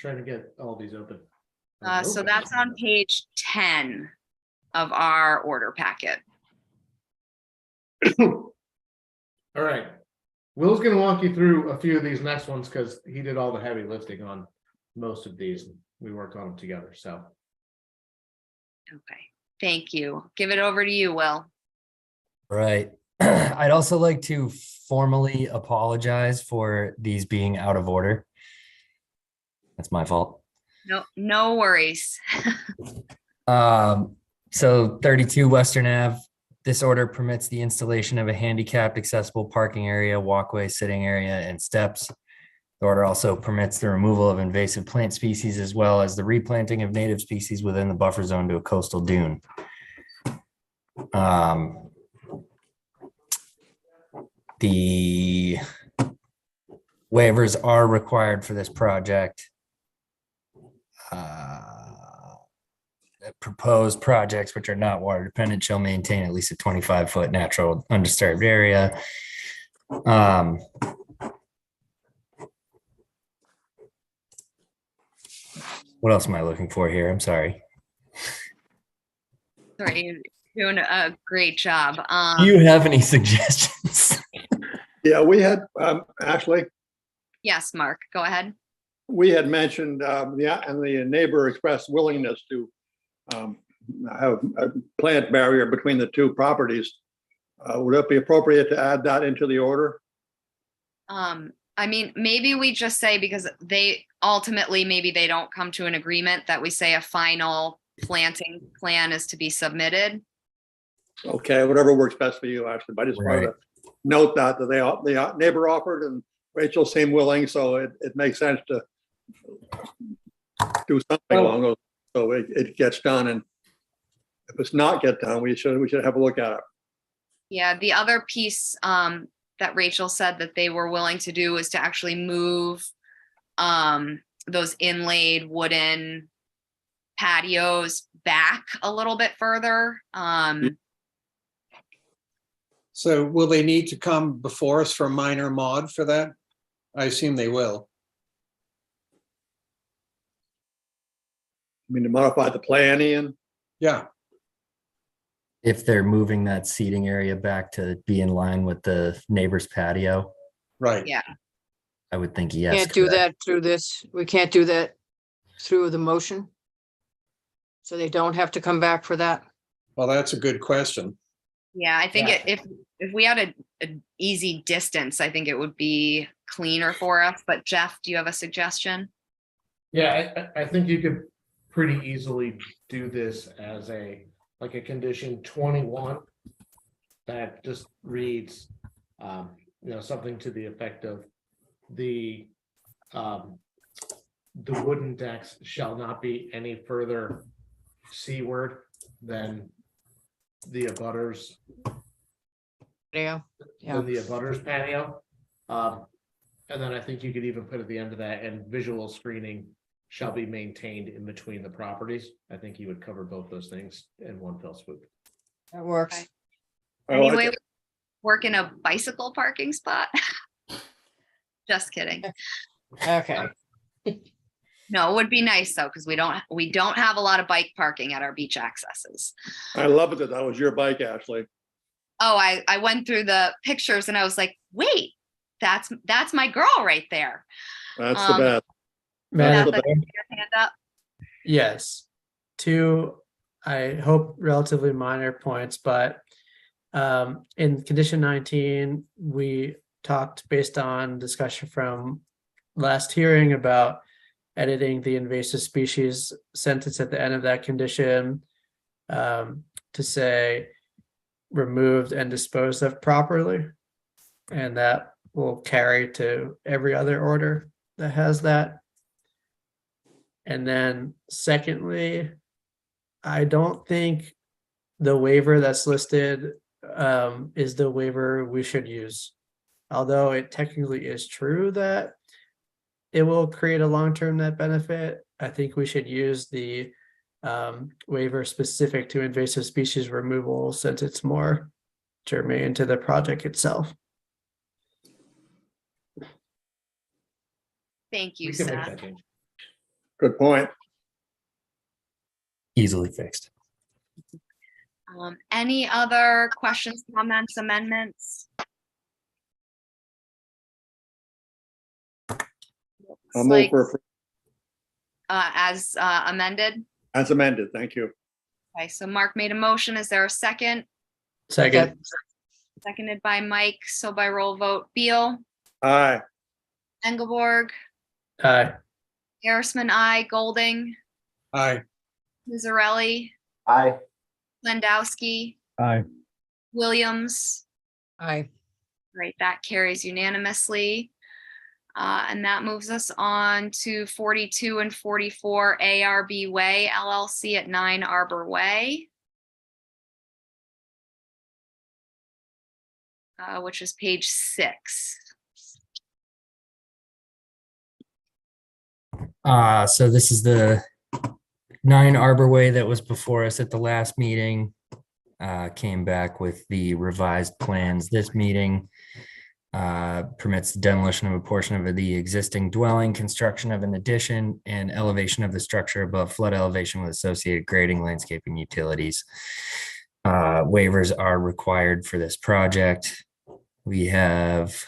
Trying to get all these open. So that's on page 10 of our order packet. All right. Will's gonna walk you through a few of these next ones because he did all the heavy lifting on most of these. We worked on them together, so. Okay, thank you. Give it over to you, Will. Right. I'd also like to formally apologize for these being out of order. That's my fault. No worries. So 32 Western Ave, this order permits the installation of a handicapped accessible parking area, walkway, sitting area, and steps. The order also permits the removal of invasive plant species as well as the replanting of native species within the buffer zone to a coastal dune. The waivers are required for this project. Proposed projects which are not water dependent shall maintain at least a 25-foot natural undisturbed area. What else am I looking for here? I'm sorry. Sorry, you're doing a great job. Do you have any suggestions? Yeah, we had, Ashley, Yes, Mark, go ahead. we had mentioned, and the neighbor expressed willingness to have a plant barrier between the two properties. Would it be appropriate to add that into the order? I mean, maybe we just say, because they ultimately, maybe they don't come to an agreement, that we say a final planting plan is to be submitted. Okay, whatever works best for you, Ashley, but I just wanted to note that the neighbor offered and Rachel seemed willing, so it makes sense to do something along those, so it gets done, and if it's not get done, we should have a look at it. Yeah, the other piece that Rachel said that they were willing to do is to actually move those inlaid wooden patios back a little bit further. So will they need to come before us for a minor mod for that? I assume they will. I mean, to modify the plan, Ian? Yeah. If they're moving that seating area back to be in line with the neighbor's patio, Right. Yeah. I would think yes. Can't do that through this. We can't do that through the motion. So they don't have to come back for that. Well, that's a good question. Yeah, I think if we had an easy distance, I think it would be cleaner for us. But Jeff, do you have a suggestion? Yeah, I think you could pretty easily do this as a condition 21 that just reads, something to the effect of the wooden decks shall not be any further seaward than the abutters. Patio. Yeah. Than the abutters patio. And then I think you could even put at the end of that, and visual screening shall be maintained in between the properties. I think you would cover both those things in one fell swoop. That works. Anyway, work in a bicycle parking spot. Just kidding. Okay. No, it would be nice though, because we don't have a lot of bike parking at our beach accesses. I love it that was your bike, Ashley. Oh, I went through the pictures and I was like, wait, that's my girl right there. That's the best. Madam Beth, Chair? your hand up. Yes, two, I hope relatively minor points, but in condition 19, we talked based on discussion from last hearing about editing the invasive species sentence at the end of that condition to say, removed and disposed of properly. And that will carry to every other order that has that. And then secondly, I don't think the waiver that's listed is the waiver we should use. Although it technically is true that it will create a long-term net benefit, I think we should use the waiver specific to invasive species removal since it's more germane to the project itself. Thank you, We can make Seth. that change. Good point. Easily fixed. Any other questions, comments, amendments? I'll Looks move like, for, as amended. as amended. Thank you. Okay, so Mark made a motion. Is there a second? Second. Seconded by Mike. So by roll vote, Beal, Aye. Engelborg, Aye. Harrisman, I, Golding, Aye. Mizzarelli, Aye. Landowski, Aye. Williams. Aye. Right, that carries unanimously. And that moves us on to 42 and 44 ARB Way LLC at 9 Arbor Way. Which is page 6. So this is the 9 Arbor Way that was before us at the last meeting. Came back with the revised plans. This meeting permits the demolition of a portion of the existing dwelling, construction of an addition, and elevation of the structure above flood elevation with associated grading, landscaping, utilities. Waivers are required for this project. We have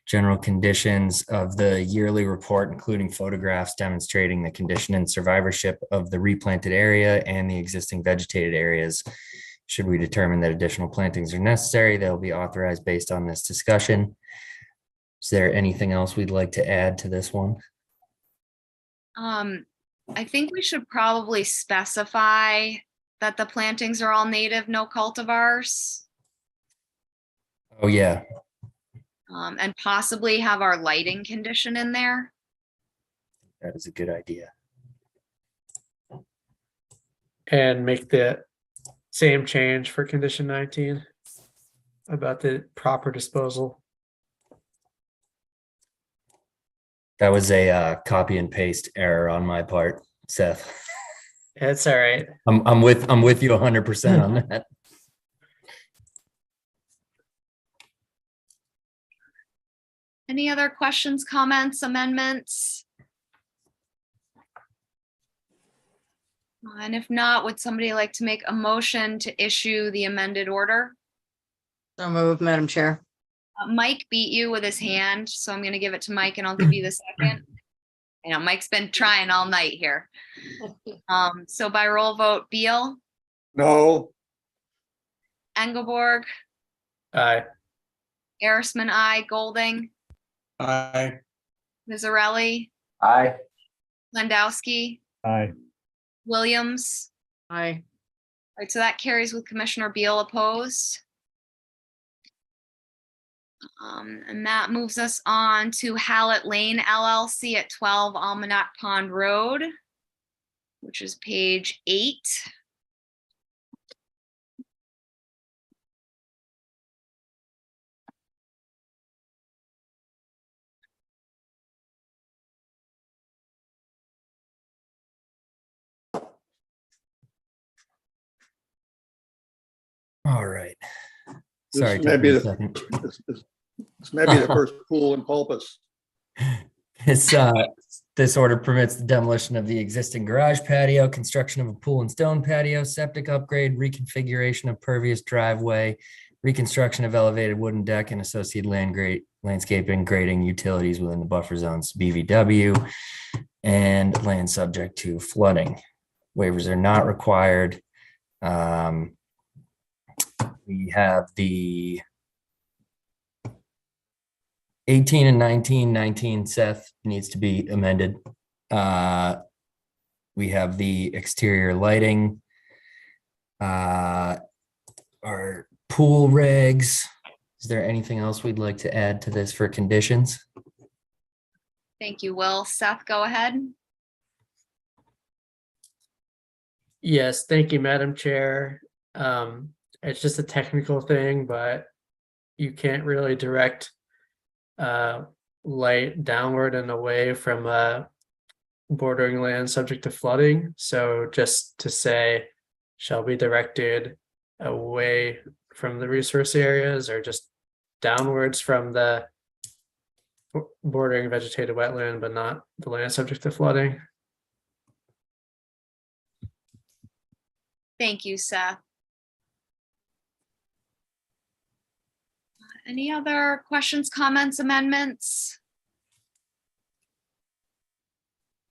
general conditions of the yearly report, including photographs demonstrating the condition and survivorship of the replanted area and the existing vegetated areas. Should we determine that additional plantings are necessary, they'll be authorized based on this discussion. Is there anything else we'd like to add to this one? I think we should probably specify that the plantings are all native, no cultivars. Oh, yeah. And possibly have our lighting condition in there. That is a good idea. And make the same change for condition 19 about the proper disposal. That was a copy and paste error on my part, Seth. It's all right. I'm with you 100% on that. Any other questions, comments, amendments? And if not, would somebody like to make a motion to issue the amended order? So moved, Madam Chair. Mike beat you with his hand, so I'm going to give it to Mike and I'll give you the second. You know, Mike's been trying all night here. So by roll vote, Beal, No. Engelborg, Aye. Harrisman, I, Golding, Aye. Mizzarelli, Aye. Landowski, Aye. Williams. Aye. All right, so that carries with Commissioner Beal opposed. And that moves us on to Hallett Lane LLC at 12 Almanac Pond Road, which is page 8. All right. Sorry. This may be took me a second. this may be the first pool in Pulpus. This order permits the demolition of the existing garage patio, construction of a pool and stone patio, septic upgrade, reconfiguration of pervious driveway, reconstruction of elevated wooden deck and associated landscaping, grading, utilities within the buffer zones, BVW, and land subject to flooding. Waivers are not required. We have the 18 and 19, Seth needs to be amended. We have the exterior lighting Our pool regs. Is there anything else we'd like to add to this for conditions? Thank you, Will. Seth, go ahead. Yes, thank you, Madam Chair. It's just a technical thing, but you can't really direct light downward and away from bordering land subject to flooding. So just to say, shall be directed away from the resource areas or just downwards from the bordering vegetated wetland, but not the land subject to flooding. Thank you, Seth. Any other questions, comments, amendments?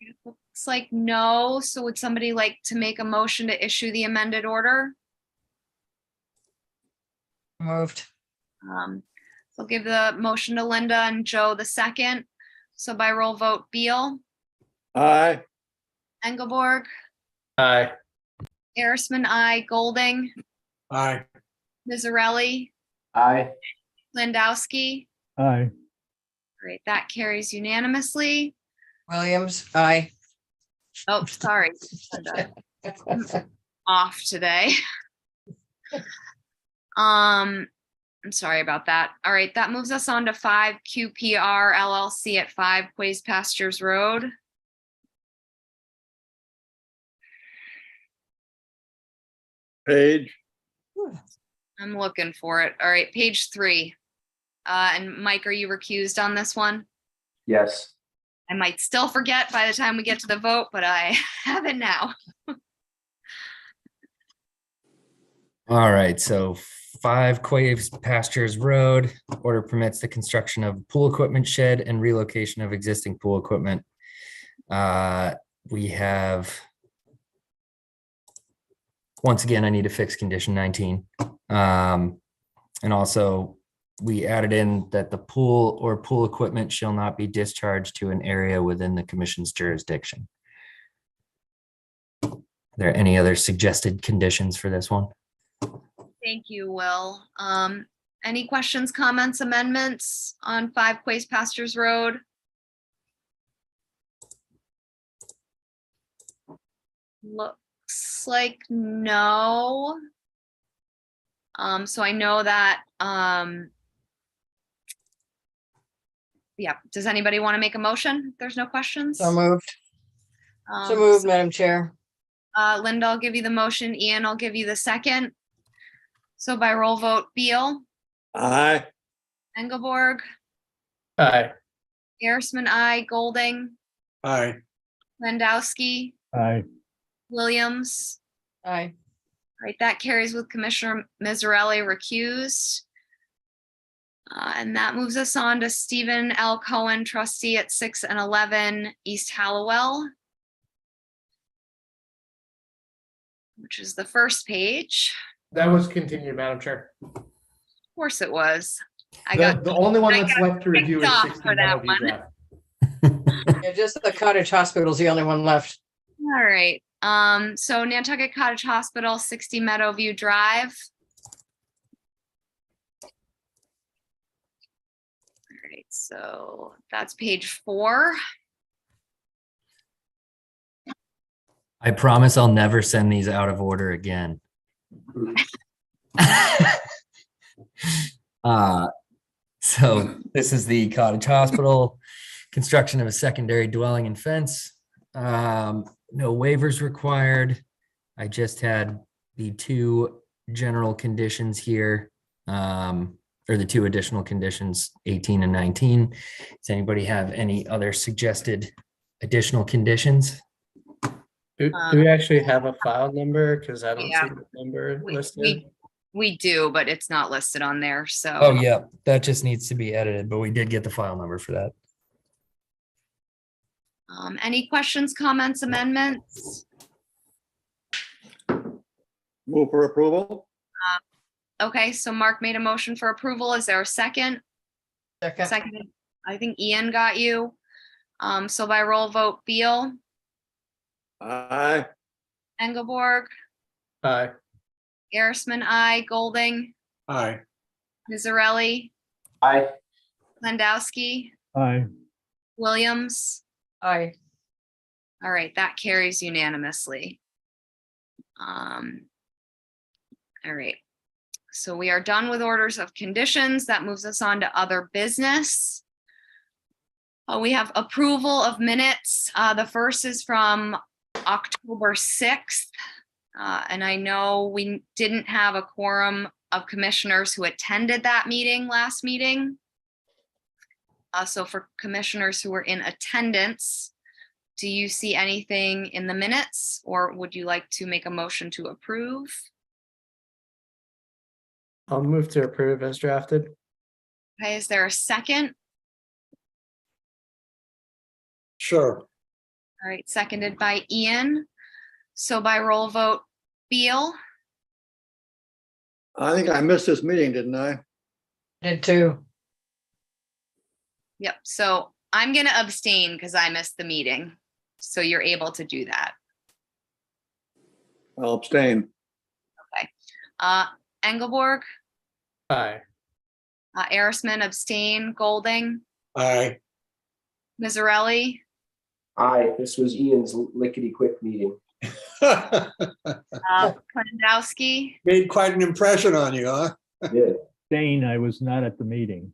It looks like no. So would somebody like to make a motion to issue the amended order? Moved. So I'll give the motion to Linda and Joe the second. So by roll vote, Beal, Aye. Engelborg, Aye. Arisman, I, Golding, Aye. Mizzarelli, Aye. Landowski. Aye. Great, that carries unanimously. Williams, aye. Oh, sorry. I'm off today. I'm sorry about that. All right, that moves us on to 5 QPR LLC at 5 Quays Pastures Road. Page. I'm looking for it. All right, page 3. And Mike, are you recused on this one? Yes. I might still forget by the time we get to the vote, but I have it now. All right, so 5 Quaves Pastures Road, order permits the construction of pool equipment shed and relocation of existing pool equipment. We have, once again, I need to fix condition 19. And also we added in that the pool or pool equipment shall not be discharged to an area within the commission's jurisdiction. Are there any other suggested conditions for this one? Thank you, Will. Any questions, comments, amendments on 5 Quays Pastures Road? Looks like no. So I know that, yeah, does anybody want to make a motion? If there's no questions? So moved. So moved, Madam Chair. Linda, I'll give you the motion. Ian, I'll give you the second. So by roll vote, Beal, Aye. Engelborg, Aye. Arisman, I, Golding, Aye. Landowski, Aye. Williams. Aye. Right, that carries with Commissioner Mizzarelli recused. And that moves us on to Stephen L. Cohen, trustee at 6 and 11 East Hallowell, which is the first page. That was continued, Madam Chair. Of course it was. The only one that's left to review is off 60 for that Meadowview one. Drive. Yeah, just the cottage hospital is the only one left. All right, so Nantucket Cottage Hospital, 60 Meadowview Drive. All right, so that's page 4. I promise I'll never send these out of order again. So this is the cottage hospital, construction of a secondary dwelling and fence. No waivers required. I just had the 2 general conditions here, or the 2 additional conditions, 18 and 19. Does anybody have any other suggested additional conditions? Do we actually have a file number? Because I don't Yeah. see the number listed. We do, but it's not listed on there, so. Oh, yeah, that just needs to be edited, but we did get the file number for that. Any questions, comments, amendments? Move for approval. Okay, so Mark made a motion for approval. Is there a second? Second, I think Ian got you. So by roll vote, Beal, Aye. Engelborg, Aye. Garrisman, I, Golding, Aye. Mizzarelli, Aye. Landowski, Aye. Williams. Aye. All right, that carries unanimously. All right. So we are done with orders of conditions. That moves us on to other business. We have approval of minutes. The first is from October 6th. And I know we didn't have a quorum of commissioners who attended that meeting last meeting. So for commissioners who were in attendance, do you see anything in the minutes, or would you like to make a motion to approve? I'll move to approve as drafted. Okay, is there a second? Sure. All right, seconded by Ian. So by roll vote, Beal, I think I missed this meeting, didn't I? Did too. yep, so I'm gonna abstain because I missed the meeting. So you're able to do that. I'll abstain. Okay. Engelborg, Aye. Arisman, abstain, Golding, Aye. Mizzarelli, Aye, this was Ian's lickety-quick meeting. Klandowski, Made quite an impression on you, huh? Yeah. Abstain, I was not at the meeting.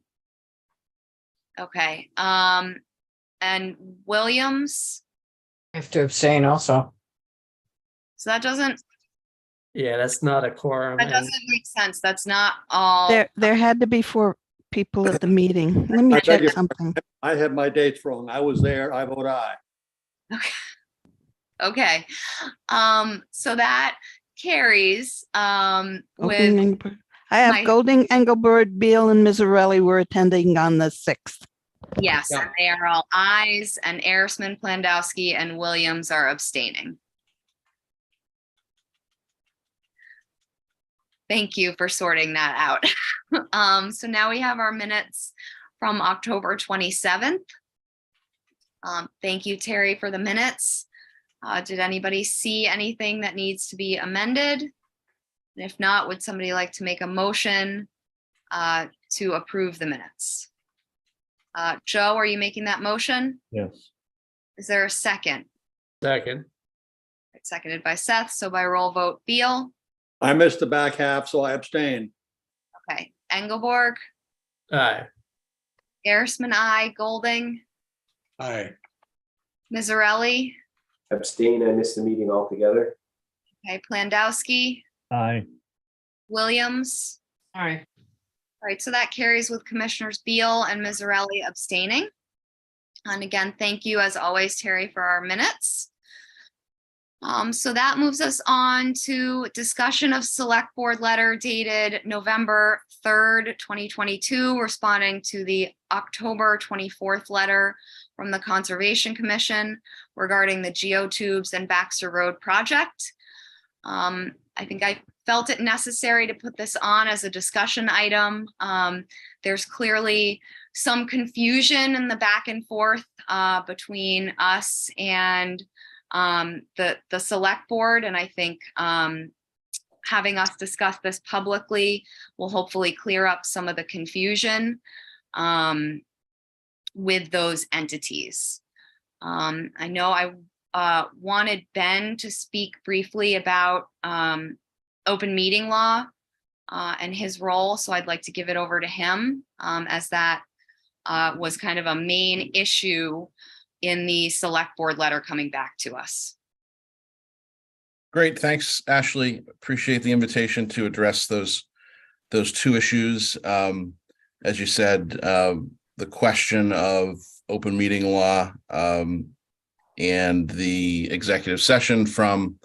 okay. And Williams, I have to abstain also. so that doesn't Yeah, that's not a quorum. and- make sense. That's not all. There had to be 4 people at the meeting. Let me I check beg your- something. I have my dates wrong. I was there. I vote aye. Okay. So that carries Golding, with, Engelbert. I have my- Golding, Engelbert, Beal, and Mizzarelli were attending on the 6th. yes, Yeah. and they are all ayes, and Arisman, Plandowski, and Williams are abstaining. Thank you for sorting that out. So now we have our minutes from October 27th. Thank you, Terry, for the minutes. Did anybody see anything that needs to be amended? And if not, would somebody like to make a motion to approve the minutes? Joe, are you making that motion? Yes. Is there a second? Second. Seconded by Seth, so by roll vote, Beal, I missed the back half, so I abstain. okay, Engelborg, Aye. Arisman, I, Golding, Aye. Mizzarelli, Abstain, I missed the meeting altogether. okay, Plandowski, Aye. Williams. Aye. All right, so that carries with Commissioners Beal and Mizzarelli abstaining. And again, thank you as always, Terry, for our minutes. So that moves us on to discussion of select board letter dated November 3rd, 2022, responding to the October 24th letter from the Conservation Commission regarding the geotubes and Baxter Road project. I think I felt it necessary to put this on as a discussion item. There's clearly some confusion in the back and forth between us and the select board, and I think having us discuss this publicly will hopefully clear up some of the confusion with those entities. I know I wanted Ben to speak briefly about open meeting law and his role, so I'd like to give it over to him as that was kind of a main issue in the select board letter coming back to us. Great, thanks, Ashley. Appreciate the invitation to address those 2 issues. As you said, the question of open meeting law and the executive session from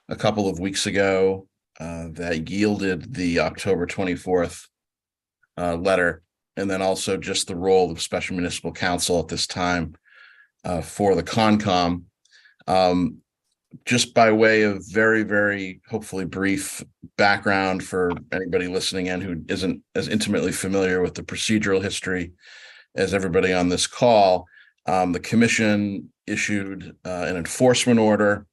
a couple of weeks ago that yielded the October 24th letter, and then also just the role of special municipal counsel at this time for the Concom. Just by way of very, very hopefully brief background for anybody listening in who isn't as intimately familiar with the procedural history as everybody on this call, the commission issued an enforcement order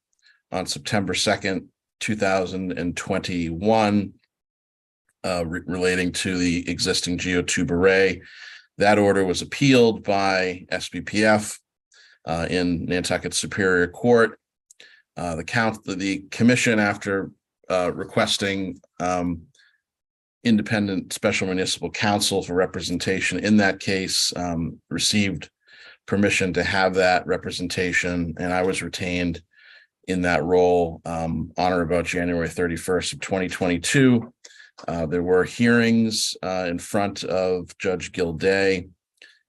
on September 2nd, 2021 relating to the existing geotube array. That order was appealed by SBPF in Nantucket Superior Court. The commission, after requesting independent special municipal counsel for representation in that case, received permission to have that representation, and I was retained in that role on or about January 31st of 2022. There were hearings in front of Judge Gilday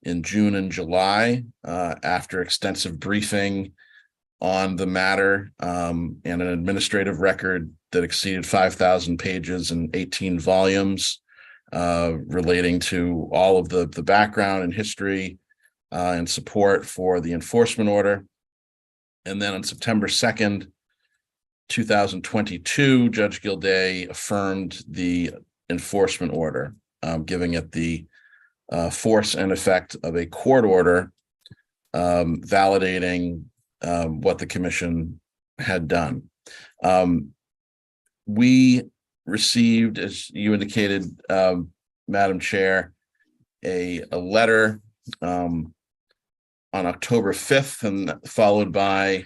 in June and July after extensive briefing on the matter and an administrative record that exceeded 5,000 pages and 18 volumes relating to all of the background and history and support for the enforcement order. And then on September 2nd, 2022, Judge Gilday affirmed the enforcement order, giving it the force and effect of a court order, validating what the commission had done. We received, as you indicated, Madam Chair, a letter on October 5th, and followed by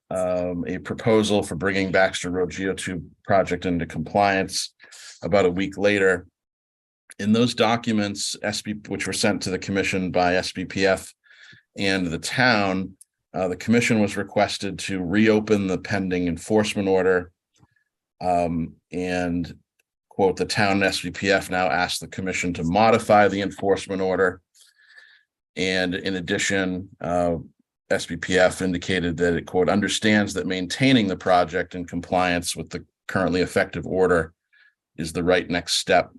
a proposal for bringing Baxter Road Geotube project into compliance about a week later. In those documents, which were sent to the commission by SBPF and the town, the commission was requested to reopen the pending enforcement order, and quote, the town and SBPF now asked the commission to modify the enforcement order. And in addition, SBPF indicated that it, quote, understands that maintaining the project in compliance with the currently effective order is the right next step.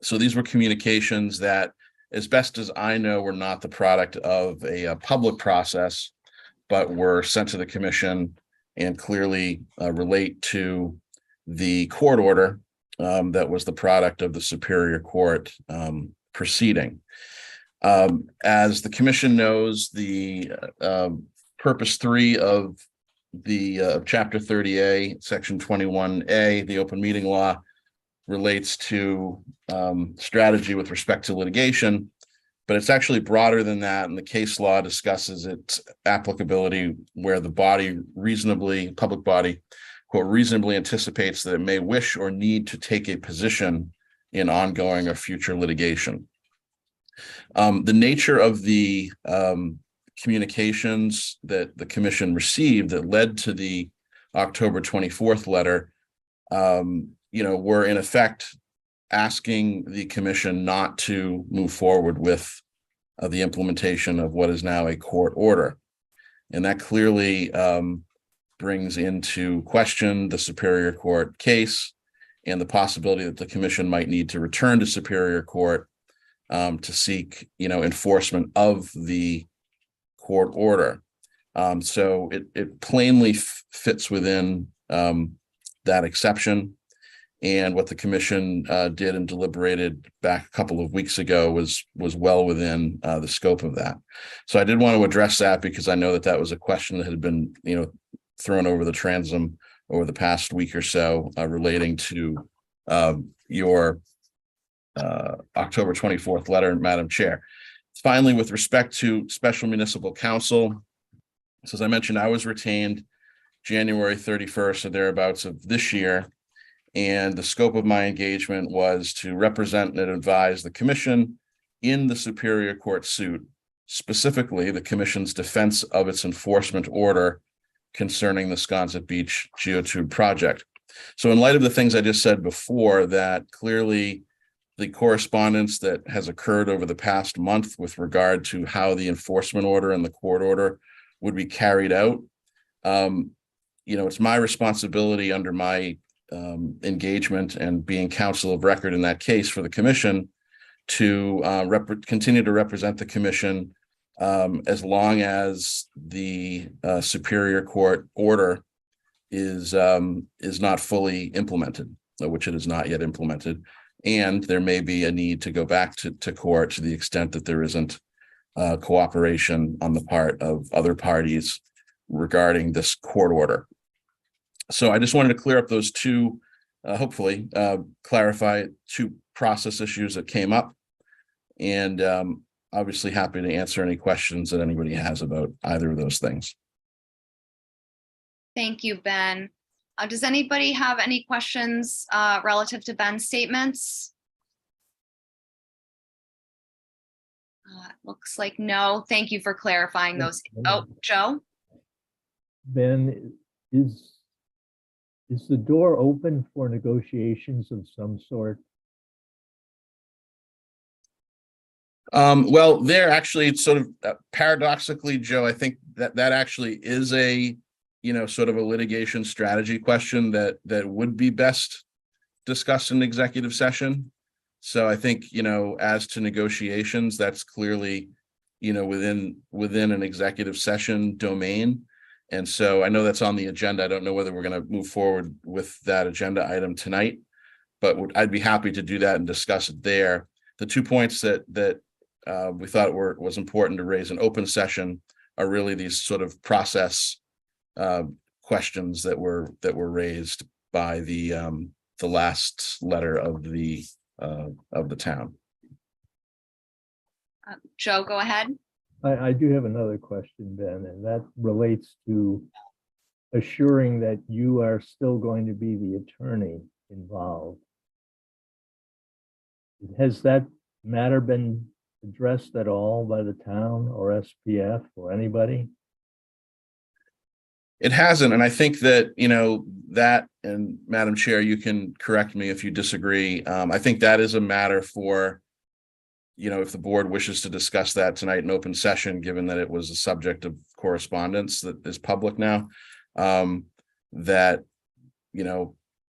So these were communications that, as best as I know, were not the product of a public process, but were sent to the commission and clearly relate to the court order that was the product of the Superior Court proceeding. As the commission knows, the purpose 3 of the chapter 30A, section 21A, the open meeting law, relates to strategy with respect to litigation, but it's actually broader than that, and the case law discusses its applicability where the public body, quote, reasonably anticipates that it may wish or need to take a position in ongoing or future litigation. The nature of the communications that the commission received that led to the October 24th letter, were in effect asking the commission not to move forward with the implementation of what is now a court order. And that clearly brings into question the Superior Court case and the possibility that the commission might need to return to Superior Court to seek, enforcement of the court order. So it plainly fits within that exception. And what the commission did and deliberated back a couple of weeks ago was well within the scope of that. So I did want to address that because I know that was a question that had been, thrown over the transom over the past week or so relating to your October 24th letter, Madam Chair. Finally, with respect to special municipal counsel, so as I mentioned, I was retained January 31st or thereabouts of this year. And the scope of my engagement was to represent and advise the commission in the Superior Court suit, specifically the commission's defense of its enforcement order concerning the Sconset Beach Geotube project. So in light of the things I just said before, that clearly the correspondence that has occurred over the past month with regard to how the enforcement order and the court order would be carried out, it's my responsibility under my engagement and being counsel of record in that case for the commission to continue to represent the commission as long as the Superior Court order is not fully implemented, which it is not yet implemented. And there may be a need to go back to court to the extent that there isn't cooperation on the part of other parties regarding this court order. So I just wanted to clear up those two, hopefully, clarify two process issues that came up. And obviously happy to answer any questions that anybody has about either of those things. Thank you, Ben. Does anybody have any questions relative to Ben's statements? Looks like no. Thank you for clarifying those. Oh, Joe? Ben, is the door open for negotiations of some sort? Well, there actually, it's sort of paradoxically, Joe, I think that actually is a, sort of a litigation strategy question that would be best discussed in executive session. So I think, as to negotiations, that's clearly, within an executive session domain. And so I know that's on the agenda. I don't know whether we're going to move forward with that agenda item tonight, but I'd be happy to do that and discuss it there. The 2 points that we thought was important to raise in open session are really these sort of process questions that were raised by the last letter of the town. Joe, go ahead. I do have another question, Ben, and that relates to assuring that you are still going to be the attorney involved. Has that matter been addressed at all by the town or SPF or anybody? It hasn't, and I think that, that, and Madam Chair, you can correct me if you disagree. I think that is a matter for, if the board wishes to discuss that tonight in open session, given that it was a subject of correspondence that is public now, that,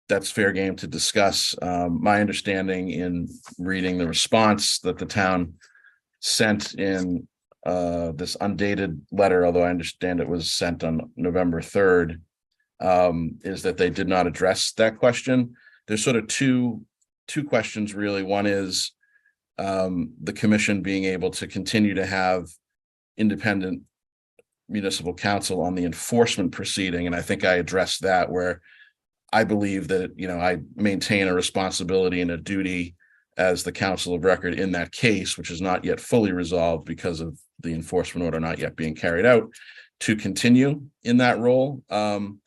that's fair game to discuss. My understanding in reading the response that the town sent in this undated letter, although I understand it was sent on November 3rd, is that they did not address that question. There's sort of two questions, really. One is the commission being able to continue to have independent municipal counsel on the enforcement proceeding. And I think I addressed that, where I believe that, I maintain a responsibility and a duty as the counsel of record in that case, which is not yet fully resolved because of the enforcement order not yet being carried out, to continue in that role. And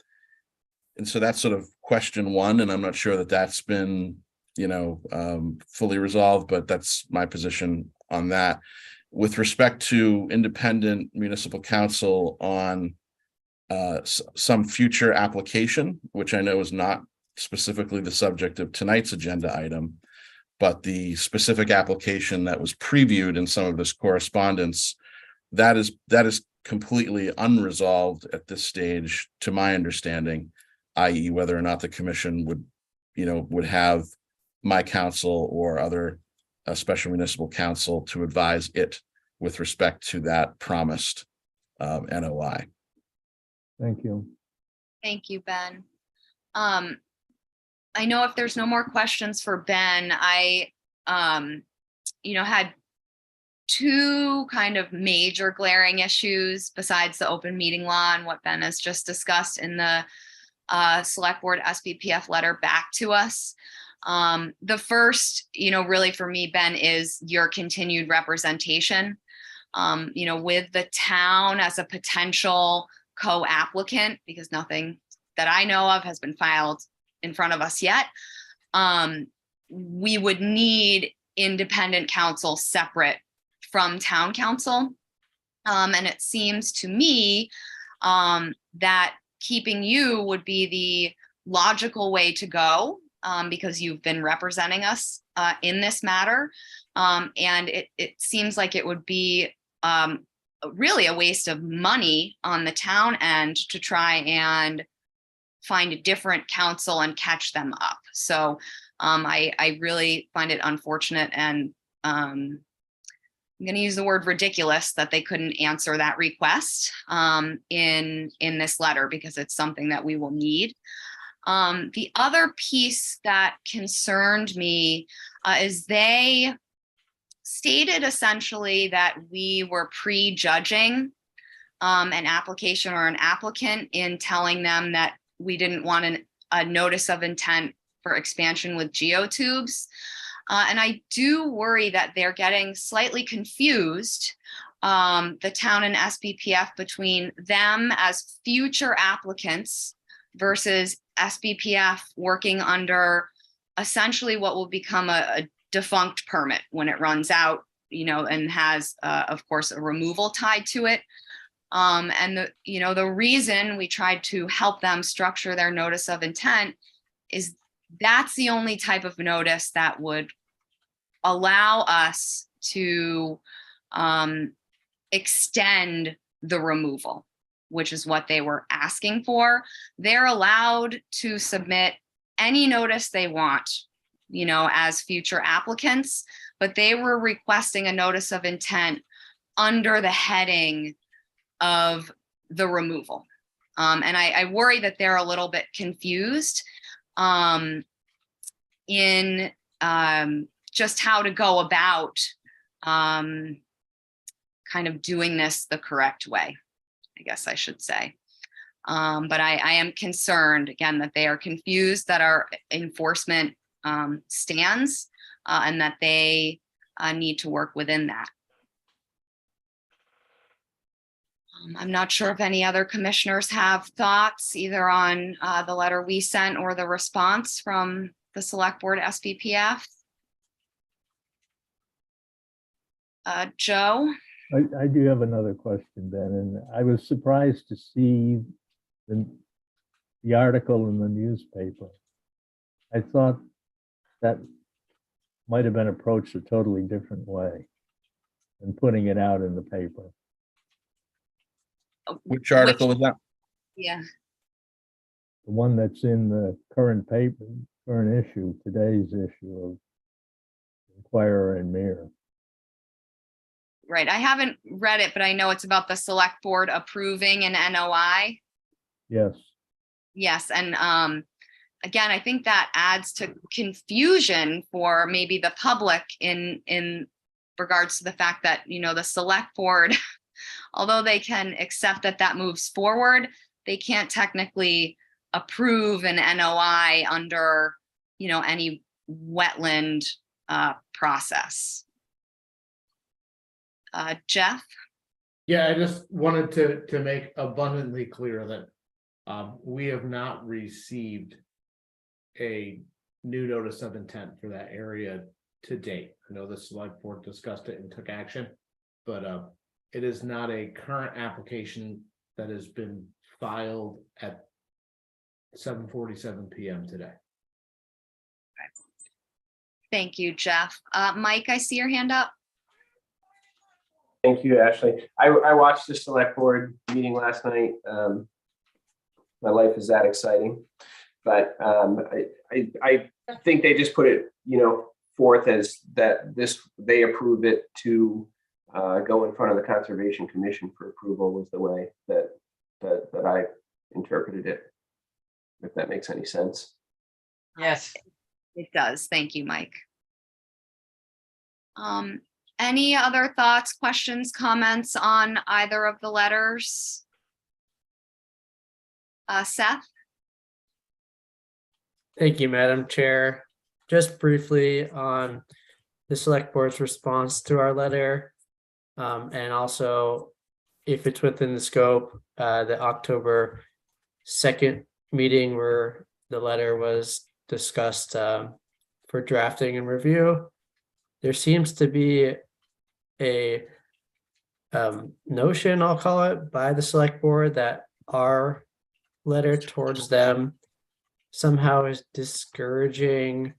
so that's sort of question one, and I'm not sure that that's been, fully resolved, but that's my position on that. With respect to independent municipal counsel on some future application, which I know is not specifically the subject of tonight's agenda item, but the specific application that was previewed in some of this correspondence, that is completely unresolved at this stage, to my understanding, i.e. whether or not the commission would have my counsel or other special municipal counsel to advise it with respect to that promised NOI. Thank you. Thank you, Ben. I know if there's no more questions for Ben, I, had two kind of major glaring issues besides the open meeting law and what Ben has just discussed in the select board SBPF letter back to us. The first, really for me, Ben, is your continued representation, with the town as a potential co-applicant, because nothing that I know of has been filed in front of us yet. We would need independent counsel separate from town council. And it seems to me that keeping you would be the logical way to go, because you've been representing us in this matter. And it seems like it would be really a waste of money on the town end to try and find a different counsel and catch them up. So I really find it unfortunate, and I'm going to use the word ridiculous that they couldn't answer that request in this letter, because it's something that we will need. The other piece that concerned me is they stated essentially that we were prejudging an application or an applicant in telling them that we didn't want a notice of intent for expansion with geotubes. And I do worry that they're getting slightly confused, the town and SBPF, between them as future applicants versus SBPF working under essentially what will become a defunct permit when it runs out, and has, of course, a removal tied to it. And the reason we tried to help them structure their notice of intent is that's the only type of notice that would allow us to extend the removal, which is what they were asking for. They're allowed to submit any notice they want, as future applicants, but they were requesting a notice of intent under the heading of the removal. And I worry that they're a little bit confused in just how to go about kind of doing this the correct way, I guess I should say. But I am concerned, again, that they are confused that our enforcement stands and that they need to work within that. I'm not sure if any other commissioners have thoughts either on the letter we sent or the response from the Select Board SBPF. Joe? I do have another question, Ben, and I was surprised to see the article in the newspaper. I thought that might have been approached a totally different way than putting it out in the paper. Which article was that? Yeah. The one that's in the current paper, current issue, today's issue of Inquirer and Mirror. Right. I haven't read it, but I know it's about the Select Board approving an NOI. Yes. Yes. And again, I think that adds to confusion for maybe the public in regards to the fact that, the Select Board, although they can accept that moves forward, they can't technically approve an NOI under, any wetland process. Jeff? Yeah, I just wanted to make abundantly clear that we have not received a new notice of intent for that area to date. I know the Select Board discussed it and took action, but it is not a current application that has been filed at 7:47 p.m. today. Thank you, Jeff. Mike, I see your hand up. Thank you, Ashley. I watched the Select Board meeting last night. My life is that exciting, but I think they just put it, forth as that they approve it to go in front of the Conservation Commission for approval was the way that I interpreted it, if that makes any sense. Yes. It does. Thank you, Mike. Any other thoughts, questions, comments on either of the letters? Seth? Thank you, Madam Chair. Just briefly on the Select Board's response to our letter, and also if it's within the scope, the October 2nd meeting where the letter was discussed for drafting and review. There seems to be a notion, I'll call it, by the Select Board that our letter towards them somehow is discouraging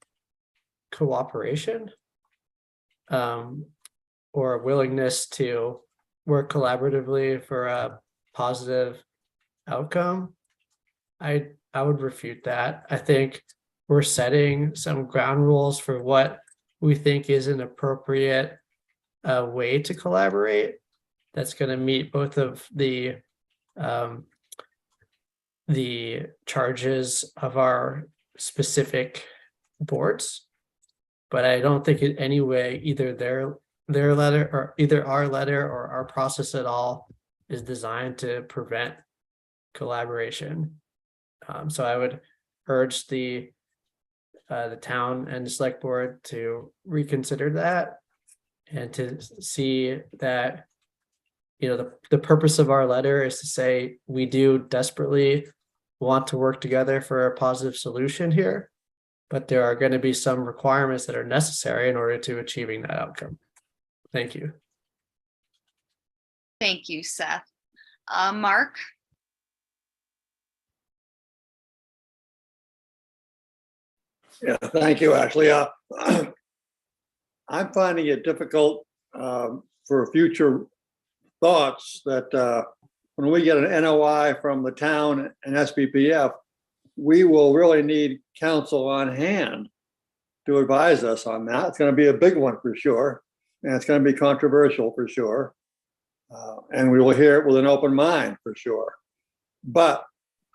cooperation or a willingness to work collaboratively for a positive outcome. I would refute that. I think we're setting some ground rules for what we think is an appropriate way to collaborate that's going to meet both of the charges of our specific boards. But I don't think in any way either their letter or either our letter or our process at all is designed to prevent collaboration. So I would urge the town and the select board to reconsider that and to see that, you know, the purpose of our letter is to say we do desperately want to work together for a positive solution here, but there are going to be some requirements that are necessary in order to achieving that outcome. Thank you. Thank you, Seth. Mark? Yeah, thank you, Ashley. I'm finding it difficult for future thoughts that when we get an NOI from the town and SPPF, we will really need counsel on hand to advise us on that. It's going to be a big one for sure, and it's going to be controversial for sure. And we will hear it with an open mind for sure. But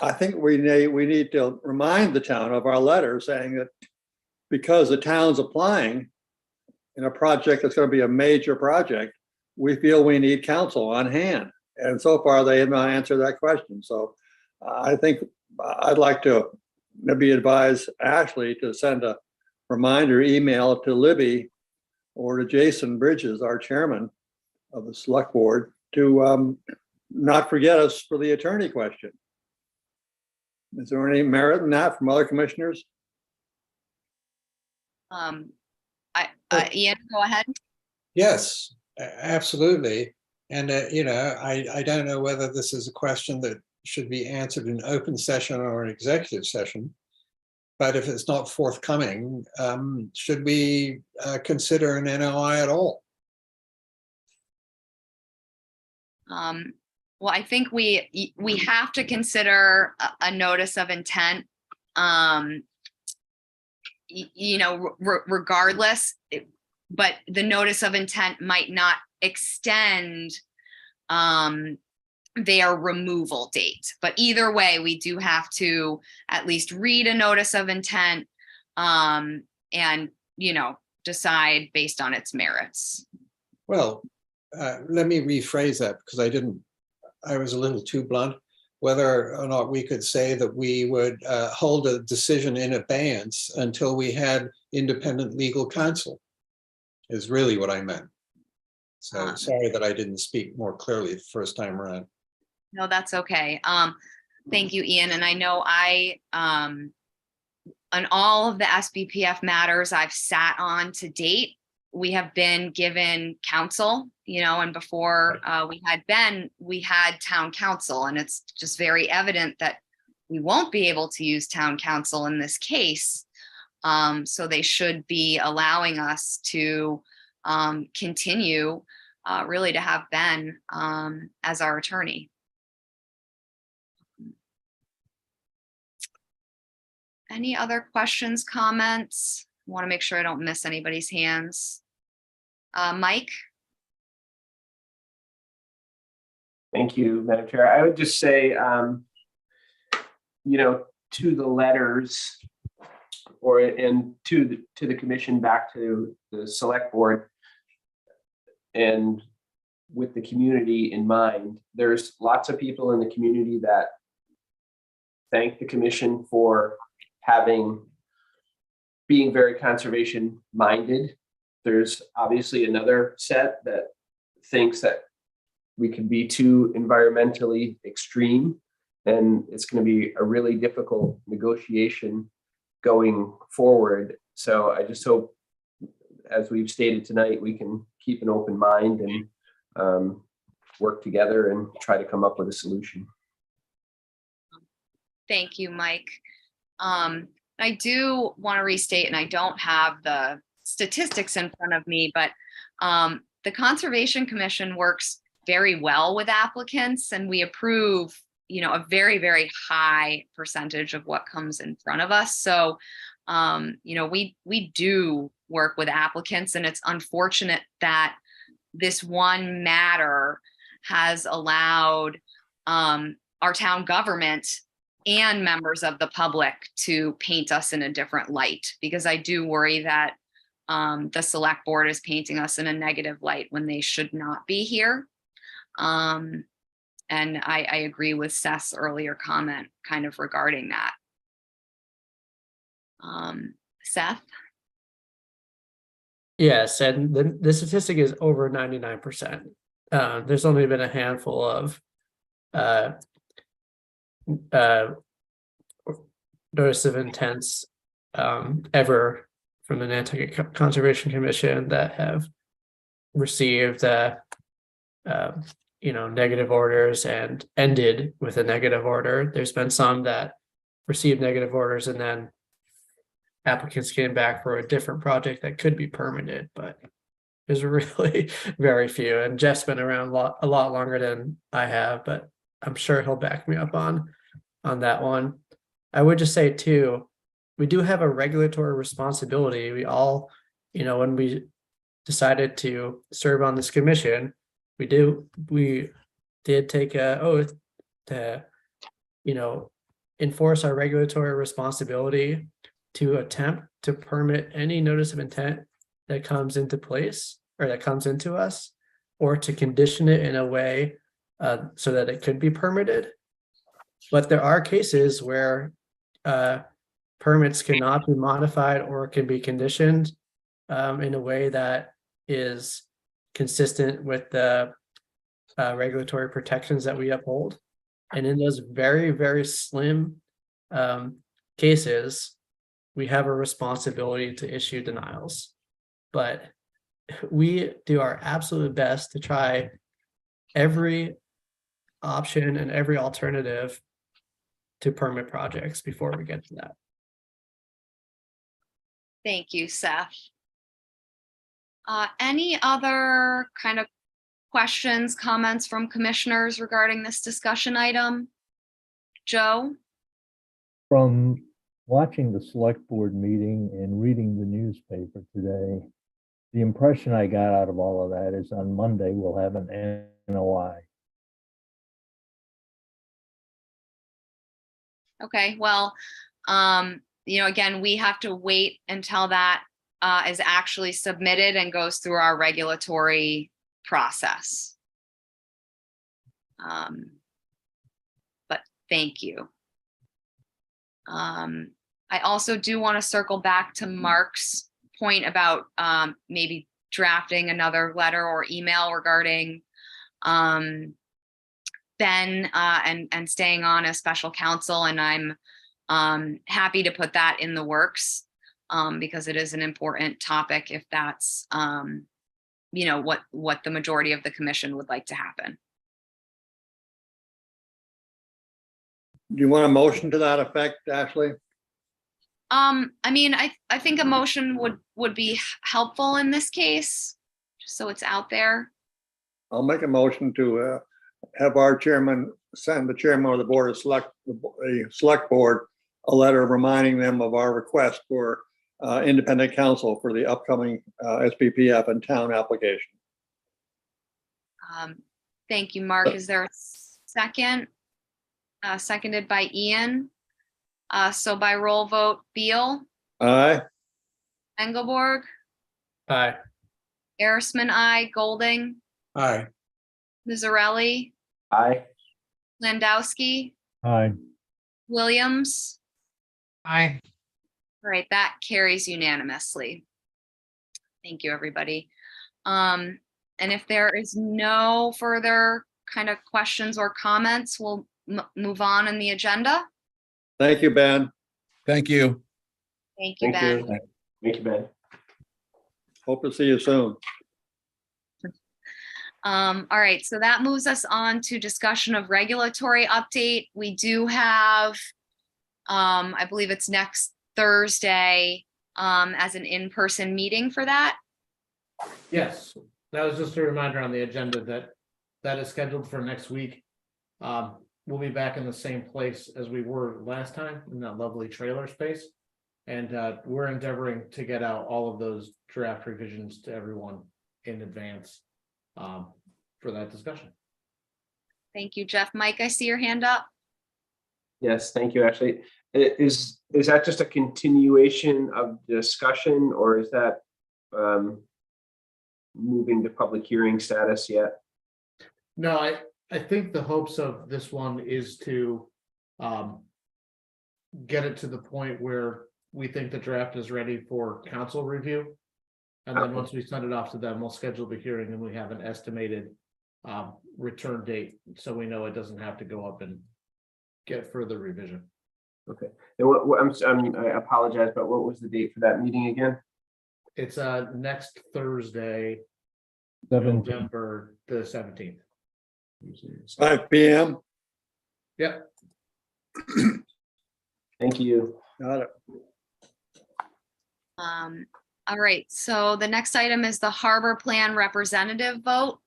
I think we need to remind the town of our letter saying that because the town's applying in a project that's going to be a major project, we feel we need counsel on hand. And so far, they have not answered that question. So I think I'd like to maybe advise Ashley to send a reminder email to Libby or to Jason Bridges, our chairman of the select board, to not forget us for the attorney question. Is there any merit in that from other commissioners? Ian, go ahead. Yes, absolutely. And, you know, I don't know whether this is a question that should be answered in open session or an executive session. But if it's not forthcoming, should we consider an NOI at all? Well, I think we have to consider a notice of intent. You know, regardless, but the notice of intent might not extend their removal date. But either way, we do have to at least read a notice of intent and, you know, decide based on its merits. Well, let me rephrase that because I was a little too blunt. Whether or not we could say that we would hold a decision in abeyance until we had independent legal counsel is really what I meant. So sorry that I didn't speak more clearly the first time around. No, that's okay. Thank you, Ian. And I know on all of the SBPF matters I've sat on to date, we have been given counsel, you know, and before we had Ben, we had town council, and it's just very evident that we won't be able to use town council in this case. So they should be allowing us to continue really to have Ben as our attorney. Any other questions, comments? I want to make sure I don't miss anybody's hands. Mike? Thank you, Madam Chair. I would just say, you know, to the letters and to the commission, back to the select board, and with the community in mind, there's lots of people in the community that thank the commission for being very conservation minded. There's obviously another set that thinks that we can be too environmentally extreme, and it's going to be a really difficult negotiation going forward. So I just hope, as we've stated tonight, we can keep an open mind and work together and try to come up with a solution. Thank you, Mike. I do want to restate, and I don't have the statistics in front of me, but the Conservation Commission works very well with applicants, and we approve, you know, a very, very high percentage of what comes in front of us. So, you know, we do work with applicants, and it's unfortunate that this one matter has allowed our town government and members of the public to paint us in a different light, because I do worry that the select board is painting us in a negative light when they should not be here. And I agree with Seth's earlier comment kind of regarding that. Seth? Yes, and the statistic is over 99%. There's only been a handful of notice of intents ever from the Nantucket Conservation Commission that have received negative orders and ended with a negative order. There's been some that received negative orders and then applicants came back for a different project that could be permitted, but there's really very few. And Jeff's been around a lot longer than I have, but I'm sure he'll back me up on that one. I would just say too, we do have a regulatory responsibility. We all, when we decided to serve on this commission, we did take an oath to, enforce our regulatory responsibility to attempt to permit any notice of intent that comes into place or that comes into us, or to condition it in a way so that it could be permitted. But there are cases where permits cannot be modified or can be conditioned in a way that is consistent with the regulatory protections that we uphold. And in those very, very slim cases, we have a responsibility to issue denials. But we do our absolute best to try every option and every alternative to permit projects before we get to that. Thank you, Seth. Any other kind of questions, comments from commissioners regarding this discussion item? Joe? From watching the select board meeting and reading the newspaper today, the impression I got out of all of that is on Monday, we'll have an NOI. Okay, well, again, we have to wait until that is actually submitted and goes through our regulatory process. But thank you. I also do want to circle back to Mark's point about maybe drafting another letter or email regarding Ben and staying on as special counsel. And I'm happy to put that in the works because it is an important topic if that's what the majority of the commission would like to happen. Do you want a motion to that effect, Ashley? I think a motion would be helpful in this case, just so it's out there. I'll make a motion to have our chairman send the chairman of the board of the select board a letter reminding them of our request for independent counsel for the upcoming SPPF and town application. Thank you, Mark. Is there a second? Seconded by Ian. So by roll vote, Beal, Aye. Engelborg, Aye. Arisman, aye. Golding, Aye. Mizzarelli, Aye. Landowski, Aye. Williams. Aye. All right, that carries unanimously. Thank you, everybody. And if there is no further kind of questions or comments, we'll move on in the agenda. Thank you, Ben. Thank you. Thank you, Ben. Thank you, Ben. Hope to see you soon. All right, so that moves us on to discussion of regulatory update. We do have, I believe it's next Thursday, as an in-person meeting for that. Yes, that was just a reminder on the agenda that is scheduled for next week. We'll be back in the same place as we were last time in that lovely trailer space. And we're endeavoring to get out all of those draft revisions to everyone in advance for that discussion. Thank you, Jeff. Mike, I see your hand up. Yes, thank you, Ashley. Is that just a continuation of the discussion, or is that moving to public hearing status yet? No, I think the hopes of this one is to get it to the point where we think the draft is ready for council review. And then once we send it off to them, we'll schedule the hearing and we have an estimated return date, so we know it doesn't have to go up and get further revision. Okay. And I apologize, but what was the date for that meeting again? It's next Thursday, 17th. November the 17th. 5 p.m. Yep. Thank you. Got it. All right, so the next item is the harbor plan representative vote.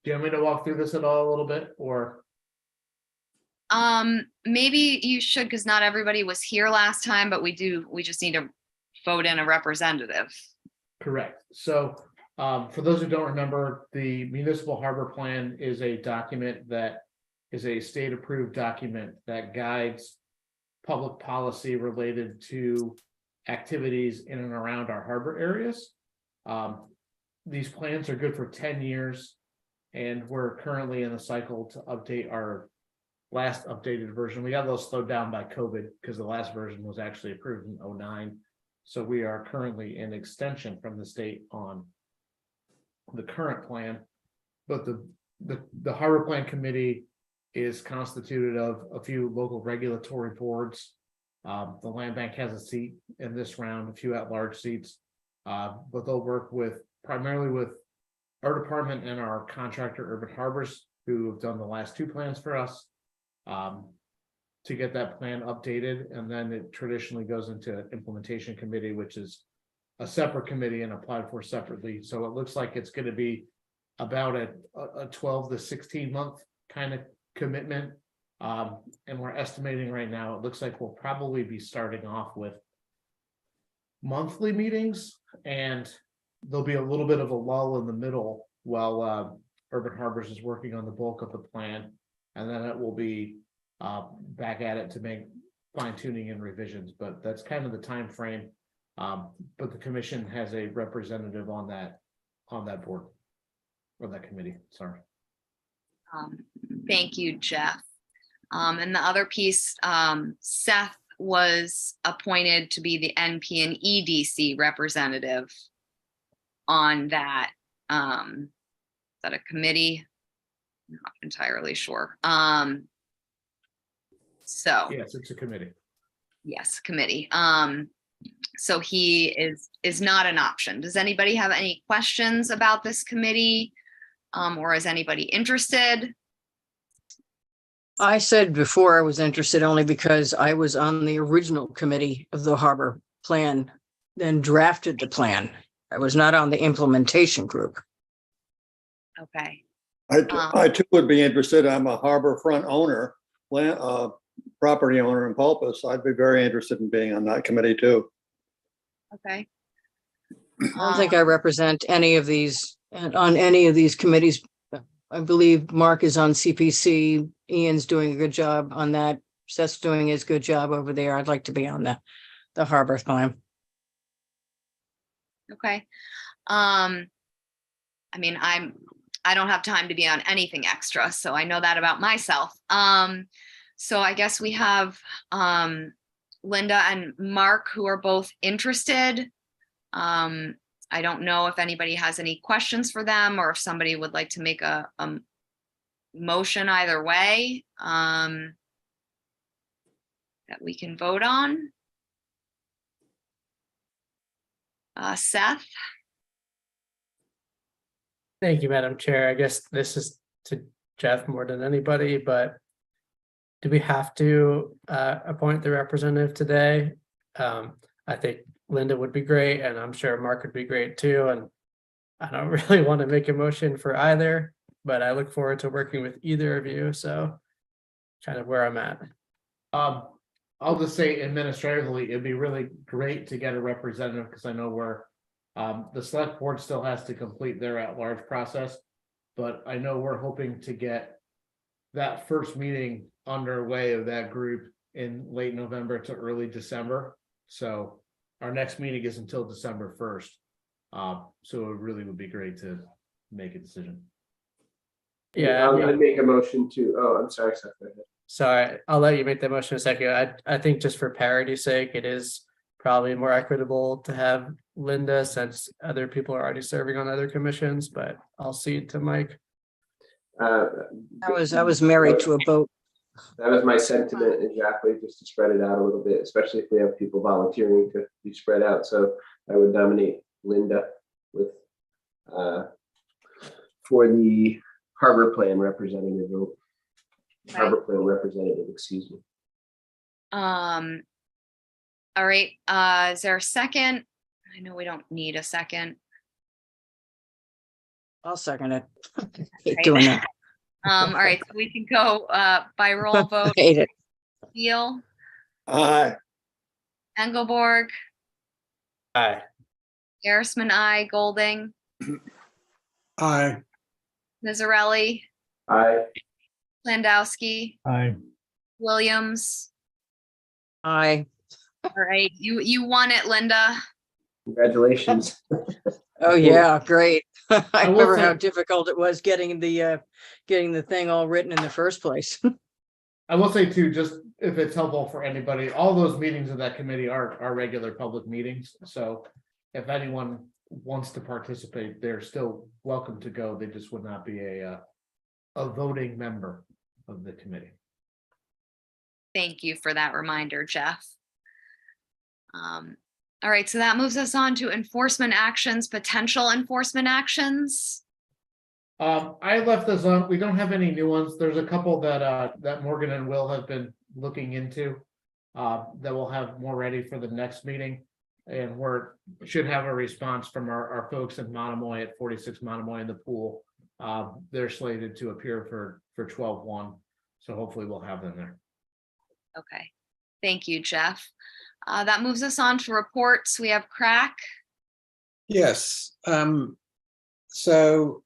Do you want me to walk through this at all a little bit, or? Maybe you should, because not everybody was here last time, but we just need to vote in a representative. Correct. So for those who don't remember, the municipal harbor plan is a document that is a state approved document that guides public policy related to activities in and around our harbor areas. These plans are good for 10 years, and we're currently in a cycle to update our last updated version. We got those slowed down by COVID because the last version was actually approved in 2009. So we are currently in extension from the state on the current plan. But the harbor plan committee is constituted of a few local regulatory boards. The land bank has a seat in this round, a few at-large seats, but they'll work primarily with our department and our contractor Urban Harbors, who have done the last two plans for us, to get that plan updated. And then it traditionally goes into implementation committee, which is a separate committee and applied for separately. So it looks like it's going to be about a 12 to 16 month kind of commitment. And we're estimating right now, it looks like we'll probably be starting off with monthly meetings, and there'll be a little bit of a lull in the middle while Urban Harbors is working on the bulk of the plan. And then it will be back at it to make fine tuning and revisions, but that's kind of the time frame. But the commission has a representative on that board, or that committee, sorry. Thank you, Jeff. And the other piece, Seth was appointed to be the NP and EDC representative on that. Is that a committee? Not entirely sure. So yes, it's a committee. Yes, committee. So he is not an option. Does anybody have any questions about this committee? Or is anybody interested? I said before I was interested only because I was on the original committee of the harbor plan, then drafted the plan. I was not on the implementation group. Okay. I too would be interested. I'm a harbor front owner, property owner in Pulpus. I'd be very interested in being on that committee too. Okay. I don't think I represent any of these on any of these committees. I believe Mark is on CPC. Ian's doing a good job on that. Seth's doing his good job over there. I'd like to be on the harbor plan. Okay. I mean, I don't have time to be on anything extra, so I know that about myself. So I guess we have Linda and Mark, who are both interested. I don't know if anybody has any questions for them, or if somebody would like to make a motion either way that we can vote on. Seth? Thank you, Madam Chair. I guess this is to Jeff more than anybody, but do we have to appoint the representative today? I think Linda would be great, and I'm sure Mark would be great too. And I don't really want to make a motion for either, but I look forward to working with either of you. So kind of where I'm at. I'll just say administratively, it'd be really great to get a representative, because I know we're the select board still has to complete their at-large process, but I know we're hoping to get that first meeting underway of that group in late November to early December. So our next meeting is until December 1st. So it really would be great to make a decision. Yeah, I'd make a motion to, oh, I'm sorry, Seth, go ahead. sorry, I'll let you make the motion in a second. I think just for parity's sake, it is probably more equitable to have Linda since other people are already serving on other commissions, but I'll cede to Mike. Uh, I was married to a boat. That was my sentiment exactly, just to spread it out a little bit, especially if we have people volunteering to be spread out. So I would nominate Linda with for the harbor plan representative. Harbor plan representative, excuse me. All right, is there a second? I know we don't need a second. I'll second it. Hate Right. doing that. All right, so we can go by roll vote. Hate it. Steele, Aye. Engelborg, Aye. Garrisman, I, Golding, Aye. Mizzarelli, Aye. Landowski, Aye. Williams. Aye. All right, you won it, Linda. Congratulations. Oh, yeah, great. I will remember say- how difficult it was getting the thing all written in the first place. I will say too, just if it's helpful for anybody, all those meetings of that committee are regular public meetings. So if anyone wants to participate, they're still welcome to go. They just would not be a voting member of the committee. Thank you for that reminder, Jeff. All right, so that moves us on to enforcement actions, potential enforcement actions. I left this on. We don't have any new ones. There's a couple that Morgan and Will have been looking into that we'll have more ready for the next meeting. And should have a response from our folks in Monomoy at 46 Monomoy in the pool. They're slated to appear for 12/1. So hopefully we'll have them there. Okay, thank you, Jeff. That moves us on to reports. We have Crack. Yes. So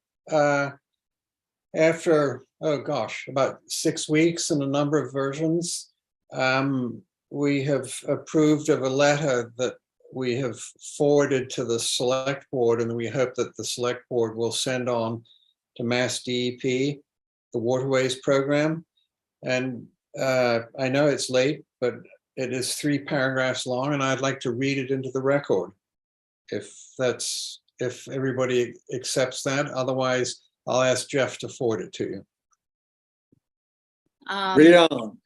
after, oh gosh, about 6 weeks and a number of versions, we have approved of a letter that we have forwarded to the select board, and we hope that the select board will send on to Mass DEP, the Waterways Program. And I know it's late, but it is 3 paragraphs long, and I'd like to read it into the record. If everybody accepts that, otherwise I'll ask Jeff to forward it to you. Read on.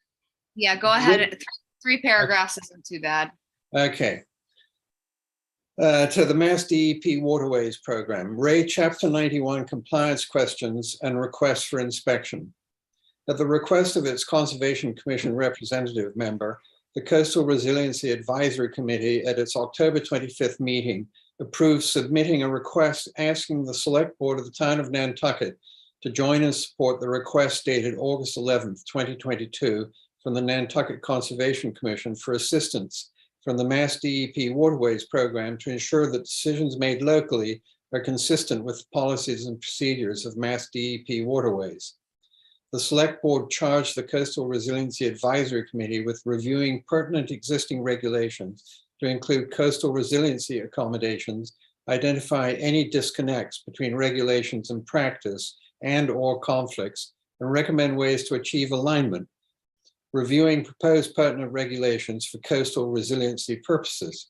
Yeah, go ahead. 3 paragraphs isn't too bad. Okay. To the Mass DEP Waterways Program, Ray Chapter 91 compliance questions and requests for inspection. At the request of its Conservation Commission representative member, the Coastal Resiliency Advisory Committee at its October 25th meeting approved submitting a request asking the Select Board of the Town of Nantucket to join and support the request dated August 11th, 2022 from the Nantucket Conservation Commission for assistance from the Mass DEP Waterways Program to ensure that decisions made locally are consistent with the policies and procedures of Mass DEP Waterways. The Select Board charged the Coastal Resiliency Advisory Committee with reviewing pertinent existing regulations to include coastal resiliency accommodations, identify any disconnects between regulations and practice and/or conflicts, and recommend ways to achieve alignment, reviewing proposed pertinent regulations for coastal resiliency purposes.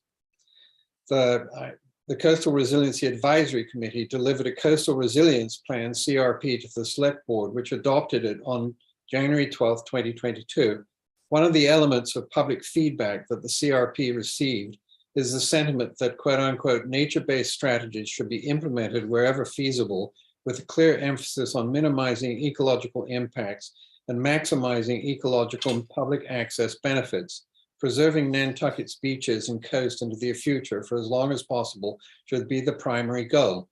The Coastal Resiliency Advisory Committee delivered a Coastal Resilience Plan, CRP, to the Select Board, which adopted it on January 12, 2022. One of the elements of public feedback that the CRP received is the sentiment that, quote unquote, nature-based strategies should be implemented wherever feasible, with a clear emphasis on minimizing ecological impacts and maximizing ecological and public access benefits. Preserving Nantucket's beaches and coast into the future for as long as possible should be the primary goal.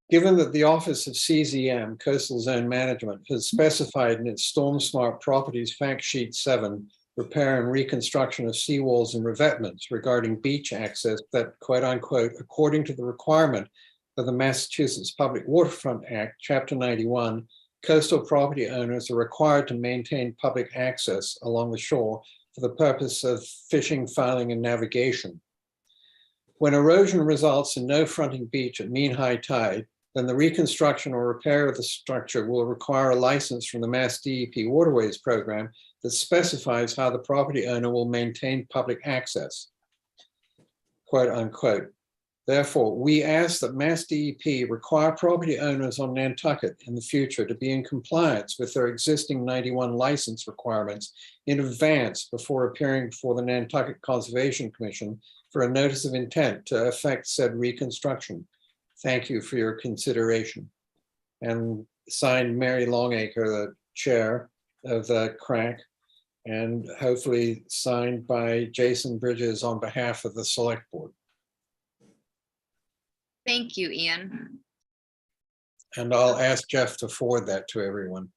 Given that the Office of CZM, Coastal Zone Management, has specified in its Storm Smart Properties Fact Sheet 7, repair and reconstruction of seawalls and revetments regarding beach access that, quote unquote, according to the requirement of the Massachusetts Public Waterfront Act, Chapter 91, coastal property owners are required to maintain public access along the shore for the purpose of fishing, fouling, and navigation. When erosion results in no fronting beach at mean high tide, then the reconstruction or repair of the structure will require a license from the Mass DEP Waterways Program that specifies how the property owner will maintain public access, quote unquote. Therefore, we ask that Mass DEP require property owners on Nantucket in the future to be in compliance with their existing 91 license requirements in advance before appearing before the Nantucket Conservation Commission for a notice of intent to effect said reconstruction. Thank you for your consideration. And signed Mary Longacre, the chair of the CRAC, and hopefully signed by Jason Bridges on behalf of the select board. Thank you, Ian. And I'll ask Jeff to forward that to everyone.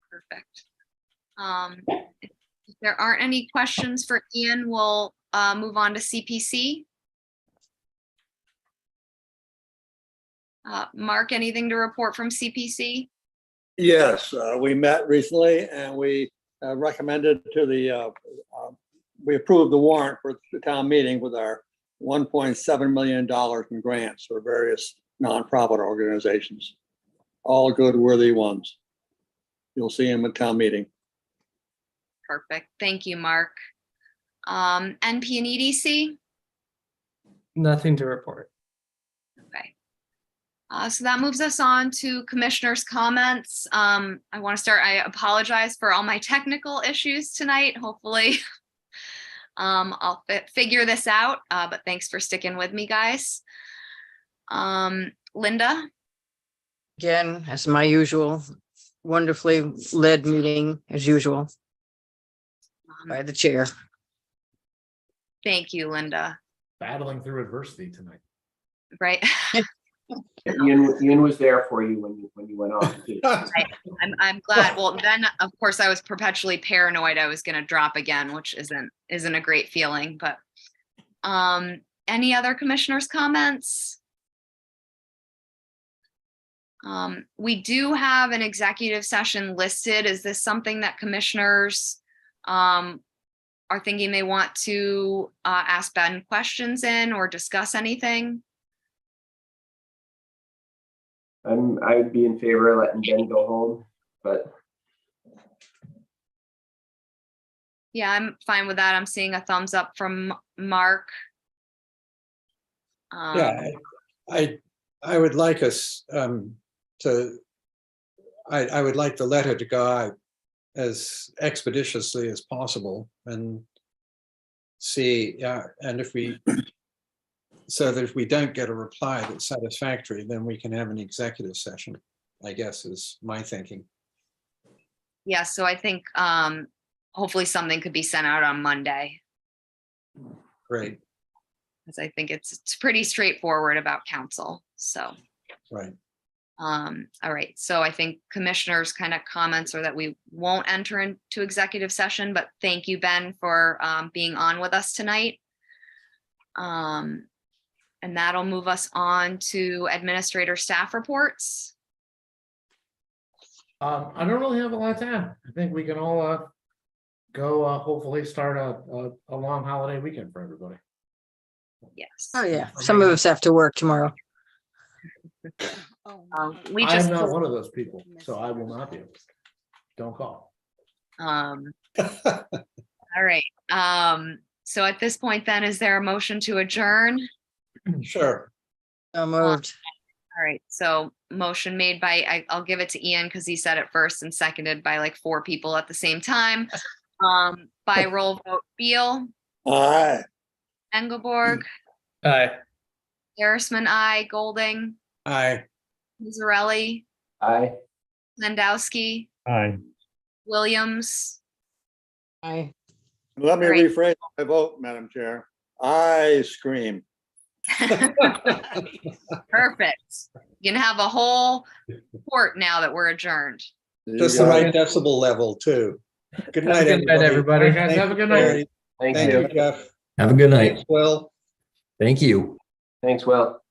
Perfect. If there aren't any questions for Ian, we'll move on to CPC. Mark, anything to report from CPC? Yes, we met recently and we recommended to we approved the warrant for the town meeting with our $1.7 million in grants for various nonprofit organizations. All good, worthy ones. You'll see them at town meeting. Perfect. Thank you, Mark. NP and EDC? Nothing to report. Okay. So that moves us on to commissioners' comments. I want to start, I apologize for all my technical issues tonight. Hopefully I'll figure this out, but thanks for sticking with me, guys. Linda? Again, as my usual, wonderfully led meeting as usual by the chair. Thank you, Linda. Battling through adversity tonight. Right. Ian was there for you when you went on. I'm glad. Well, then of course I was perpetually paranoid I was going to drop again, which isn't a great feeling. But any other commissioners' comments? We do have an executive session listed. Is this something that commissioners are thinking they want to ask Ben questions in or discuss anything? I would be in favor of letting Ben go home, but yeah, I'm fine with that. I'm seeing a thumbs up from Mark. Yeah, I would like us to, I would like the letter to go out as expeditiously as possible and see, and if we, so that if we don't get a reply that's satisfactory, then we can have an executive session, I guess is my thinking. Yeah, so I think hopefully something could be sent out on Monday. Great. Because I think it's pretty straightforward about council. So, right. All right. So I think commissioners' kind of comments are that we won't enter into executive session, but thank you, Ben, for being on with us tonight. And that'll move us on to administrator staff reports. I don't really have a lot to add. I think we can all go hopefully start a long holiday weekend for everybody. Yes. Oh, yeah. Some of us have to work tomorrow. We I'm just not one of those people, so I will not be able to. Don't call. all right. So at this point then, is there a motion to adjourn? Sure. So moved. All right, so motion made by, I'll give it to Ian because he said it first and seconded by like 4 people at the same time. By roll vote, Beal, Aye. Engelborg, Aye. Harrisman, aye, Golding, Aye. Mazzarelli, aye. Landowski, Aye. Williams. Aye. Let me Great. rephrase my vote, Madam Chair. I scream. Perfect. You can have a whole court now that we're adjourned. Just the right decibel level too. Good night, Good night, everybody. All right, guys, have a good night. Thank Thank you. you, Jeff. Have a good night. Thanks, Will. Thank you. Thanks, Will.